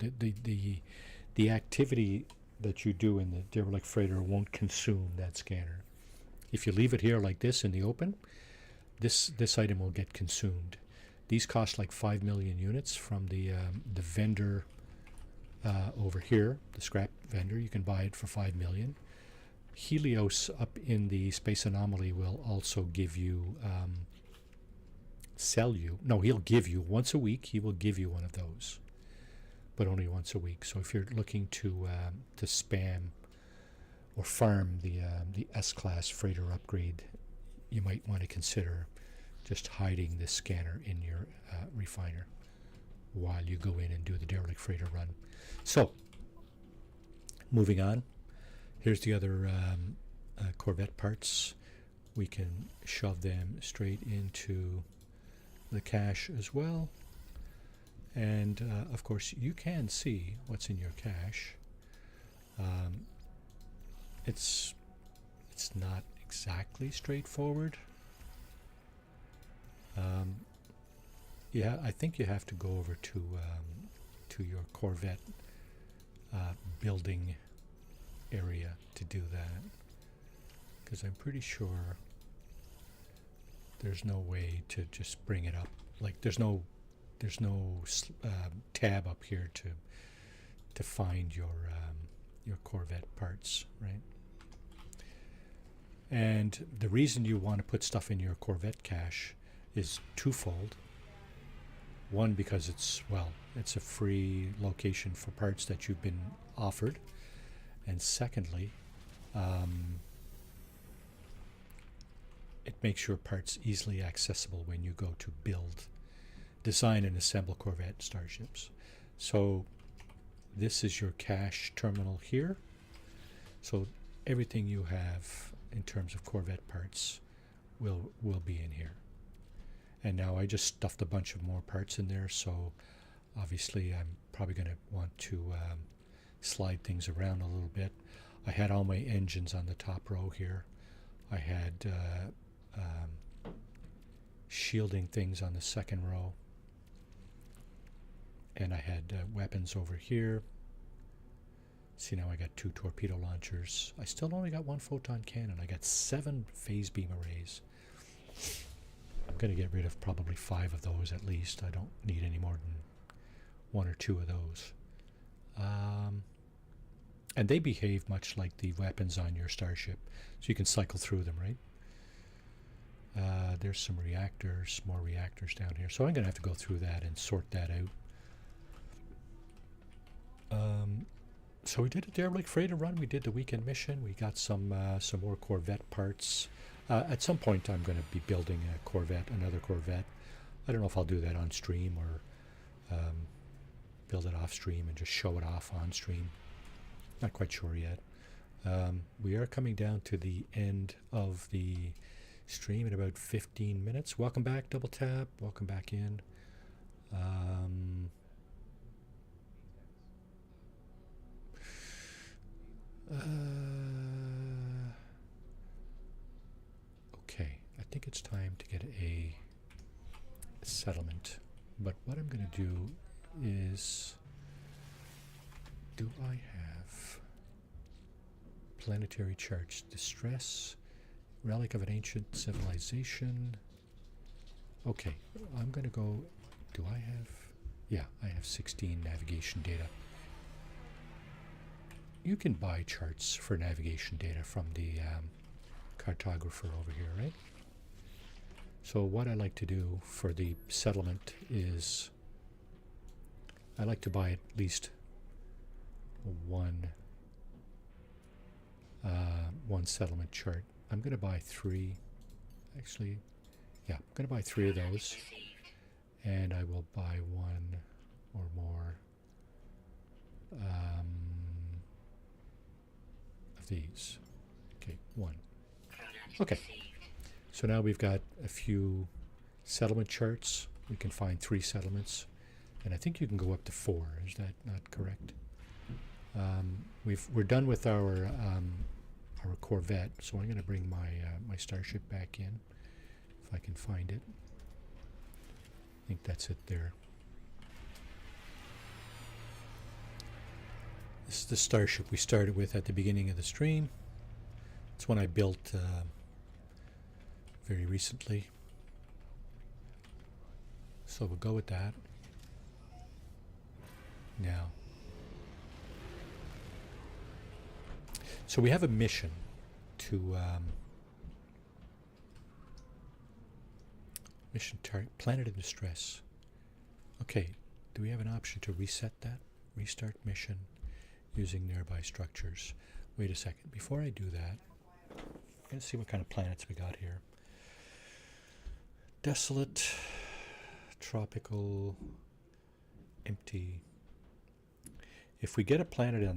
A: The activity that you do in the derelict freighter won't consume that scanner. If you leave it here like this in the open, this item will get consumed. These cost like 5 million units from the vendor over here, the scrap vendor. You can buy it for 5 million. Helios up in the space anomaly will also give you, he'll give you once a week. He will give you one of those, but only once a week. So if you're looking to spam or farm the S-class freighter upgrade, you might want to consider just hiding this scanner in your refiner while you go in and do the derelict freighter run. So, moving on. Here's the other Corvette parts. We can shove them straight into the cache as well. And of course, you can see what's in your cache. It's not exactly straightforward. Yeah, I think you have to go over to your Corvette building area to do that, because I'm pretty sure there's no way to just bring it up. Like there's no tab up here to find your Corvette parts, right? And the reason you want to put stuff in your Corvette cache is twofold. One, because it's a free location for parts that you've been offered. And secondly, it makes your parts easily accessible when you go to build, design and assemble Corvette starships. So this is your cache terminal here. So everything you have in terms of Corvette parts will be in here. And now I just stuffed a bunch of more parts in there, so obviously I'm probably going to want to slide things around a little bit. I had all my engines on the top row here. I had shielding things on the second row. And I had weapons over here. See, now I got 2 torpedo launchers. I still only got 1 photon cannon. I got 7 phase beam arrays. I'm going to get rid of probably 5 of those at least. I don't need any more than 1 or 2 of those. And they behave much like the weapons on your starship, so you can cycle through them, right? There's some reactors, more reactors down here. So I'm going to have to go through that and sort that out. So we did a derelict freighter run. We did the weekend mission. We got some more Corvette parts. At some point, I'm going to be building a Corvette, another Corvette. I don't know if I'll do that on stream or build it off stream and just show it off on stream. Not quite sure yet. We are coming down to the end of the stream in about 15 minutes. Welcome back, Double Tap. Welcome back in. Okay, I think it's time to get a settlement. But what I'm going to do is, do I have planetary charts? Distress, relic of an ancient civilization. Okay, I'm going to go, do I have, yeah, I have 16 navigation data. You can buy charts for navigation data from the cartographer over here, right? So what I like to do for the settlement is I like to buy at least one settlement chart. I'm going to buy 3. Actually, yeah, I'm going to buy 3 of those, and I will buy 1 or more of these. Okay, 1. Okay, so now we've got a few settlement charts. We can find 3 settlements, and I think you can go up to 4. Is that not correct? We're done with our Corvette, so I'm going to bring my starship back in if I can find it. I think that's it there. This is the starship we started with at the beginning of the stream. It's one I built very recently. So we'll go with that. Now, so we have a mission to mission target planet in distress. Okay, do we have an option to reset that? Restart mission using nearby structures. Wait a second. Before I do that, I'm going to see what kind of planets we got here. Desolate, tropical, empty. If we get a planet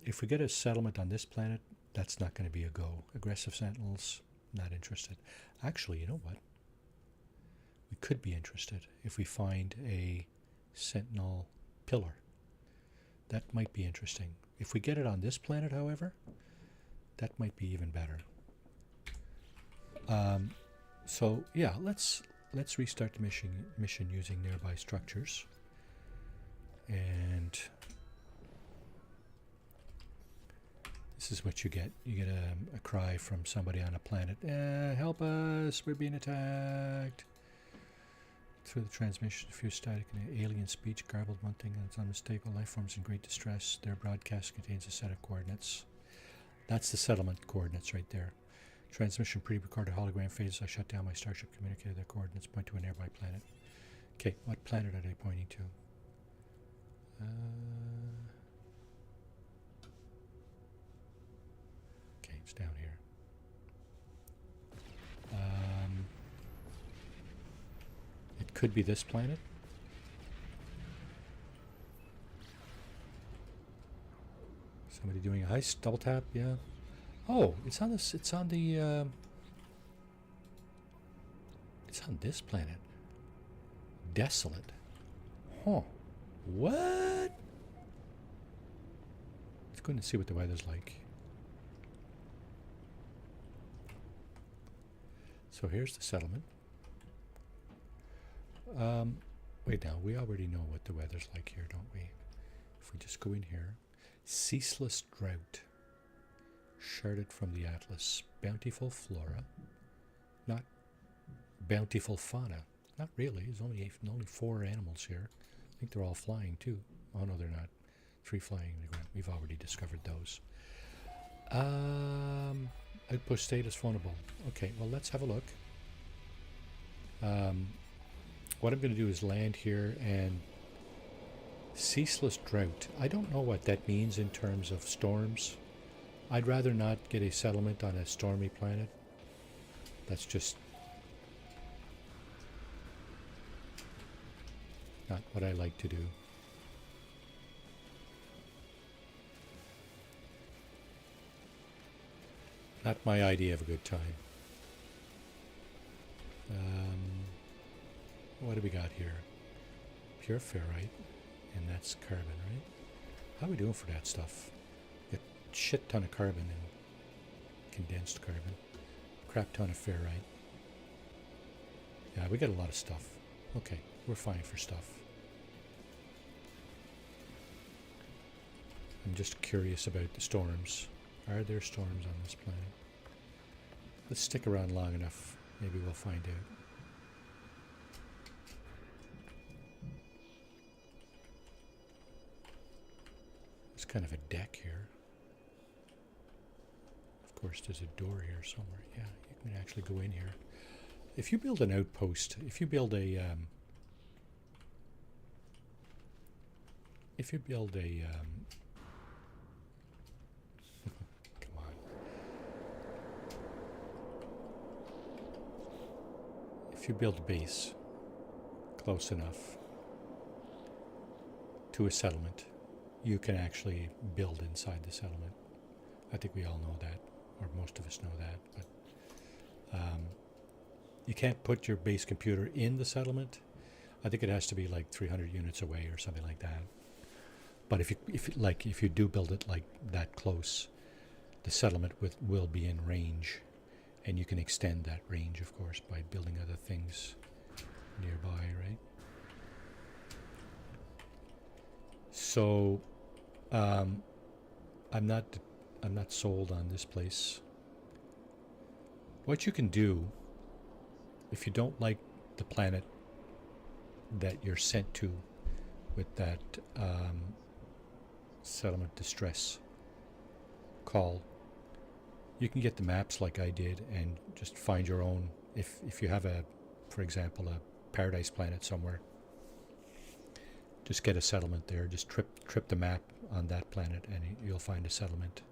A: if we get a settlement on this planet, that's not going to be a go. Aggressive sentinels, not interested. Actually, you know what? We could be interested if we find a sentinel pillar. That might be interesting. If we get it on this planet, however, that might be even better. So yeah, let's restart the mission using nearby structures. And this is what you get. You get a cry from somebody on a planet. Help us, we're being attacked. Through the transmission, a few static and alien speech, garbled one thing, and it's unmistakable. Life forms in great distress. Their broadcast contains a set of coordinates. That's the settlement coordinates right there. Transmission pre-recorded hologram phases. I shut down my starship, communicated their coordinates, point to a nearby planet. Okay, what planet are they pointing to? Okay, it's down here. Could be this planet. Somebody doing a heist. Double tap. Yeah. Oh, it's on this. It's on the. It's on this planet. Desolate. Huh. What? Let's go and see what the weather's like. So here's the settlement. Wait now, we already know what the weather's like here, don't we? If we just go in here. Ceaseless drought. Sharded from the atlas. Bountiful flora. Not bountiful fauna. Not really. There's only 4 animals here. I think they're all flying too. Oh no, they're not. 3 flying in the ground. We've already discovered those. Outpost status vulnerable. Okay, well let's have a look. What I'm going to do is land here and ceaseless drought. I don't know what that means in terms of storms. I'd rather not get a settlement on a stormy planet. That's just not what I like to do. Not my idea of a good time. What do we got here? Pure ferrite, and that's carbon, right? How are we doing for that stuff? A shit ton of carbon and condensed carbon. Crap ton of ferrite. Yeah, we got a lot of stuff. Okay, we're fine for stuff. I'm just curious about the storms. Are there storms on this planet? Let's stick around long enough. Maybe we'll find out. There's kind of a deck here. Of course, there's a door here somewhere. Yeah, you can actually go in here. If you build an outpost, if you build a come on. If you build a base close enough to a settlement, you can actually build inside the settlement. I think we all know that, or most of us know that, but you can't put your base computer in the settlement. I think it has to be like 300 units away or something like that. But if you do build it like that close, the settlement will be in range, and you can extend that range, of course, by building other things nearby, right? So I'm not sold on this place. What you can do, if you don't like the planet that you're sent to with that settlement distress call, you can get the maps like I did and just find your own. If you have for example, a paradise planet somewhere, just get a settlement there. Just trip the map on that planet, and you'll find a settlement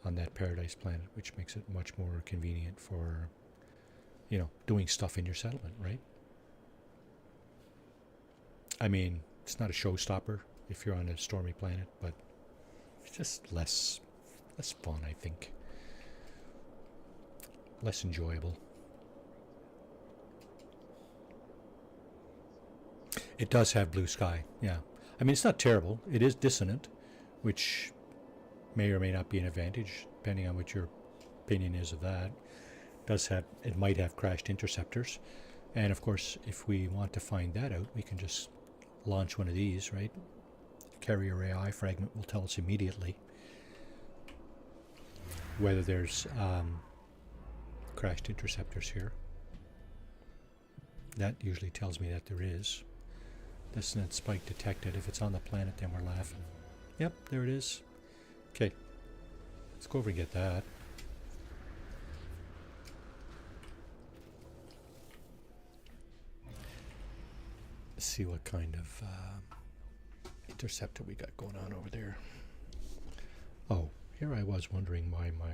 A: on that paradise planet, which makes it much more convenient for, doing stuff in your settlement, right? I mean, it's not a showstopper if you're on a stormy planet, but it's just less fun, I think. Less enjoyable. It does have blue sky, yeah. I mean, it's not terrible. It is dissonant, which may or may not be an advantage, depending on what your opinion is of that. It might have crashed interceptors. And of course, if we want to find that out, we can just launch one of these, right? Carrier AI fragment will tell us immediately whether there's crashed interceptors here. That usually tells me that there is. Dissonant spike detected. If it's on the planet, then we're laughing. Yep, there it is. Okay, let's go over and get that. Let's see what kind of interceptor we got going on over there. Oh, here I was wondering why my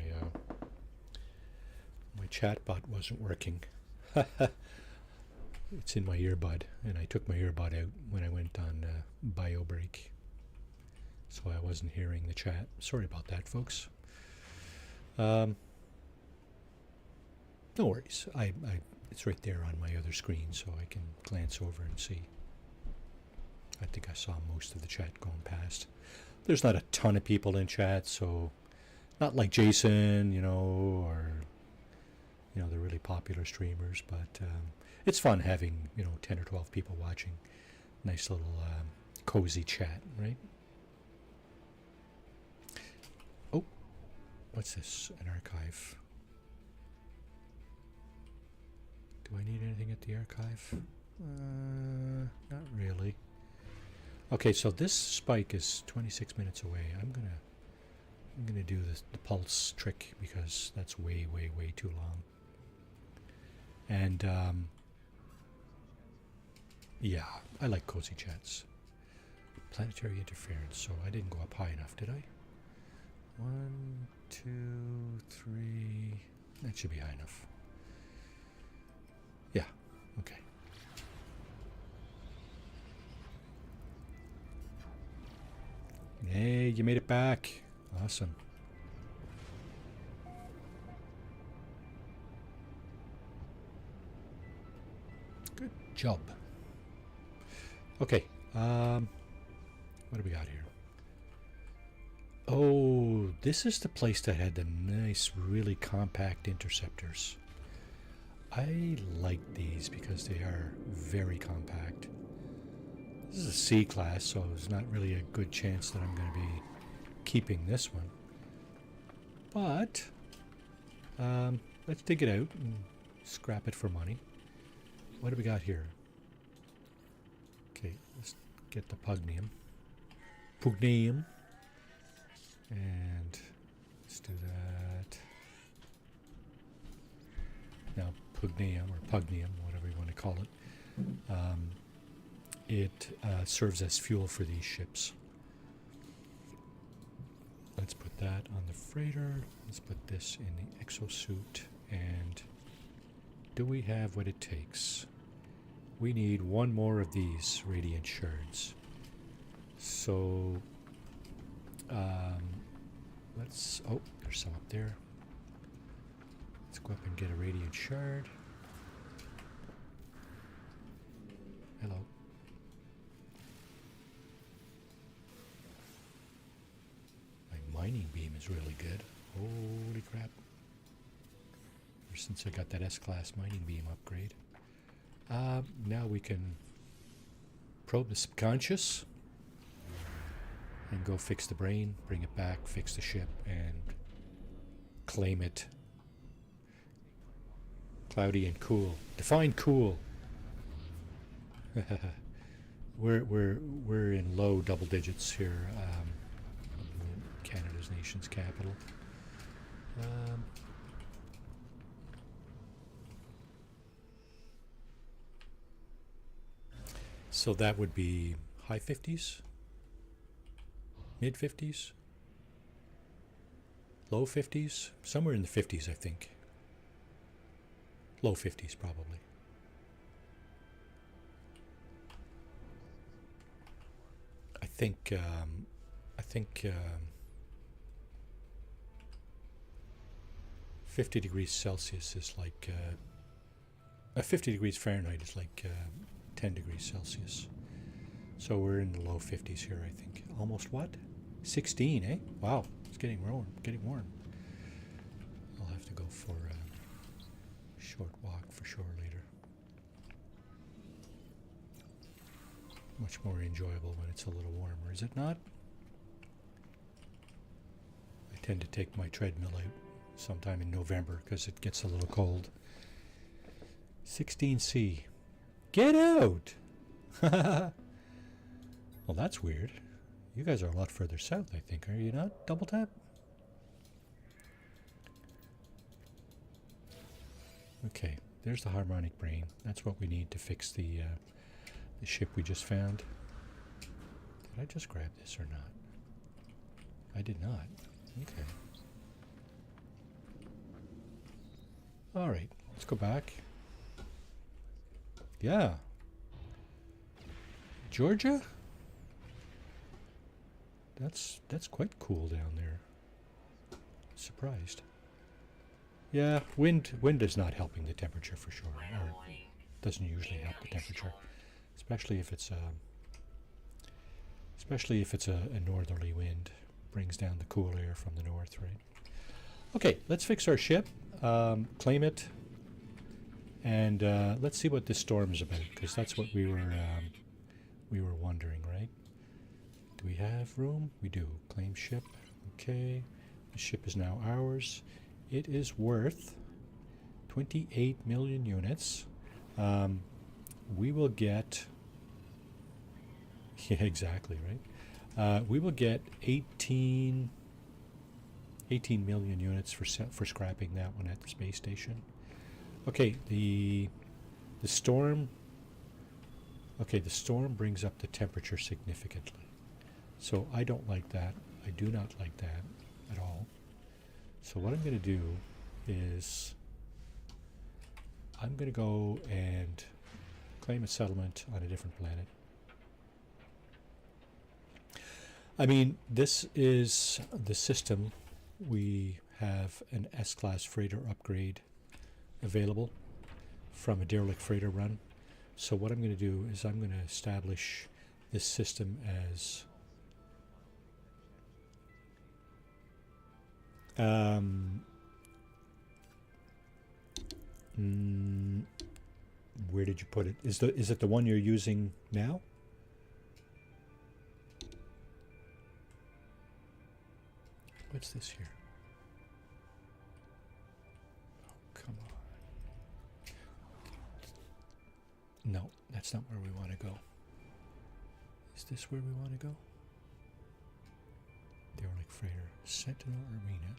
A: chat bot wasn't working. it's in my earbud, and I took my earbud out when I went on bio break, so I wasn't hearing the chat. Sorry about that, folks. No worries. It's right there on my other screen, so I can glance over and see. I think I saw most of the chat going past. There's not a ton of people in chat, so not like Jason, or the really popular streamers, but it's fun having 10 or 12 people watching. Nice little cozy chat, right? Oh, what's this? An archive. Do I need anything at the archive? Not really. Okay, so this spike is 26 minutes away. I'm gonna do the pulse trick because that's way too long. And yeah, I like cozy chats. Planetary interference. So I didn't go up high enough, did I? 1, 2, 3. That should be high enough. Yeah. Okay. Hey, you made it back. Awesome. Good job. Okay. What do we got here? Oh, this is the place that had the nice, really compact interceptors. I like these because they are very compact. This is a C class, so there's not really a good chance that I'm going to be keeping this one. But let's dig it out and scrap it for money. What do we got here? Okay, let's get the pugnium. Pugnium. And let's do that. Now, pugnium or pugnium, whatever you want to call it, it serves as fuel for these ships. Let's put that on the freighter. Let's put this in the exosuit. And do we have what it takes? We need one more of these radiant shards. So let's... Oh, there's some up there. Let's go up and get a radiant shard. Hello. My mining beam is really good. Holy crap. Ever since I got that S-Class mining beam upgrade. Now we can probe the subconscious and go fix the brain, bring it back, fix the ship, and claim it. Cloudy and cool. Define cool. we're in low double digits here. Canada's nation's capital. So that would be high 50s, mid 50s, low 50s, somewhere in the 50s, I think. Low 50s, probably. I think 50 degrees Celsius is like 50 degrees Fahrenheit is like 10 degrees Celsius. So we're in the low 50s here, I think. Almost what? 16, eh? Wow, it's getting warm. I'll have to go for a short walk for sure later. Much more enjoyable when it's a little warmer, is it not? I tend to take my treadmill out sometime in November because it gets a little cold. 16C. Get out! Well, that's weird. You guys are a lot further south, I think. Are you not? Double tap? Okay, there's the harmonic brain. That's what we need to fix the ship we just found. Did I just grab this or not? I did not. Okay. Alright, let's go back. Yeah. Georgia? That's quite cool down there. Surprised. Yeah, wind is not helping the temperature for sure.
B: Weather
A: Or
B: warning.
A: doesn't usually help the temperature, especially if it's a northerly wind. Brings down the cool air from the north, right? Okay, let's fix our ship, claim it, and let's see what this storm is about, because that's what we were wondering, right? Do we have room? We do. Claim ship. Okay, the ship is now ours. It is worth 28 million units. We will get. Yeah, exactly, right? We will get 18 million units for scrapping that one at the space station. Okay, the storm. Okay, the storm brings up the temperature significantly. So I don't like that. I do not like that at all. So what I'm going to do is I'm going to go and claim a settlement on a different planet. I mean, this is the system. We have an S-class freighter upgrade available from a derelict freighter run. So what I'm going to do is I'm going to establish this system as where did you put it? Is it the one you're using now? What's this here? Oh, come on. No, that's not where we want to go. Is this where we want to go? Derelict freighter, Sentinel Arena.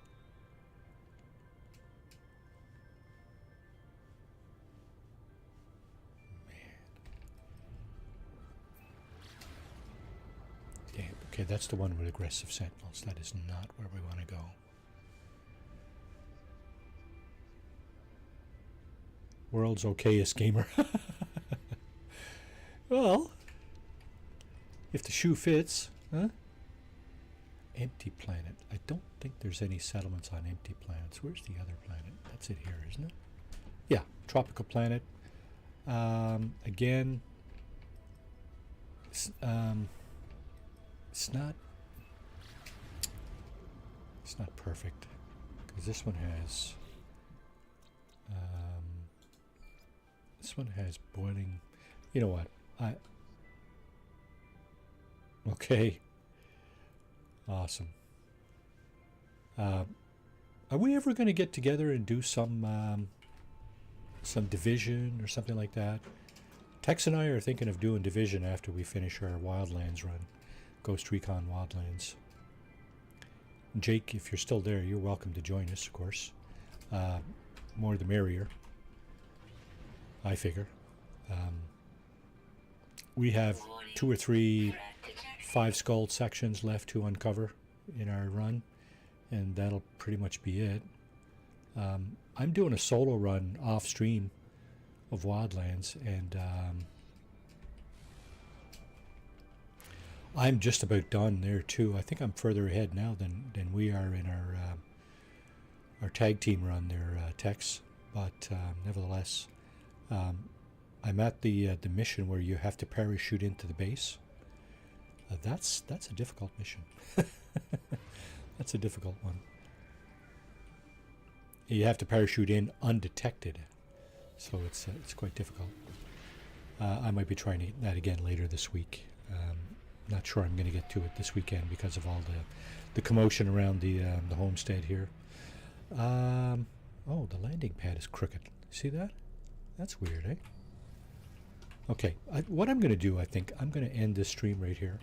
A: Damn. Okay, that's the one with aggressive sentinels. That is not where we want to go. World's okayest gamer. Well, if the shoe fits, huh? Empty planet. I don't think there's any settlements on empty planets. Where's the other planet? That's it here, isn't it? Yeah, tropical planet. Again, it's not perfect, because this one has boiling. You know what? Okay. Awesome. Are we ever going to get together and do some division or something like that? Tex and I are thinking of doing division after we finish our Wildlands run, Ghost Recon Wildlands. Jake, if you're still there, you're welcome to join us, of course. More the merrier, I figure. We have 2 or 3 5 skull sections left to uncover in our run, and that'll pretty much be it. I'm doing a solo run off stream of Wildlands, and I'm just about done there too. I think I'm further ahead now than we are in our tag team run there, Tex. But nevertheless, I'm at the mission where you have to parachute into the base. That's a difficult mission. That's a difficult one. You have to parachute in undetected, so it's quite difficult. I might be trying that again later this week. Not sure I'm going to get to it this weekend because of all the commotion around the homestead here. Oh, the landing pad is crooked. See that? That's weird, eh? Okay, what I'm going to do, I think, I'm going to end this stream right here.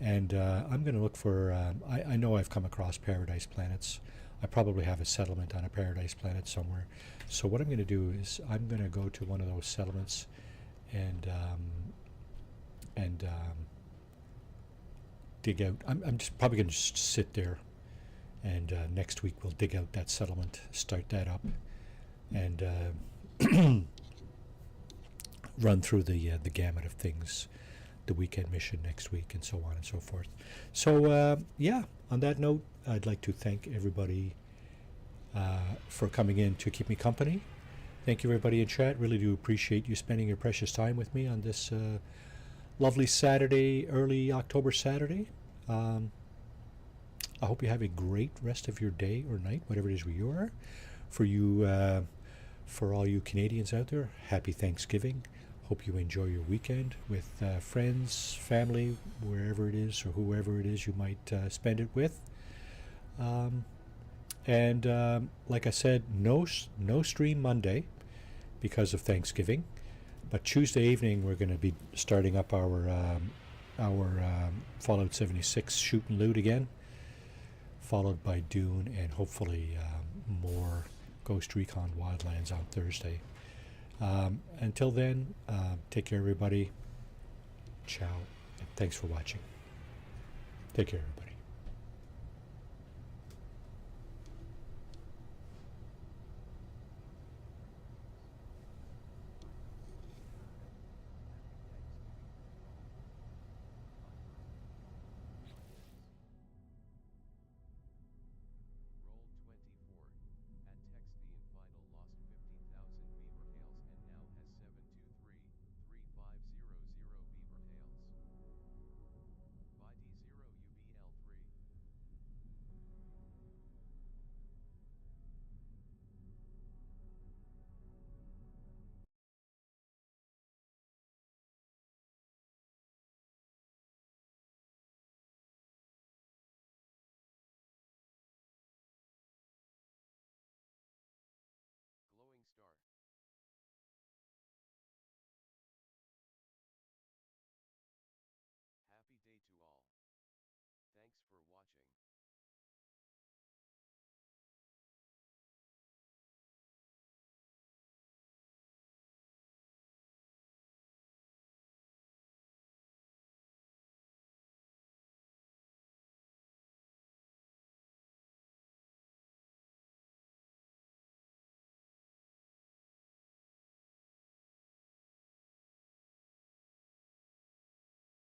A: And I'm going to look for, I know I've come across paradise planets. I probably have a settlement on a paradise planet somewhere. So what I'm going to do is I'm going to go to one of those settlements and dig out. I'm just probably going to just sit there, and next week we'll dig out that settlement, start that up, and run through the gamut of things, the weekend mission next week, and so on and so forth. So yeah, on that note, I'd like to thank everybody for coming in to keep me company. Thank you, everybody in chat. Really do appreciate you spending your precious time with me on this lovely Saturday, early October Saturday. Um, I hope you have a great rest of your day or night, whatever it is where you are. For you, for all you Canadians out there, happy Thanksgiving. Hope you enjoy your weekend with friends, family, wherever it is, or whoever it is you might spend it with. Um, and like I said, no stream Monday because of Thanksgiving. But Tuesday evening, we're going to be starting up our Fallout 76 shoot and loot again, followed by Dune and hopefully more Ghost Recon Wildlands on Thursday. Until then, take care, everybody. Ciao. And thanks for watching. Take care, everybody.